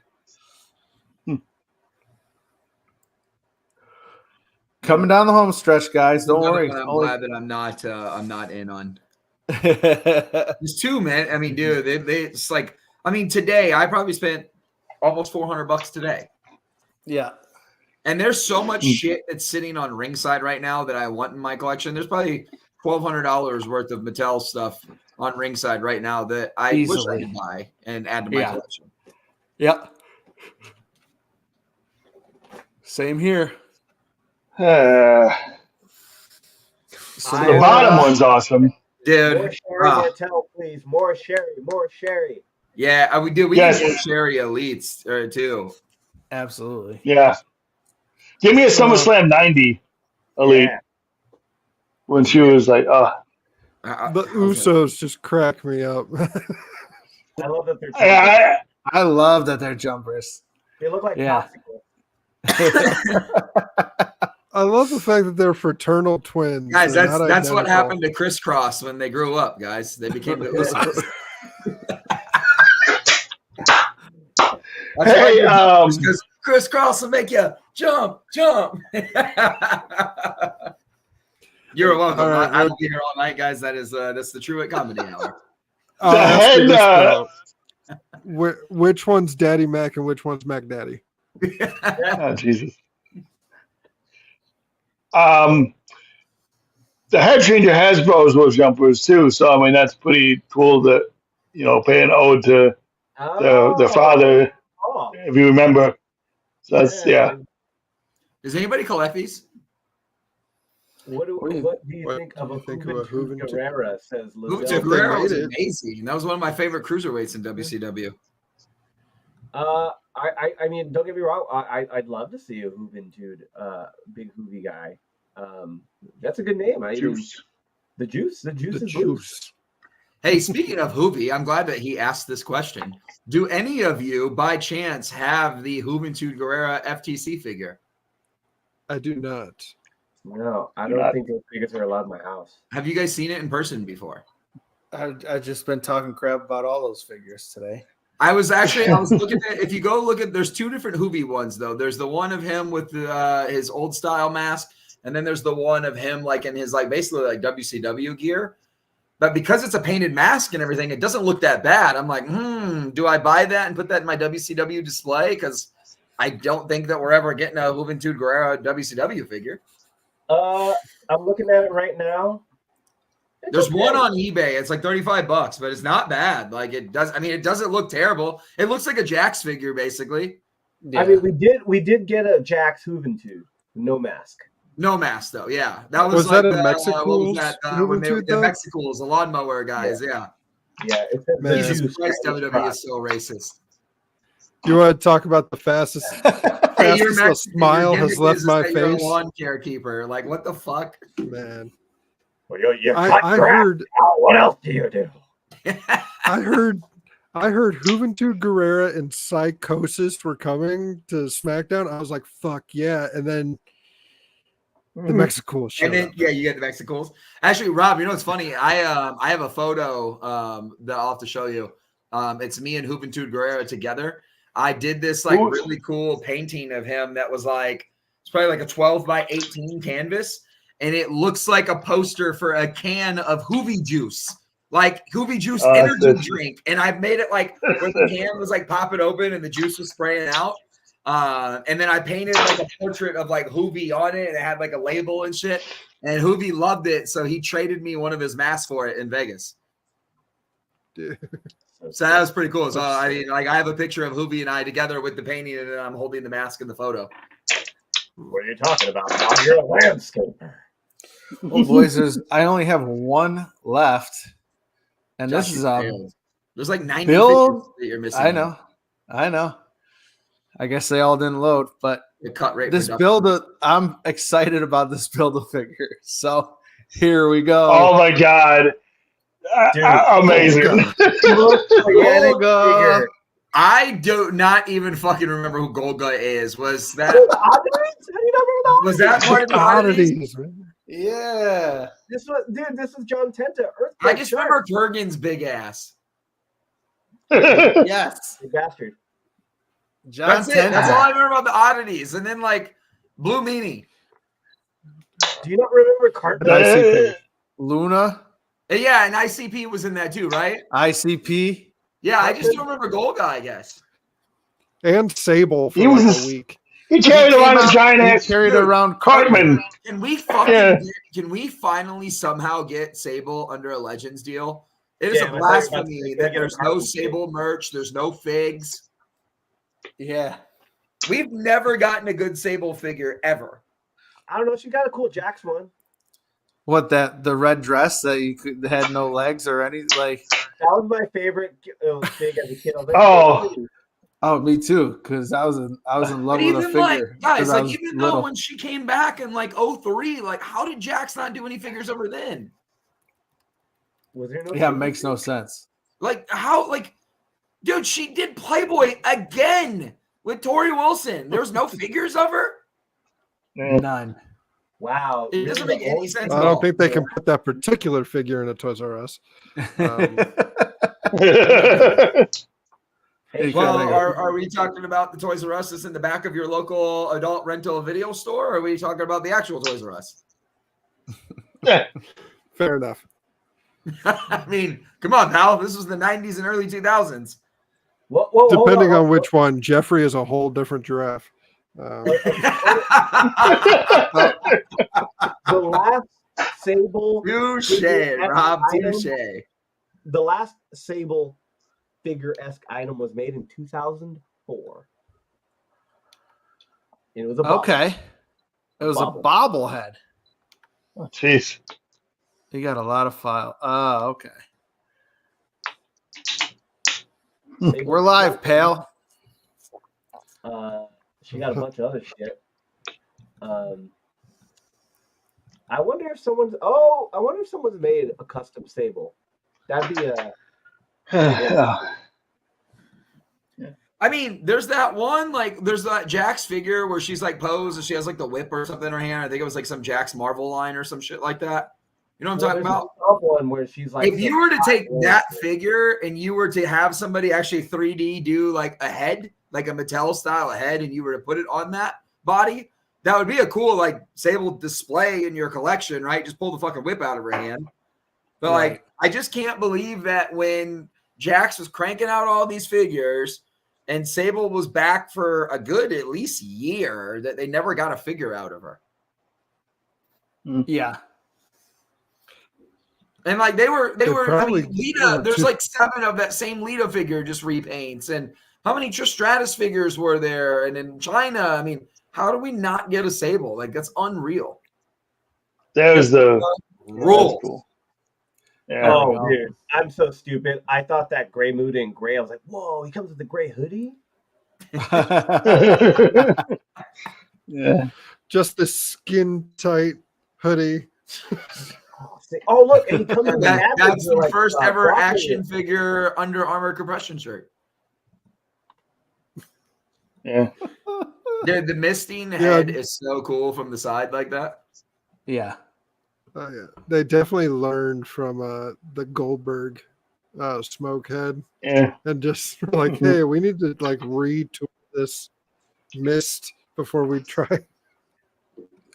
Speaker 2: Coming down the home stretch, guys. Don't worry.
Speaker 1: I'm glad that I'm not in on. There's two, man. I mean, dude, it's like, I mean, today I probably spent almost $400 today.
Speaker 2: Yeah.
Speaker 1: And there's so much shit that's sitting on ringside right now that I want in my collection. There's probably $1,200 worth of Mattel stuff on ringside right now that I wish I could buy and add to my collection.
Speaker 2: Yep. Same here.
Speaker 5: So the bottom one's awesome.
Speaker 1: Dude.
Speaker 4: More sherry, Mattel, please. More sherry.
Speaker 1: Yeah, we do. We need more sherry elites too.
Speaker 2: Absolutely.
Speaker 5: Yeah. Give me a SummerSlam 90 elite. Yeah. When she was like,
Speaker 3: the Usos just crack me up.
Speaker 4: I love that they're jumpers.
Speaker 2: I love that they're jumpers.
Speaker 4: They look like popsicles.
Speaker 3: I love the fact that they're fraternal twins.
Speaker 1: Guys, that's what happened to Crisscross when they grew up, guys. They became the Usos.
Speaker 5: Hey,
Speaker 1: because Crisscross will make you jump. You're welcome. Right, I will be here all night, guys. That's the Truett Comedy Hour.
Speaker 3: Which one's Daddy Mac and which one's Mac Daddy?
Speaker 5: Oh, Jesus. The head changer Hasbro's those jumpers too, so I mean that's pretty cool to pay an ode to their father, if you remember. So that's
Speaker 1: Does anybody collect these?
Speaker 4: What do you think of a Juventud Guerrera? Says
Speaker 1: Juventud Guerrera was amazing. That was one of my favorite cruiserweights in WCW.
Speaker 4: I mean, don't get me wrong. I'd love to see a Juventud, big Hoovy guy. That's a good name. The juice.
Speaker 1: Hey, speaking of Hoovy, I'm glad that he asked this question. Do any of you, by chance, have the Juventud Guerrera FTC figure?
Speaker 3: I do not.
Speaker 4: No, I don't think those figures are allowed in my house.
Speaker 1: Have you guys seen it in person before?
Speaker 2: I've just been talking crap about all those figures today.
Speaker 1: I was looking at, if you go look at, there's two different Hoovy ones though. There's the one of him with his old style mask, and then there's the one of him like in his basically like WCW gear. But because it's a painted mask and everything, it doesn't look that bad. I'm like, do I buy that and put that in my WCW display? Because I don't think that we're ever getting a Juventud Guerrera WCW figure.
Speaker 4: I'm looking at it right now.
Speaker 1: There's one on eBay. It's like $35, but it's not bad. Like it doesn't look terrible. It looks like a Jax figure, basically.
Speaker 4: Yeah. I mean, we did get a Jax Juventud, no mask.
Speaker 1: No mask though. Yeah, that was
Speaker 3: that
Speaker 1: like
Speaker 3: in Mexico?
Speaker 1: The Mexicals, the lawnmower guys. Yeah. Jesus Christ, WWE is so racist.
Speaker 3: You want to talk about the fastest smile has left my face?
Speaker 1: You're a lawn care keeper. Like, what the fuck,
Speaker 3: man?
Speaker 4: Well, you
Speaker 3: I heard.
Speaker 4: What else do you do?
Speaker 3: I heard Juventud Guerrera and Psychosis were coming to SmackDown. I was like, fuck yeah. And then The Mexicools.
Speaker 1: And then you get the Mexicools. Actually, Rob, you know what's funny? I have a photo that I'll have to show you. It's me and Juventud Guerrero together. I did this like really cool painting of him that was like it's probably like a 12 by 18 canvas, and it looks like a poster for a can of Hoovy juice. Like Hoovy juice energy drink. And I've made it like where the can was like popping open and the juice was spraying out. And then I painted like a portrait of like Hoovy on it, and it had like a label and shit. And Hoovy loved it, so he traded me one of his masks for it in Vegas.
Speaker 3: Dude.
Speaker 1: So that was pretty cool. So I mean, like I have a picture of Hoovy and I together with the painting, and then I'm holding the mask in the photo.
Speaker 4: What are you talking about? Bob? You're a landscaper.
Speaker 2: Well, boys, I only have one left, and
Speaker 1: Josh,
Speaker 2: this is
Speaker 1: there's like 90
Speaker 2: build.
Speaker 1: that you're missing.
Speaker 2: I know. I guess they all didn't load, but
Speaker 1: The cut rate.
Speaker 2: this build, I'm excited about this Build-A-Figure. So here we go.
Speaker 5: Oh my god. Amazing.
Speaker 2: Golga.
Speaker 1: I do not even fucking remember who Golga is. Was that was that part of the oddities?
Speaker 2: Yeah.
Speaker 4: This is John Tenta.
Speaker 1: I just remember Kurgan's big ass.
Speaker 2: Yes.
Speaker 4: You bastard.
Speaker 2: John
Speaker 1: That's it.
Speaker 2: Tenta.
Speaker 1: That's all I remember about the oddities. And then like Blue Meanie.
Speaker 4: Do you not remember Cartman?
Speaker 2: Luna.
Speaker 1: Yeah, and ICP was in that too, right?
Speaker 2: ICP.
Speaker 1: Yeah, I just don't remember Golga, I guess.
Speaker 3: And Sable for
Speaker 5: He was
Speaker 3: like a week.
Speaker 5: He carried around a giant ass.
Speaker 2: Carried around
Speaker 5: Cartman.
Speaker 1: Can we fucking can we finally somehow get Sable under a Legends deal? It is a blasphemy that there's no Sable merch, there's no figs.
Speaker 2: Yeah.
Speaker 1: We've never gotten a good Sable figure ever.
Speaker 4: I don't know. She got a cool Jax one.
Speaker 2: What the red dress that had no legs or any like?
Speaker 4: That was my favorite fig as a kid. I was like,
Speaker 2: oh, me too. Because I was in love with a figure.
Speaker 1: Like, guys, like even
Speaker 2: little.
Speaker 1: though when she came back in like 03, like how did Jax not do any figures over then?
Speaker 4: Was there no?
Speaker 2: Yeah, it makes no sense.
Speaker 1: Like how? Like, dude, she did Playboy again with Tori Wilson. There was no figures of her.
Speaker 2: None.
Speaker 4: Wow.
Speaker 1: It doesn't make any sense.
Speaker 3: I don't think they can put that particular figure in a Toys R Us.
Speaker 1: Well, are we talking about the Toys R Us that's in the back of your local adult rental video store, or are we talking about the actual Toys R Us?
Speaker 3: Fair enough.
Speaker 1: I mean, come on, pal. This was the 90s and early 2000s.
Speaker 3: Depending on which one, Jeffrey is a whole different giraffe.
Speaker 4: The last Sable.
Speaker 1: Touche, Rob. Touche.
Speaker 4: The last Sable figure-esque item was made in 2004. It was a bobble.
Speaker 2: Okay. It was a bobblehead.
Speaker 5: Oh, jeez.
Speaker 2: You got a lot of file. Okay. We're live, pal.
Speaker 4: She got a bunch of other shit. I wonder if someone's made a custom Sable. That'd be a.
Speaker 1: I mean, there's that one, like, there's that Jax figure where she's like posed and she has like the whip or something in her hand. I think it was like some Jax Marvel line or some shit like that. You know what I'm talking about?
Speaker 4: One where she's like,
Speaker 1: if you were to take that figure and you were to have somebody actually 3D do like a head, like a Mattel style head, and you were to put it on that body, that would be a cool like Sable display in your collection, right? Just pull the fucking whip out of her hand. But like, I just can't believe that when Jax was cranking out all these figures and Sable was back for a good at least year, that they never got a figure out of her.
Speaker 2: Yeah.
Speaker 1: And like they were I mean, Lita, there's
Speaker 3: two.
Speaker 1: like 7 of that same Lita figure just repaints. And how many Trish Stratus figures were there? And in China, I mean, how do we not get a Sable? Like that's unreal.
Speaker 5: There's the
Speaker 1: rule.
Speaker 5: Cool. Yeah.
Speaker 4: Oh, dude, I'm so stupid. I thought that gray mood in gray. I was like, whoa, he comes with the gray hoodie.
Speaker 5: Yeah.
Speaker 3: Just the skin tight hoodie.
Speaker 4: Oh, look, and he comes with
Speaker 1: that's the first ever action figure Under Armour compression shirt.
Speaker 5: Yeah.
Speaker 1: Dude, the misting head is so cool from the side like that.
Speaker 2: Yeah.
Speaker 3: Oh yeah, they definitely learned from the Goldberg smoke head, and just like, hey, we need to like retool this mist before we try.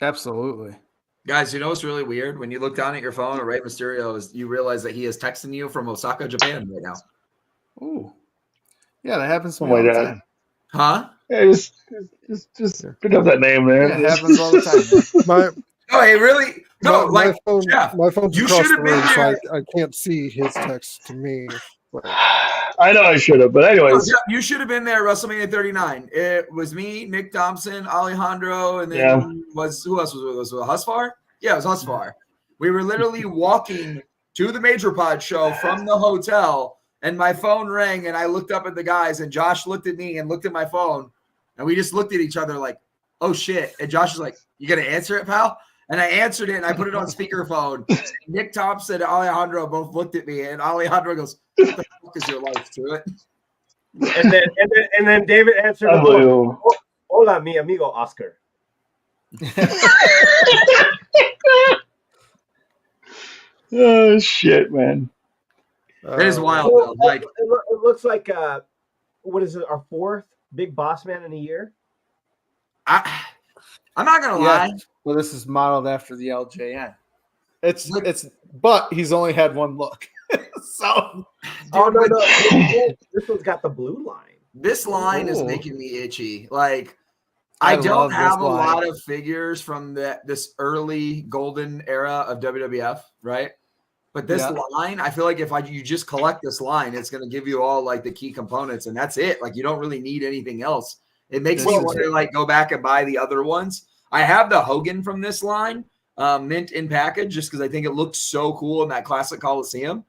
Speaker 2: Absolutely.
Speaker 1: Guys, you know what's really weird? When you look down at your phone, Rey Mysterio you realize that he is texting you from Osaka, Japan right now.
Speaker 2: Ooh. Yeah, that happens to me all the time.
Speaker 1: Huh?
Speaker 5: Yeah, just pick up that name, man.
Speaker 2: Yeah, it happens all the time.
Speaker 1: No, it really no.
Speaker 3: My
Speaker 1: like
Speaker 3: phone,
Speaker 1: Jeff,
Speaker 3: my phone's
Speaker 1: you
Speaker 3: across
Speaker 1: should
Speaker 3: the
Speaker 1: have been
Speaker 3: room, so
Speaker 1: there.
Speaker 3: I can't see his text to me.
Speaker 5: I know I should have, but anyways.
Speaker 1: No, you should have been there at WrestleMania 39. It was me, Nick Thompson, Alejandro, and then who else was with us? Husfar? Yeah, it was Husfar. We were literally walking to the Major Pod show from the hotel, and my phone rang, and I looked up at the guys, and Josh looked at me and looked at my phone, and we just looked at each other like, oh shit. And Josh was like, you gonna answer it, pal? And I answered it, and I put it on speakerphone. Nick Thompson and Alejandro both looked at me, and Alejandro goes, what the fuck is your life to it?
Speaker 4: And then David answered, hola, mi amigo Oscar.
Speaker 5: Oh shit, man.
Speaker 1: It is wild.
Speaker 4: So,
Speaker 1: like
Speaker 4: it looks like what is it? Our fourth big boss man in a year.
Speaker 1: I'm not gonna lie.
Speaker 2: Well, this is modeled after the LJN. But he's only had one look. So,
Speaker 4: this one's got the blue line.
Speaker 1: This line is making me itchy. Like, I don't have a lot of figures from this early golden era of WWF, right? But this line, I feel like if you just collect this line, it's going to give you all like the key components, and that's it. Like, you don't really need anything else. It makes me want to like go back and buy the other ones. I have the Hogan from this line, mint in package, just because I think it looks so cool in that classic Coliseum.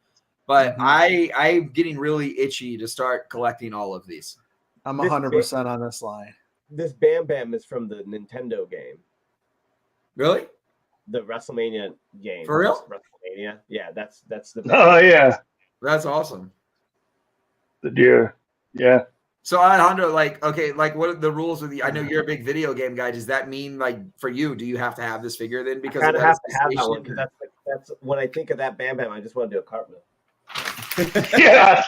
Speaker 1: But I'm getting really itchy to start collecting all of these.
Speaker 2: I'm 100% on this line.
Speaker 4: This Bam Bam is from the Nintendo game.
Speaker 1: Really?
Speaker 4: The WrestleMania game.
Speaker 1: For real?
Speaker 4: WrestleMania. Yeah, that's the.
Speaker 5: Oh yeah,
Speaker 1: that's awesome.
Speaker 5: The deer. Yeah.
Speaker 1: So Alejandro, like, okay, like, what are the rules with the? I know you're a big video game guy. Does that mean, like, for you, do you have to have this figure then? Because
Speaker 4: I have to have that one, because that's when I think of that Bam Bam, I just want to do a cartwheel.
Speaker 5: Yeah,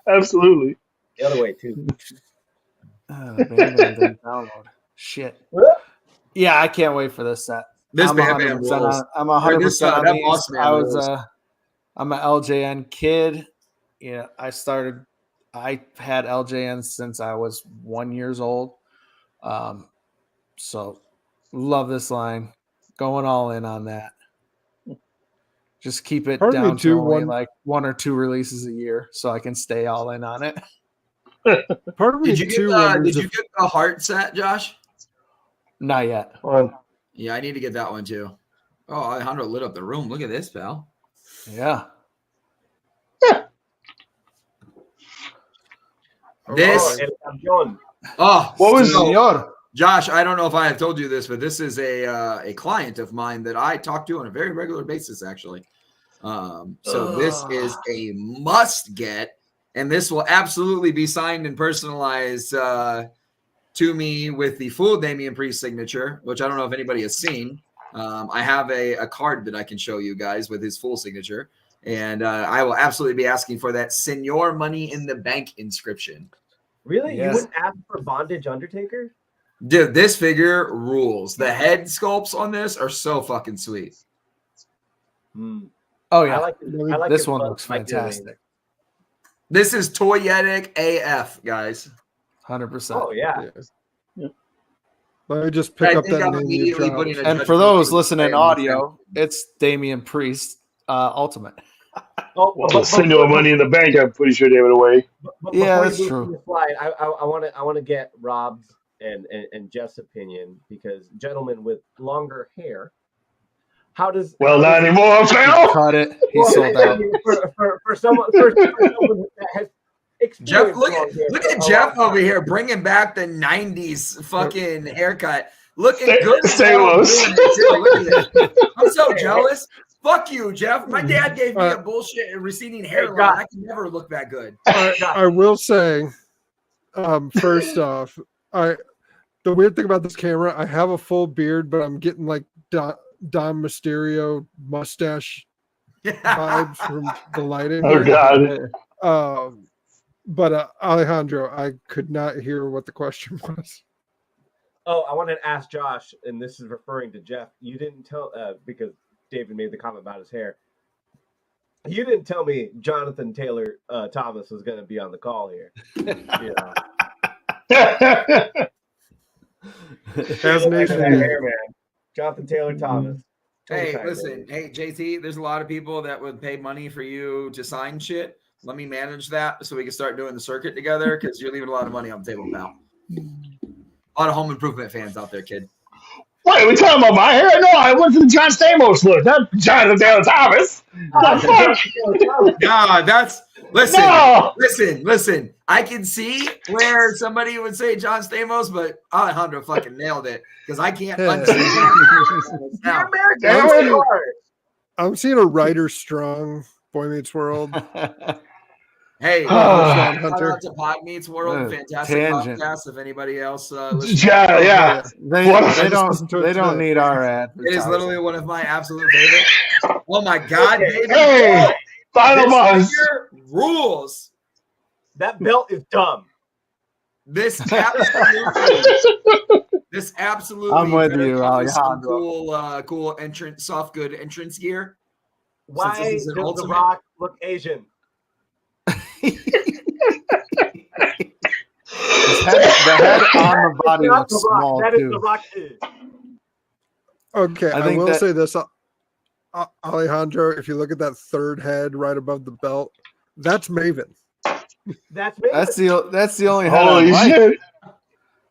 Speaker 5: absolutely.
Speaker 4: The other way too.
Speaker 2: Bam Bam didn't download. Shit. Yeah, I can't wait for this set.
Speaker 1: This Bam Bam rules.
Speaker 2: I'm 100% on these. I'm an LJN kid. Yeah, I had LJN since I was 1 year old. So love this line. Going all in on that. Just keep it down to only like one or two releases a year so I can stay all in on it.
Speaker 1: Did you get the heart set, Josh?
Speaker 2: Not yet.
Speaker 1: Yeah, I need to get that one too. Oh, Alejandro lit up the room. Look at this, pal.
Speaker 2: Yeah.
Speaker 1: This.
Speaker 2: What was Senor?
Speaker 1: Josh, I don't know if I have told you this, but this is a client of mine that I talk to on a very regular basis, actually. So this is a must get, and this will absolutely be signed and personalized to me with the full Damian Priest signature, which I don't know if anybody has seen. I have a card that I can show you guys with his full signature, and I will absolutely be asking for that Senor Money in the Bank inscription.
Speaker 4: Really? Yes. You wouldn't ask for Bondage Undertaker?
Speaker 1: Dude, this figure rules. The head sculpts on this are so fucking sweet.
Speaker 2: Oh yeah,
Speaker 4: I like
Speaker 2: this one looks fantastic.
Speaker 1: This is toyetic AF, guys.
Speaker 2: 100%.
Speaker 4: Oh yeah.
Speaker 3: Let me just pick up that name you dropped.
Speaker 2: And for those listening audio, it's Damian Priest Ultimate.
Speaker 5: Well, Senor Money in the Bank, I'm pretty sure they gave it away.
Speaker 2: Yeah, that's true.
Speaker 4: Slide, I want to get Rob's and Jeff's opinion, because gentlemen with longer hair, not
Speaker 5: anymore, pal.
Speaker 2: Cut it. He sold out.
Speaker 4: For someone that has
Speaker 1: Jeff, look at Jeff over here bringing back the '90s fucking haircut, looking good. I'm so jealous. Fuck you, Jeff. My dad gave me a bullshit receding hairline. I can never look that good.
Speaker 3: I will say, first off, the weird thing about this camera, I have a full beard, but I'm getting like Dom Mysterio mustache vibes from the lighting.
Speaker 5: Oh God.
Speaker 3: But Alejandro, I could not hear what the question was.
Speaker 4: Oh, I wanted to ask Josh, and this is referring to Jeff. You didn't tell because David made the comment about his hair. You didn't tell me Jonathan Taylor Thomas was going to be on the call here. Yeah.
Speaker 3: As Nation
Speaker 4: hair, man. Jonathan Taylor Thomas.
Speaker 1: Hey, listen. Hey, JT, there's a lot of people that would pay money for you to sign shit. Let me manage that so we can start doing the circuit together because you're leaving a lot of money on the table, pal. A lot of home improvement fans out there, kid.
Speaker 5: Wait, are we talking about my hair? No, I went for the John Stamos look, not Jonathan Taylor Thomas.
Speaker 1: No, that's listen,
Speaker 5: No!
Speaker 1: listen. I can see where somebody would say John Stamos, but Alejandro fucking nailed it because I can't unsee now.
Speaker 3: I'm seeing a writer strong Boy Meets World.
Speaker 1: Hey,
Speaker 3: Sean
Speaker 1: shout
Speaker 3: Hunter.
Speaker 1: out to Pod Meets World, fantastic
Speaker 2: Tangent.
Speaker 1: podcast. If anybody else listens,
Speaker 5: Yeah.
Speaker 2: They don't need our ad.
Speaker 1: it is literally one of my absolute favorites. Oh my God, David!
Speaker 5: Hey, final
Speaker 1: This
Speaker 5: boss.
Speaker 1: figure rules.
Speaker 4: That belt is dumb.
Speaker 1: This absolutely.
Speaker 2: I'm with
Speaker 1: better
Speaker 2: you,
Speaker 1: come with some
Speaker 2: Alejandro.
Speaker 1: cool entrance, soft good entrance gear.
Speaker 4: Why
Speaker 1: this is
Speaker 4: does
Speaker 1: an
Speaker 4: The
Speaker 1: ultimate-
Speaker 4: Rock look Asian?
Speaker 2: The head on the body
Speaker 4: Not
Speaker 2: looks
Speaker 4: The Rock.
Speaker 2: small
Speaker 4: That is
Speaker 2: too.
Speaker 4: The Rock.
Speaker 3: Okay,
Speaker 2: I
Speaker 3: I,
Speaker 2: think
Speaker 3: will
Speaker 2: that-
Speaker 3: say this, Alejandro. If you look at that third head right above the belt, that's Maven.
Speaker 4: That's me.
Speaker 2: That's the only head I
Speaker 5: Holy
Speaker 2: like.
Speaker 5: shit.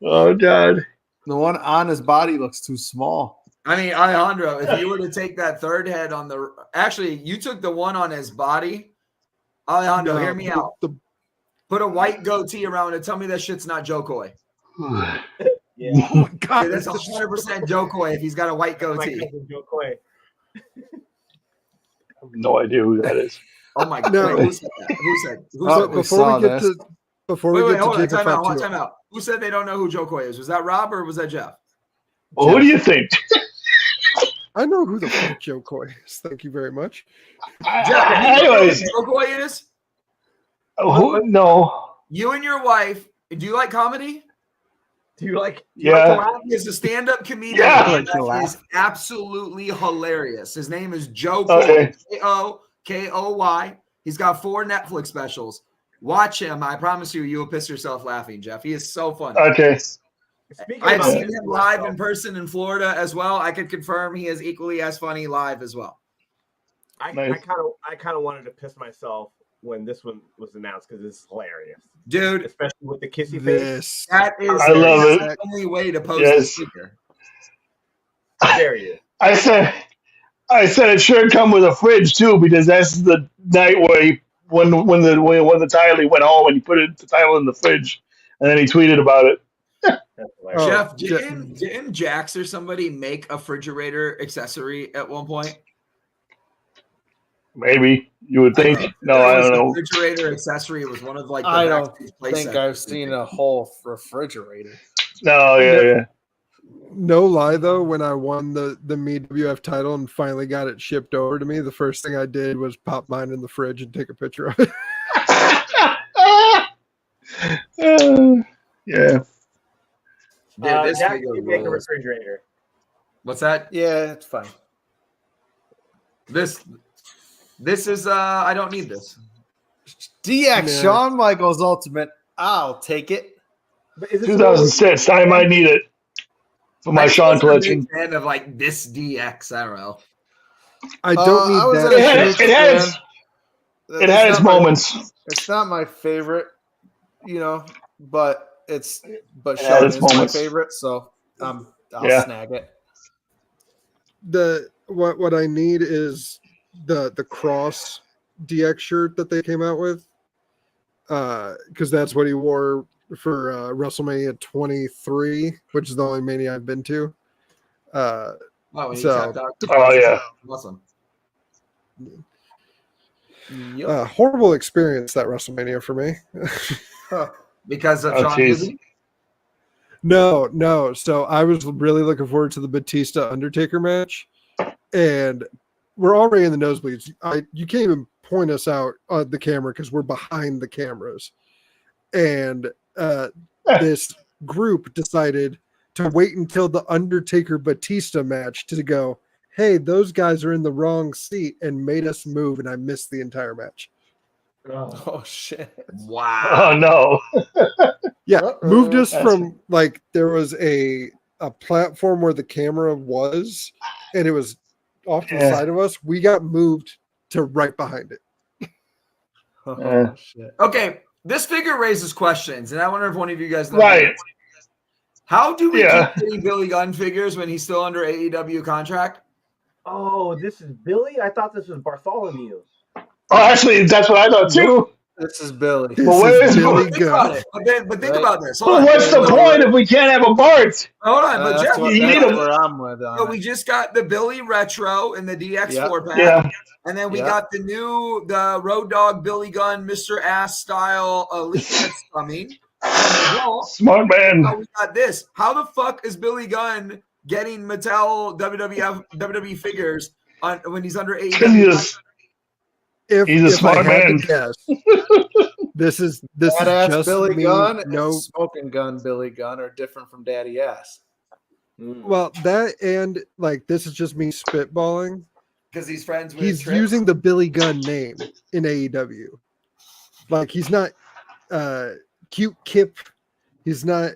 Speaker 5: Oh God.
Speaker 2: The one on his body looks too small.
Speaker 1: I mean, Alejandro, if you were to take that third head on the, actually, you took the one on his body. Alejandro,
Speaker 3: No,
Speaker 1: hear me out. Put a white goatee around it. Tell me that shit's not Joe Coy.
Speaker 4: Yeah.
Speaker 3: Oh my God,
Speaker 1: Hey, that's 100% Joe Coy if he's got a white
Speaker 4: My
Speaker 1: goatee.
Speaker 4: cousin Joe Coy.
Speaker 5: No idea who that is.
Speaker 1: Oh my God!
Speaker 3: No.
Speaker 1: Wait, who said that? Who said?
Speaker 3: So
Speaker 2: we
Speaker 3: before
Speaker 2: saw
Speaker 3: we get
Speaker 2: this.
Speaker 3: to before
Speaker 1: Wait,
Speaker 3: we
Speaker 1: wait,
Speaker 3: get to
Speaker 1: hold on.
Speaker 3: Jacob
Speaker 1: Time out.
Speaker 3: Fatu,
Speaker 1: Time out. Who said they don't know who Joe Coy is? Was that Rob or was that Jeff?
Speaker 5: Well, who do you think?
Speaker 3: I know who the fuck Joe Coy is. Thank you very much.
Speaker 1: Jeff, you know who
Speaker 5: Anyways,
Speaker 1: Joe Coy is?
Speaker 5: no.
Speaker 1: You and your wife. Do you like comedy?
Speaker 4: Do you like?
Speaker 5: Yeah.
Speaker 1: He is a stand-up comedian
Speaker 5: Yeah.
Speaker 1: that is absolutely hilarious. His name is Joe Coy.
Speaker 5: Okay.
Speaker 1: Jokoy. He's got 4 Netflix specials. Watch him. I promise you, you will piss yourself laughing, Jeff. He is so funny.
Speaker 5: Okay.
Speaker 4: Speaking
Speaker 1: I've
Speaker 4: about
Speaker 1: seen
Speaker 4: this
Speaker 1: him live
Speaker 4: myself,
Speaker 1: in person in Florida as well. I can confirm he is equally as funny live as well.
Speaker 4: I
Speaker 5: Nice.
Speaker 4: kind of wanted to piss myself when this one was announced because it's hilarious,
Speaker 1: Dude,
Speaker 4: especially with the kissy face.
Speaker 3: This
Speaker 1: that is
Speaker 5: I love
Speaker 1: the
Speaker 5: it.
Speaker 1: only way to post
Speaker 5: Yes.
Speaker 1: this figure.
Speaker 4: How dare you?
Speaker 5: I said it should come with a fridge too, because that's the night where when the title he went home and he put the title in the fridge, and then he tweeted about it.
Speaker 4: That's hilarious.
Speaker 1: Jeff,
Speaker 3: Je-
Speaker 1: didn't Jax or somebody make a refrigerator accessory at one point?
Speaker 5: Maybe you would think. No, I don't know.
Speaker 1: Refrigerator accessory was one of like the
Speaker 2: I don't
Speaker 1: backstage play
Speaker 2: think
Speaker 1: sets.
Speaker 2: I've seen a whole refrigerator.
Speaker 5: No, yeah.
Speaker 3: no lie though, when I won the MeWF title and finally got it shipped over to me, the first thing I did was pop mine in the fridge and take a picture of it.
Speaker 5: Yeah.
Speaker 1: Dude, this
Speaker 4: Jack,
Speaker 1: figure
Speaker 4: you make a
Speaker 1: rules.
Speaker 4: refrigerator.
Speaker 1: What's that?
Speaker 2: Yeah, it's fine.
Speaker 1: This is I don't need this.
Speaker 2: DX
Speaker 3: Yeah.
Speaker 2: Shawn Michaels Ultimate. I'll take it.
Speaker 4: But is this
Speaker 5: 2006. I might need it for my
Speaker 1: I
Speaker 5: Sean
Speaker 1: wasn't a big
Speaker 5: collection.
Speaker 1: fan of like this DX. I don't know.
Speaker 3: I don't
Speaker 2: I was
Speaker 3: need
Speaker 2: a
Speaker 3: that.
Speaker 2: huge
Speaker 5: It had
Speaker 2: fan.
Speaker 5: It had its
Speaker 2: not my-
Speaker 5: moments.
Speaker 2: It's not my favorite, but
Speaker 5: It
Speaker 2: Shawn
Speaker 5: had its
Speaker 2: is my
Speaker 5: moments.
Speaker 2: favorite, so I'll
Speaker 5: Yeah.
Speaker 2: snag it.
Speaker 3: What I need is the cross DX shirt that they came out with, because that's what he wore for WrestleMania 23, which is the only Mania I've been to.
Speaker 1: Oh, when he
Speaker 3: So-
Speaker 1: tapped out.
Speaker 5: Oh yeah.
Speaker 1: Awesome.
Speaker 2: Yep.
Speaker 3: Horrible experience that WrestleMania for me.
Speaker 2: Huh.
Speaker 1: Because of
Speaker 5: Oh,
Speaker 1: Sean
Speaker 5: jeez.
Speaker 1: Dizzy?
Speaker 3: No. So I was really looking forward to the Batista Undertaker match, and we're already in the nosebleeds. You can't even point us out on the camera because we're behind the cameras. And this group decided to wait until the Undertaker Batista match to go, hey, those guys are in the wrong seat, and made us move, and I missed the entire match.
Speaker 2: Oh shit!
Speaker 1: Wow.
Speaker 5: Oh no!
Speaker 3: Yeah, moved us
Speaker 5: That's-
Speaker 3: from like there was a platform where the camera was, and it was off to the
Speaker 5: Yeah.
Speaker 3: side of us. We got moved to right behind it.
Speaker 2: Oh shit!
Speaker 1: Okay, this figure raises questions, and I wonder if one of you guys know.
Speaker 5: Right.
Speaker 1: How do we
Speaker 5: Yeah.
Speaker 1: keep getting Billy Gunn figures when he's still under AEW contract?
Speaker 4: Oh, this is Billy? I thought this was Bartholomew.
Speaker 5: Oh, actually, that's what I thought too.
Speaker 2: This is Billy.
Speaker 3: This
Speaker 5: Well, where
Speaker 3: is
Speaker 5: is-
Speaker 3: Billy
Speaker 1: Think about
Speaker 3: Gunn.
Speaker 1: it. But think
Speaker 2: Right.
Speaker 1: about this.
Speaker 5: But what's the point if we can't have a Bart?
Speaker 1: Hold on, but
Speaker 2: That's
Speaker 1: Jeff,
Speaker 2: what,
Speaker 5: you
Speaker 2: that's
Speaker 5: need a-
Speaker 2: where I'm with on
Speaker 1: so
Speaker 2: it.
Speaker 1: we just got the Billy Retro in the DX4 pack.
Speaker 5: Yeah.
Speaker 1: And then we
Speaker 2: Yeah.
Speaker 1: got the Road Dog Billy Gunn Mr. Ass style Elite that's coming. And well,
Speaker 5: Smart man.
Speaker 1: now we got this. How the fuck is Billy Gunn getting Mattel WWE figures when he's under
Speaker 5: He's
Speaker 1: AEW?
Speaker 5: just-
Speaker 3: If,
Speaker 5: He's a
Speaker 3: if
Speaker 5: smart
Speaker 3: I had
Speaker 5: man.
Speaker 3: to guess, this is
Speaker 2: Badass
Speaker 3: just
Speaker 2: Billy
Speaker 3: me.
Speaker 2: Gunn
Speaker 3: No,
Speaker 2: and Smoking Gun Billy Gunn are different from Daddy Ass.
Speaker 3: well, that and like this is just me spitballing.
Speaker 1: Because he's friends with
Speaker 3: He's
Speaker 1: Trips.
Speaker 3: using the Billy Gunn name in AEW. Like he's not Cute Kip. He's not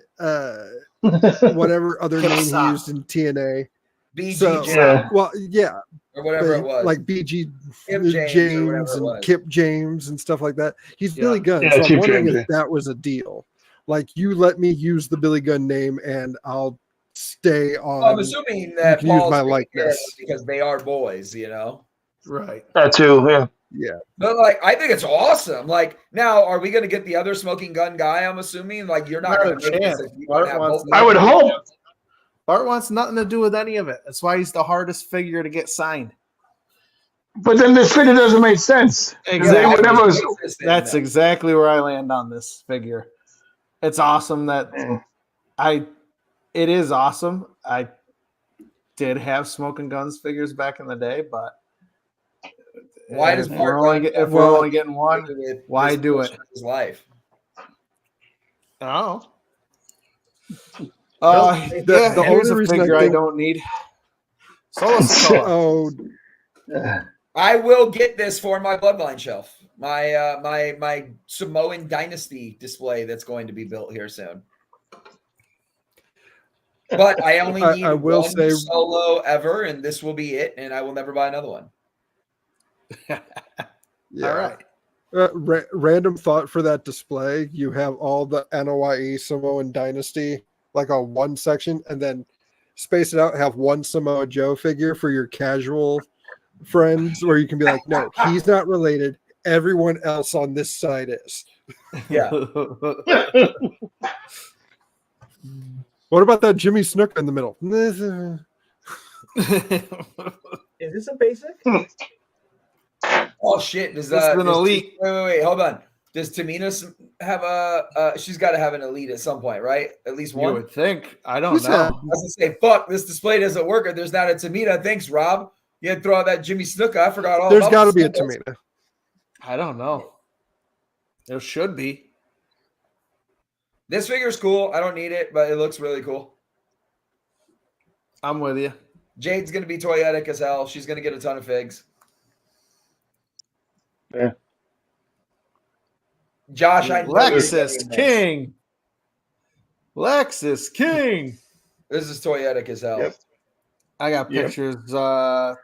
Speaker 3: whatever other
Speaker 2: Kip
Speaker 3: name he
Speaker 2: Sock.
Speaker 3: used in TNA.
Speaker 1: BG
Speaker 3: So,
Speaker 5: Yeah.
Speaker 3: well, yeah,
Speaker 1: or whatever it
Speaker 3: but
Speaker 1: was.
Speaker 3: like BG
Speaker 1: Kip James or whatever
Speaker 3: James
Speaker 1: it
Speaker 3: and
Speaker 1: was.
Speaker 3: Kip James and stuff like that. He's
Speaker 2: Yeah.
Speaker 3: Billy Gunn.
Speaker 5: Yeah,
Speaker 3: So I'm
Speaker 5: Kip
Speaker 3: wondering
Speaker 5: James,
Speaker 3: if that was a deal. Like you let me use the Billy Gunn name and I'll stay on.
Speaker 1: I'm assuming that
Speaker 3: can use
Speaker 1: Paul's
Speaker 3: my
Speaker 1: doing
Speaker 3: likeness.
Speaker 1: it because they are boys, you know.
Speaker 2: Right.
Speaker 5: That too. Yeah.
Speaker 3: Yeah.
Speaker 1: But like, I think it's awesome. Like, now, are we going to get the other Smoking Gun guy? I'm assuming. Like, you're not
Speaker 2: Not
Speaker 1: going
Speaker 2: a
Speaker 1: to make this.
Speaker 2: chance.
Speaker 1: If you
Speaker 2: Bart
Speaker 1: have
Speaker 2: wants
Speaker 1: both
Speaker 5: I
Speaker 1: of
Speaker 5: would
Speaker 1: them.
Speaker 5: hope.
Speaker 2: Bart wants nothing to do with any of it. That's why he's the hardest figure to get signed.
Speaker 5: But then this figure doesn't make sense.
Speaker 2: Exactly.
Speaker 5: They would never.
Speaker 2: That's exactly where I land on this figure. It's awesome that it is awesome. I did have Smoking Guns figures back in the day, but
Speaker 1: Why does
Speaker 2: if
Speaker 1: Bart
Speaker 2: we're only getting one,
Speaker 1: with
Speaker 2: why
Speaker 1: this
Speaker 2: do
Speaker 1: portion
Speaker 2: it?
Speaker 1: of His life.
Speaker 2: Oh.
Speaker 3: the
Speaker 2: Here's
Speaker 3: only
Speaker 2: a
Speaker 3: reason I
Speaker 2: figure I
Speaker 3: think-
Speaker 2: don't need. Solo Sikoa.
Speaker 3: Oh,
Speaker 1: I will get this for my Bloodline shelf. My Samoan Dynasty display that's going to be built here soon. But I only need
Speaker 3: I will
Speaker 1: one
Speaker 3: say-
Speaker 1: solo ever, and this will be it, and I will never buy another one.
Speaker 3: yeah.
Speaker 2: All right.
Speaker 3: Random thought for that display. You have all the NOIE Samoan Dynasty like on one section, and then space it out. Have one Samoa Joe figure for your casual friends, where you can be like, no, he's not related. Everyone else on this side is.
Speaker 1: Yeah.
Speaker 3: What about that Jimmy Snuka in the middle?
Speaker 4: Is this a basic?
Speaker 1: Oh shit! Does
Speaker 2: This is an
Speaker 1: does-
Speaker 2: elite.
Speaker 1: Wait, hold on. Does Tamina have a? She's got to have an elite at some point, right? At least
Speaker 2: You
Speaker 1: one.
Speaker 2: would think. I don't
Speaker 3: Who's
Speaker 2: know.
Speaker 3: that?
Speaker 1: I was gonna say, fuck, this display doesn't work if there's not a Tamina. Thanks, Rob. You had to throw out that Jimmy Snuka. I forgot all.
Speaker 3: There's
Speaker 1: about
Speaker 3: got to
Speaker 1: the
Speaker 3: be a
Speaker 1: Snukas.
Speaker 3: Tamina.
Speaker 2: I don't know. There should be.
Speaker 1: This figure's cool. I don't need it, but it looks really cool.
Speaker 2: I'm with you.
Speaker 1: Jade's gonna be toyetic as hell. She's gonna get a ton of figs.
Speaker 5: Yeah.
Speaker 1: Josh, I know you're
Speaker 2: Lexus
Speaker 1: getting this.
Speaker 2: King. Lexus King.
Speaker 1: This is toyetic as hell.
Speaker 5: Yep.
Speaker 2: I got
Speaker 5: Yep.
Speaker 2: pictures.
Speaker 5: I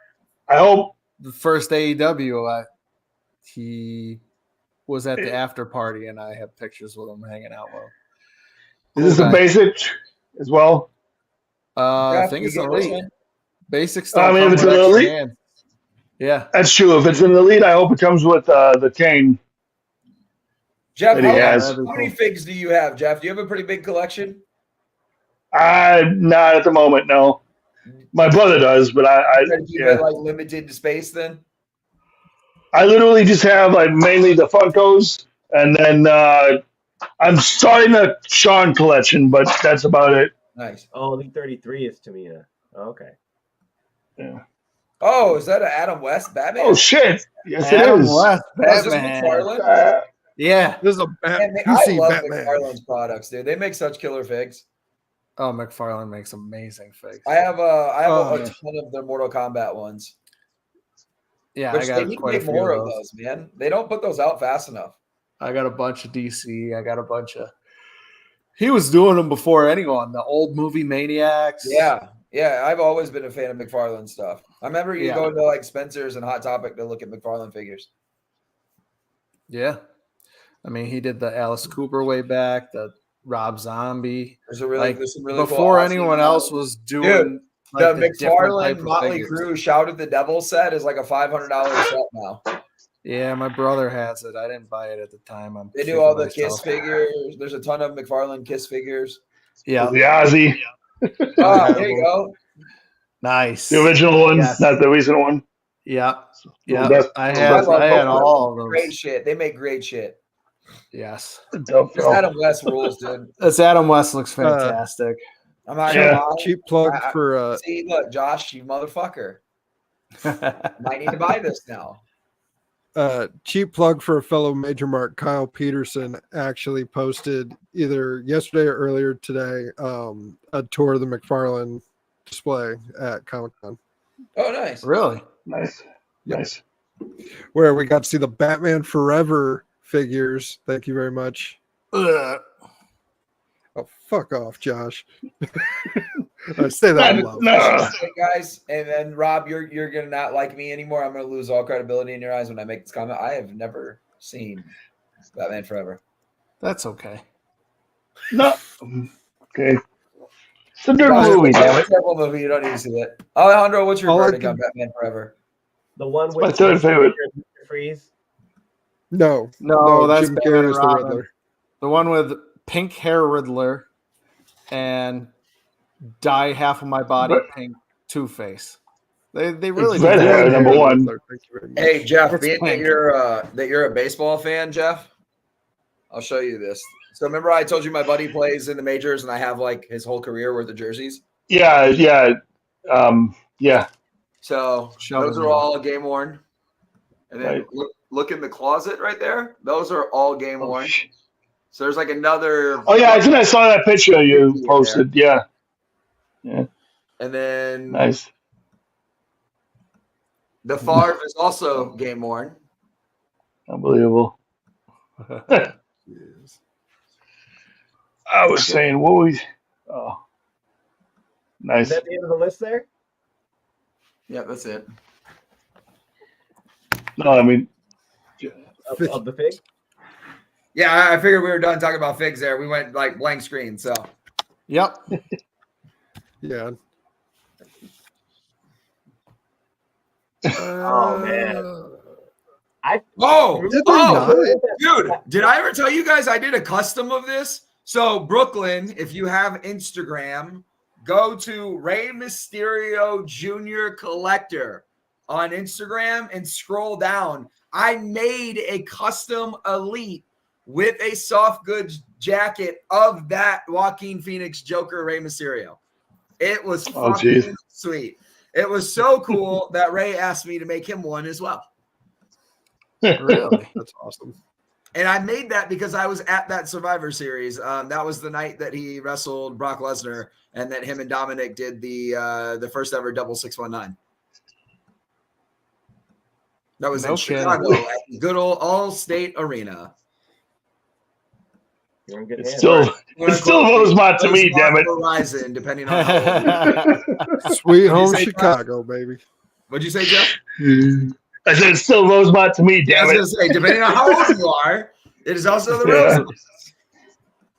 Speaker 5: hope.
Speaker 2: The first AEW, he was at the after party, and I have pictures with him hanging out with him.
Speaker 5: Is this a
Speaker 2: guy.
Speaker 5: basic as well?
Speaker 2: I
Speaker 1: Jeff,
Speaker 2: think
Speaker 1: you
Speaker 2: it's
Speaker 1: get this
Speaker 2: elite.
Speaker 1: one?
Speaker 2: Basic stuff.
Speaker 5: I mean, if it's an elite-
Speaker 2: Yeah.
Speaker 5: That's true. If it's an elite, I hope it comes with the cane.
Speaker 1: Jeff,
Speaker 5: That he has.
Speaker 1: how many figs do you have, Jeff? Do you have a pretty big collection?
Speaker 5: Not at the moment, no. My brother does, but I
Speaker 1: Try to keep
Speaker 5: yeah.
Speaker 1: it like limited to space then?
Speaker 5: I literally just have like mainly the Funkos and then I'm starting the Sean collection, but that's about it.
Speaker 1: Nice.
Speaker 4: Oh, Elite 33 is Tamina. Okay.
Speaker 5: Yeah.
Speaker 1: Oh, is that an Adam West Batman?
Speaker 5: Oh shit! Yes,
Speaker 2: Adam
Speaker 5: it is.
Speaker 2: West,
Speaker 1: Oh, is this
Speaker 2: Batman.
Speaker 1: McFarlane?
Speaker 2: Yeah.
Speaker 3: This is a
Speaker 1: Man, I
Speaker 3: PC
Speaker 1: love
Speaker 3: Batman.
Speaker 1: McFarlane's products, dude. They make such killer figs.
Speaker 2: Oh, McFarlane makes amazing figs.
Speaker 1: I have a
Speaker 3: Yeah.
Speaker 1: ton of their Mortal Kombat ones.
Speaker 2: Yeah,
Speaker 1: Which
Speaker 2: I got
Speaker 1: they need to
Speaker 2: quite a
Speaker 1: make
Speaker 2: few
Speaker 1: more
Speaker 2: of
Speaker 1: of
Speaker 2: those.
Speaker 1: those, man. They don't put those out fast enough.
Speaker 2: I got a bunch of DC. I got a bunch of. He was doing them before anyone. The old movie Maniacs.
Speaker 1: Yeah. I've always been a fan of McFarlane stuff. I remember you
Speaker 2: Yeah.
Speaker 1: going to like Spencer's and Hot Topic to look at McFarlane figures.
Speaker 2: Yeah. I mean, he did the Alice Cooper way back, the Rob Zombie.
Speaker 1: There's some really cool
Speaker 2: before
Speaker 1: Aussie
Speaker 2: anyone else was doing
Speaker 1: Dude,
Speaker 2: like
Speaker 1: the
Speaker 2: different
Speaker 1: McFarlane
Speaker 2: type of
Speaker 1: Motley
Speaker 2: figures.
Speaker 1: Crue Shout at the Devil set is like a $500 set now.
Speaker 2: Yeah, my brother has it. I didn't buy it at the time.
Speaker 1: They do all the Kiss figures. There's a ton of McFarlane Kiss figures.
Speaker 2: Yeah.
Speaker 5: The Ozzy,
Speaker 1: Oh, there you go.
Speaker 2: Nice.
Speaker 5: the original one,
Speaker 2: Yes.
Speaker 5: not the recent one.
Speaker 2: Yeah. Yeah.
Speaker 5: That's-
Speaker 2: I
Speaker 1: I
Speaker 2: had
Speaker 1: love
Speaker 2: all of those.
Speaker 1: Great shit. They make great shit.
Speaker 2: Yes.
Speaker 5: Dope,
Speaker 1: This
Speaker 5: bro.
Speaker 1: Adam West rules, dude.
Speaker 2: This Adam West looks fantastic.
Speaker 1: I'm not
Speaker 5: Yeah.
Speaker 1: gonna lie.
Speaker 3: Cheap plug for
Speaker 1: See, look, Josh, you motherfucker. Might need to buy this now.
Speaker 3: cheap plug for a fellow Major Mark. Kyle Peterson actually posted either yesterday or earlier today a tour of the McFarlane display at Comic-Con,
Speaker 1: Oh, nice.
Speaker 2: Really?
Speaker 5: Nice.
Speaker 3: Yep.
Speaker 5: Nice.
Speaker 3: where we got to see the Batman Forever figures. Thank you very much.
Speaker 2: Ugh.
Speaker 3: Oh, fuck off, Josh. I say that in love.
Speaker 5: No.
Speaker 1: Hey, guys, and then Rob, you're gonna not like me anymore. I'm gonna lose all credibility in your eyes when I make this comment. I have never seen Batman Forever.
Speaker 2: That's okay.
Speaker 5: No. Okay. It's a good
Speaker 1: Josh,
Speaker 5: movie,
Speaker 1: it's
Speaker 5: damn
Speaker 1: a
Speaker 5: it.
Speaker 1: terrible movie. You don't need to see it. Alejandro, what's your
Speaker 3: All I
Speaker 1: verdict
Speaker 3: can-
Speaker 1: on Batman Forever?
Speaker 4: The one
Speaker 5: my
Speaker 4: with
Speaker 5: third favorite.
Speaker 4: Mr. Freeze.
Speaker 3: No,
Speaker 2: that's
Speaker 3: Jim
Speaker 2: Batman
Speaker 3: Carrey
Speaker 2: and
Speaker 3: is the
Speaker 2: Robin.
Speaker 3: Riddler.
Speaker 2: The one with pink hair Riddler and dye half of my body
Speaker 5: But-
Speaker 2: pink Two-Face. They really
Speaker 5: Red
Speaker 2: did
Speaker 5: hair,
Speaker 2: that.
Speaker 5: number one.
Speaker 3: Thank you very much.
Speaker 1: Hey Jeff,
Speaker 2: It's
Speaker 1: being
Speaker 2: pink.
Speaker 1: that you're a baseball fan, Jeff, I'll show you this. So remember I told you my buddy plays in the majors and I have like his whole career worth of jerseys.
Speaker 5: Yeah. Yeah.
Speaker 1: So
Speaker 2: Show
Speaker 1: those
Speaker 2: them.
Speaker 1: are all game worn. And then
Speaker 5: Right.
Speaker 1: look in the closet right there. Those are all game worn. So there's like another.
Speaker 5: Oh yeah, I think I saw that picture you posted. Yeah. Yeah.
Speaker 1: And then
Speaker 5: Nice.
Speaker 1: the Favre is also game worn.
Speaker 5: Unbelievable. I was saying, what we? Oh,
Speaker 4: Is
Speaker 5: nice.
Speaker 4: that the end of the list there?
Speaker 1: Yeah, that's it.
Speaker 5: No, I mean,
Speaker 4: Of the fig?
Speaker 1: Yeah, I figured we were done talking about figs there. We went like blank screen. So
Speaker 2: Yep.
Speaker 3: Yeah.
Speaker 4: Oh, man.
Speaker 3: Did they
Speaker 1: Dude, did I ever tell you guys I did a custom of this? So Brooklyn, if you have Instagram, go to Rey Mysterio Jr. Collector on Instagram and scroll down. I made a custom elite with a soft goods jacket of that Joaquin Phoenix Joker Rey Mysterio. It was fucking sweet. It was so cool that Ray asked me to make him one as well.
Speaker 2: Really?
Speaker 3: That's awesome.
Speaker 1: And I made that because I was at that Survivor Series. That was the night that he wrestled Brock Lesnar, and that him and Dominic did the first ever double 619. That was in Chicago at the good old All-State Arena.
Speaker 5: it's still Rosemont to me, damn it.
Speaker 1: Horizon, depending on how old.
Speaker 3: Sweet home
Speaker 1: say,
Speaker 3: Chicago, baby.
Speaker 1: What'd you say, Jeff?
Speaker 5: I said it's still Rosemont to me,
Speaker 1: I
Speaker 5: damn
Speaker 1: was
Speaker 5: it.
Speaker 1: going to say, depending on how old you are, it is also the Roses.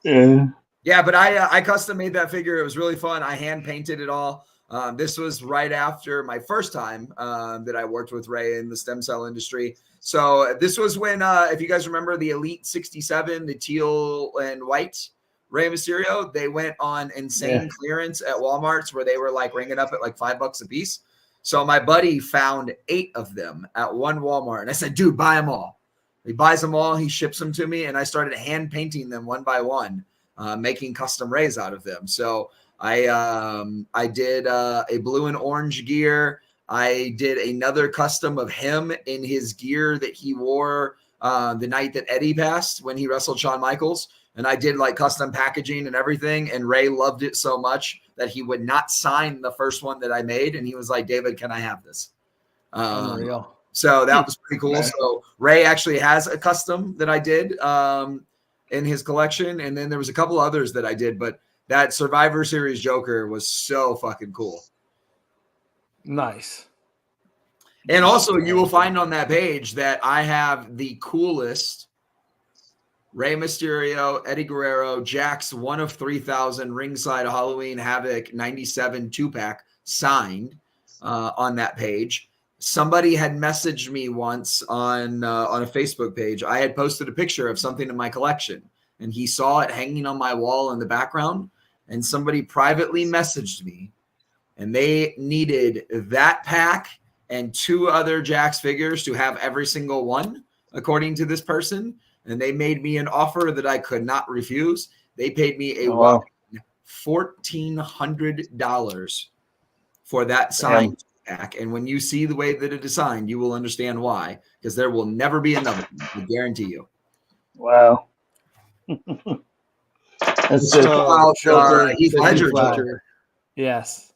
Speaker 5: Yeah.
Speaker 1: Yeah, but I custom made that figure. It was really fun. I hand painted it all. This was right after my first time that I worked with Ray in the stem cell industry. So this was when, if you guys remember the Elite 67, the teal and white Rey Mysterio, they went on insane clearance at Walmart's where they were like ringing up at like $5 a piece. So my buddy found 8 of them at one Walmart. And I said, dude, buy them all. He buys them all, he ships them to me, and I started hand painting them one by one, making custom rays out of them. So I did a blue and orange gear. I did another custom of him in his gear that he wore the night that Eddie passed when he wrestled Shawn Michaels. And I did like custom packaging and everything. And Ray loved it so much that he would not sign the first one that I made. And he was like, David, can I have this?
Speaker 2: Unreal.
Speaker 1: So that was pretty cool. So Ray actually has a custom that I did in his collection. And then there was a couple others that I did, but that Survivor Series Joker was so fucking cool.
Speaker 2: Nice.
Speaker 1: And also you will find on that page that I have the coolest Rey Mysterio, Eddie Guerrero, Jax 1 of 3,000 ringside Halloween Havoc 97 2-pack signed on that page. Somebody had messaged me once on a Facebook page. I had posted a picture of something in my collection, and he saw it hanging on my wall in the background, and somebody privately messaged me, and they needed that pack and 2 other Jax figures to have every single one, according to this person. And they made me an offer that I could not refuse. They paid me a $1,400 for that signed pack. And when you see the way that it is signed, you will understand why, because there will never be another one, I guarantee you.
Speaker 5: Wow. That's
Speaker 1: Heath Ledger Joker.
Speaker 2: Yes.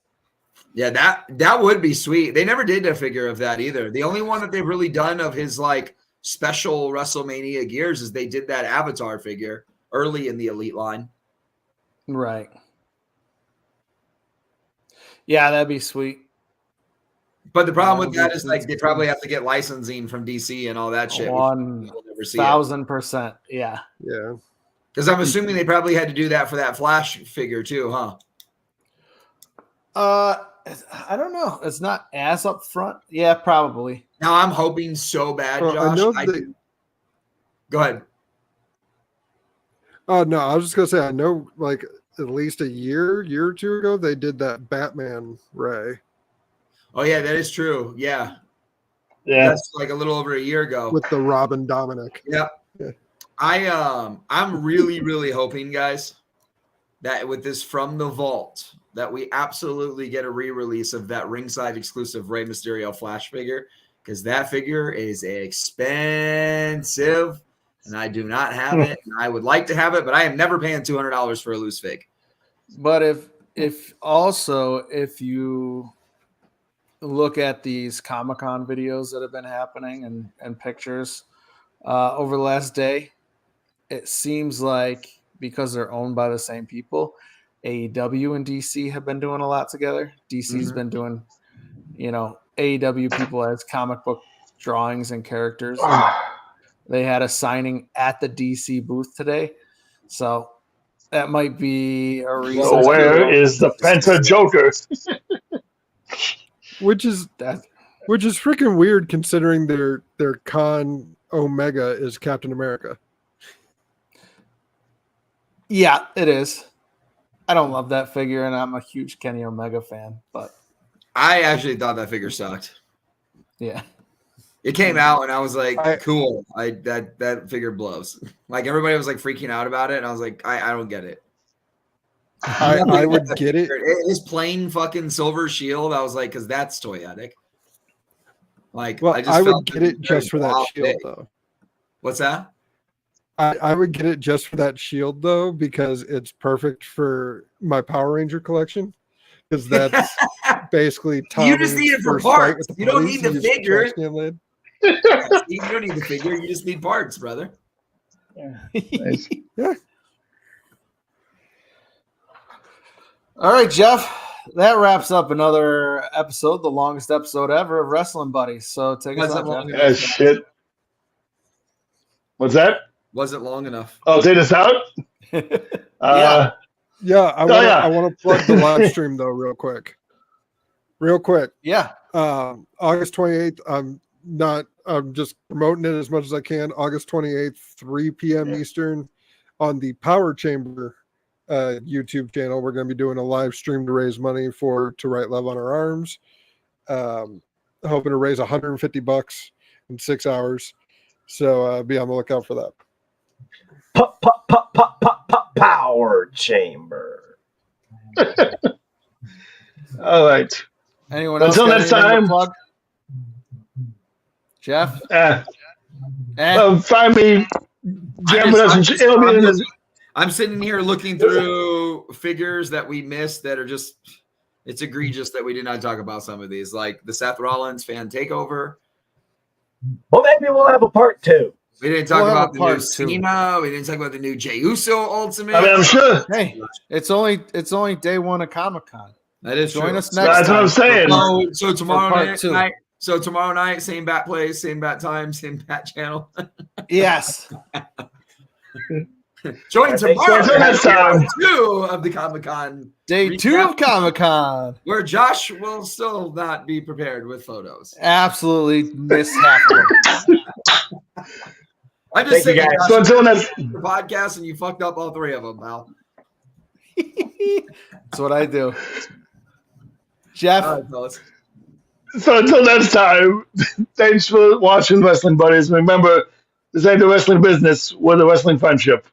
Speaker 1: Yeah, that would be sweet. They never did a figure of that either. The only one that they've really done of his like special WrestleMania gears is they did that Avatar figure early in the Elite line.
Speaker 2: Right. Yeah, that'd be sweet.
Speaker 1: But the problem with that is like they probably have to get licensing from DC and all that shit.
Speaker 2: 1,000%. Yeah.
Speaker 3: Yeah.
Speaker 1: Because I'm assuming they probably had to do that for that Flash figure too, huh?
Speaker 2: I don't know. It's not as up front. Yeah, probably.
Speaker 1: Now I'm hoping so bad, Josh. Go ahead.
Speaker 3: Oh no, I was just gonna say I know like at least a year or two ago they did that Batman Ray.
Speaker 1: Oh yeah, that is true. Yeah. That's like a little over a year ago
Speaker 3: with the Robin Dominic.
Speaker 1: Yep. Yeah. I'm really, really hoping, guys, that with this From the Vault, that we absolutely get a re-release of that ringside exclusive Rey Mysterio Flash figure, because that figure is expensive, and I do not have it. And I would like to have it, but I am never paying $200 for a loose fig.
Speaker 2: But if you look at these Comic-Con videos that have been happening and pictures over the last day, it seems like because they're owned by the same people, AEW and DC have been doing a lot together. DC's been doing, AEW people as comic book drawings and characters. They had a signing at the DC booth today. So that might be a reason.
Speaker 5: So where is the Penta Joker?
Speaker 3: Which is freaking weird considering their con Omega is Captain America.
Speaker 2: Yeah, it is. I don't love that figure, and I'm a huge Kenny Omega fan, but
Speaker 1: I actually thought that figure sucked.
Speaker 2: Yeah.
Speaker 1: It came out and I was like, cool. That figure blows. Like everybody was like freaking out about it, and I was like, I don't get it.
Speaker 3: I would get it.
Speaker 1: His plain fucking silver shield, I was like, because that's toyetic. Like,
Speaker 3: well, I would get it just for that shield, though.
Speaker 1: What's that?
Speaker 3: I would get it just for that shield, though, because it's perfect for my Power Ranger collection. Because that's basically Tommy's
Speaker 1: you just need it for parts. You don't need the figure. You don't need the figure. You just need parts, brother.
Speaker 5: Yeah. Nice.
Speaker 3: Yeah.
Speaker 2: All right, Jeff. That wraps up another episode, the longest episode ever of Wrestling Buddies. So take us out, Jeff.
Speaker 5: Shit. What's that?
Speaker 1: Wasn't long enough.
Speaker 5: Oh, take us out?
Speaker 2: Yeah.
Speaker 3: I want to plug the live stream, though, real quick.
Speaker 2: Yeah.
Speaker 3: August 28th. I'm just promoting it as much as I can. August 28th, 3 p.m. Eastern on the Power Chamber YouTube channel. We're going to be doing a live stream to raise money to write love on our arms. Hoping to raise $150 in 6 hours. So be on the lookout for that.
Speaker 4: Power chamber.
Speaker 5: All right.
Speaker 2: Anyone else?
Speaker 5: Until next time.
Speaker 2: Jeff?
Speaker 5: Find me.
Speaker 1: I'm sitting here looking through figures that we missed that are just, it's egregious that we did not talk about some of these, like the Seth Rollins fan takeover.
Speaker 4: Well, maybe we'll have a part 2.
Speaker 1: We didn't talk about the new Cena. We didn't talk about the new Jey Uso Ultimate.
Speaker 5: I mean, I'm sure.
Speaker 2: Hey, it's only day 1 of Comic-Con.
Speaker 1: That is
Speaker 2: Join
Speaker 1: true.
Speaker 2: us next
Speaker 5: That's
Speaker 2: time.
Speaker 5: what I'm saying.
Speaker 1: So tomorrow night, same bat place, same bat time, same bat channel.
Speaker 2: Yes.
Speaker 1: Join tomorrow
Speaker 5: next time.
Speaker 1: Day 2 of the Comic-Con.
Speaker 2: Day 2 of Comic-Con.
Speaker 1: Where Josh will still not be prepared with photos.
Speaker 2: Absolutely miss half of them.
Speaker 1: I'm just saying,
Speaker 4: guys.
Speaker 5: So until next
Speaker 1: the podcast, and you fucked up all 3 of them, pal.
Speaker 2: That's what I do. Jeff.
Speaker 5: So until next time, thanks for watching Wrestling Buddies. Remember, this ain't the wrestling business, we're the wrestling friendship.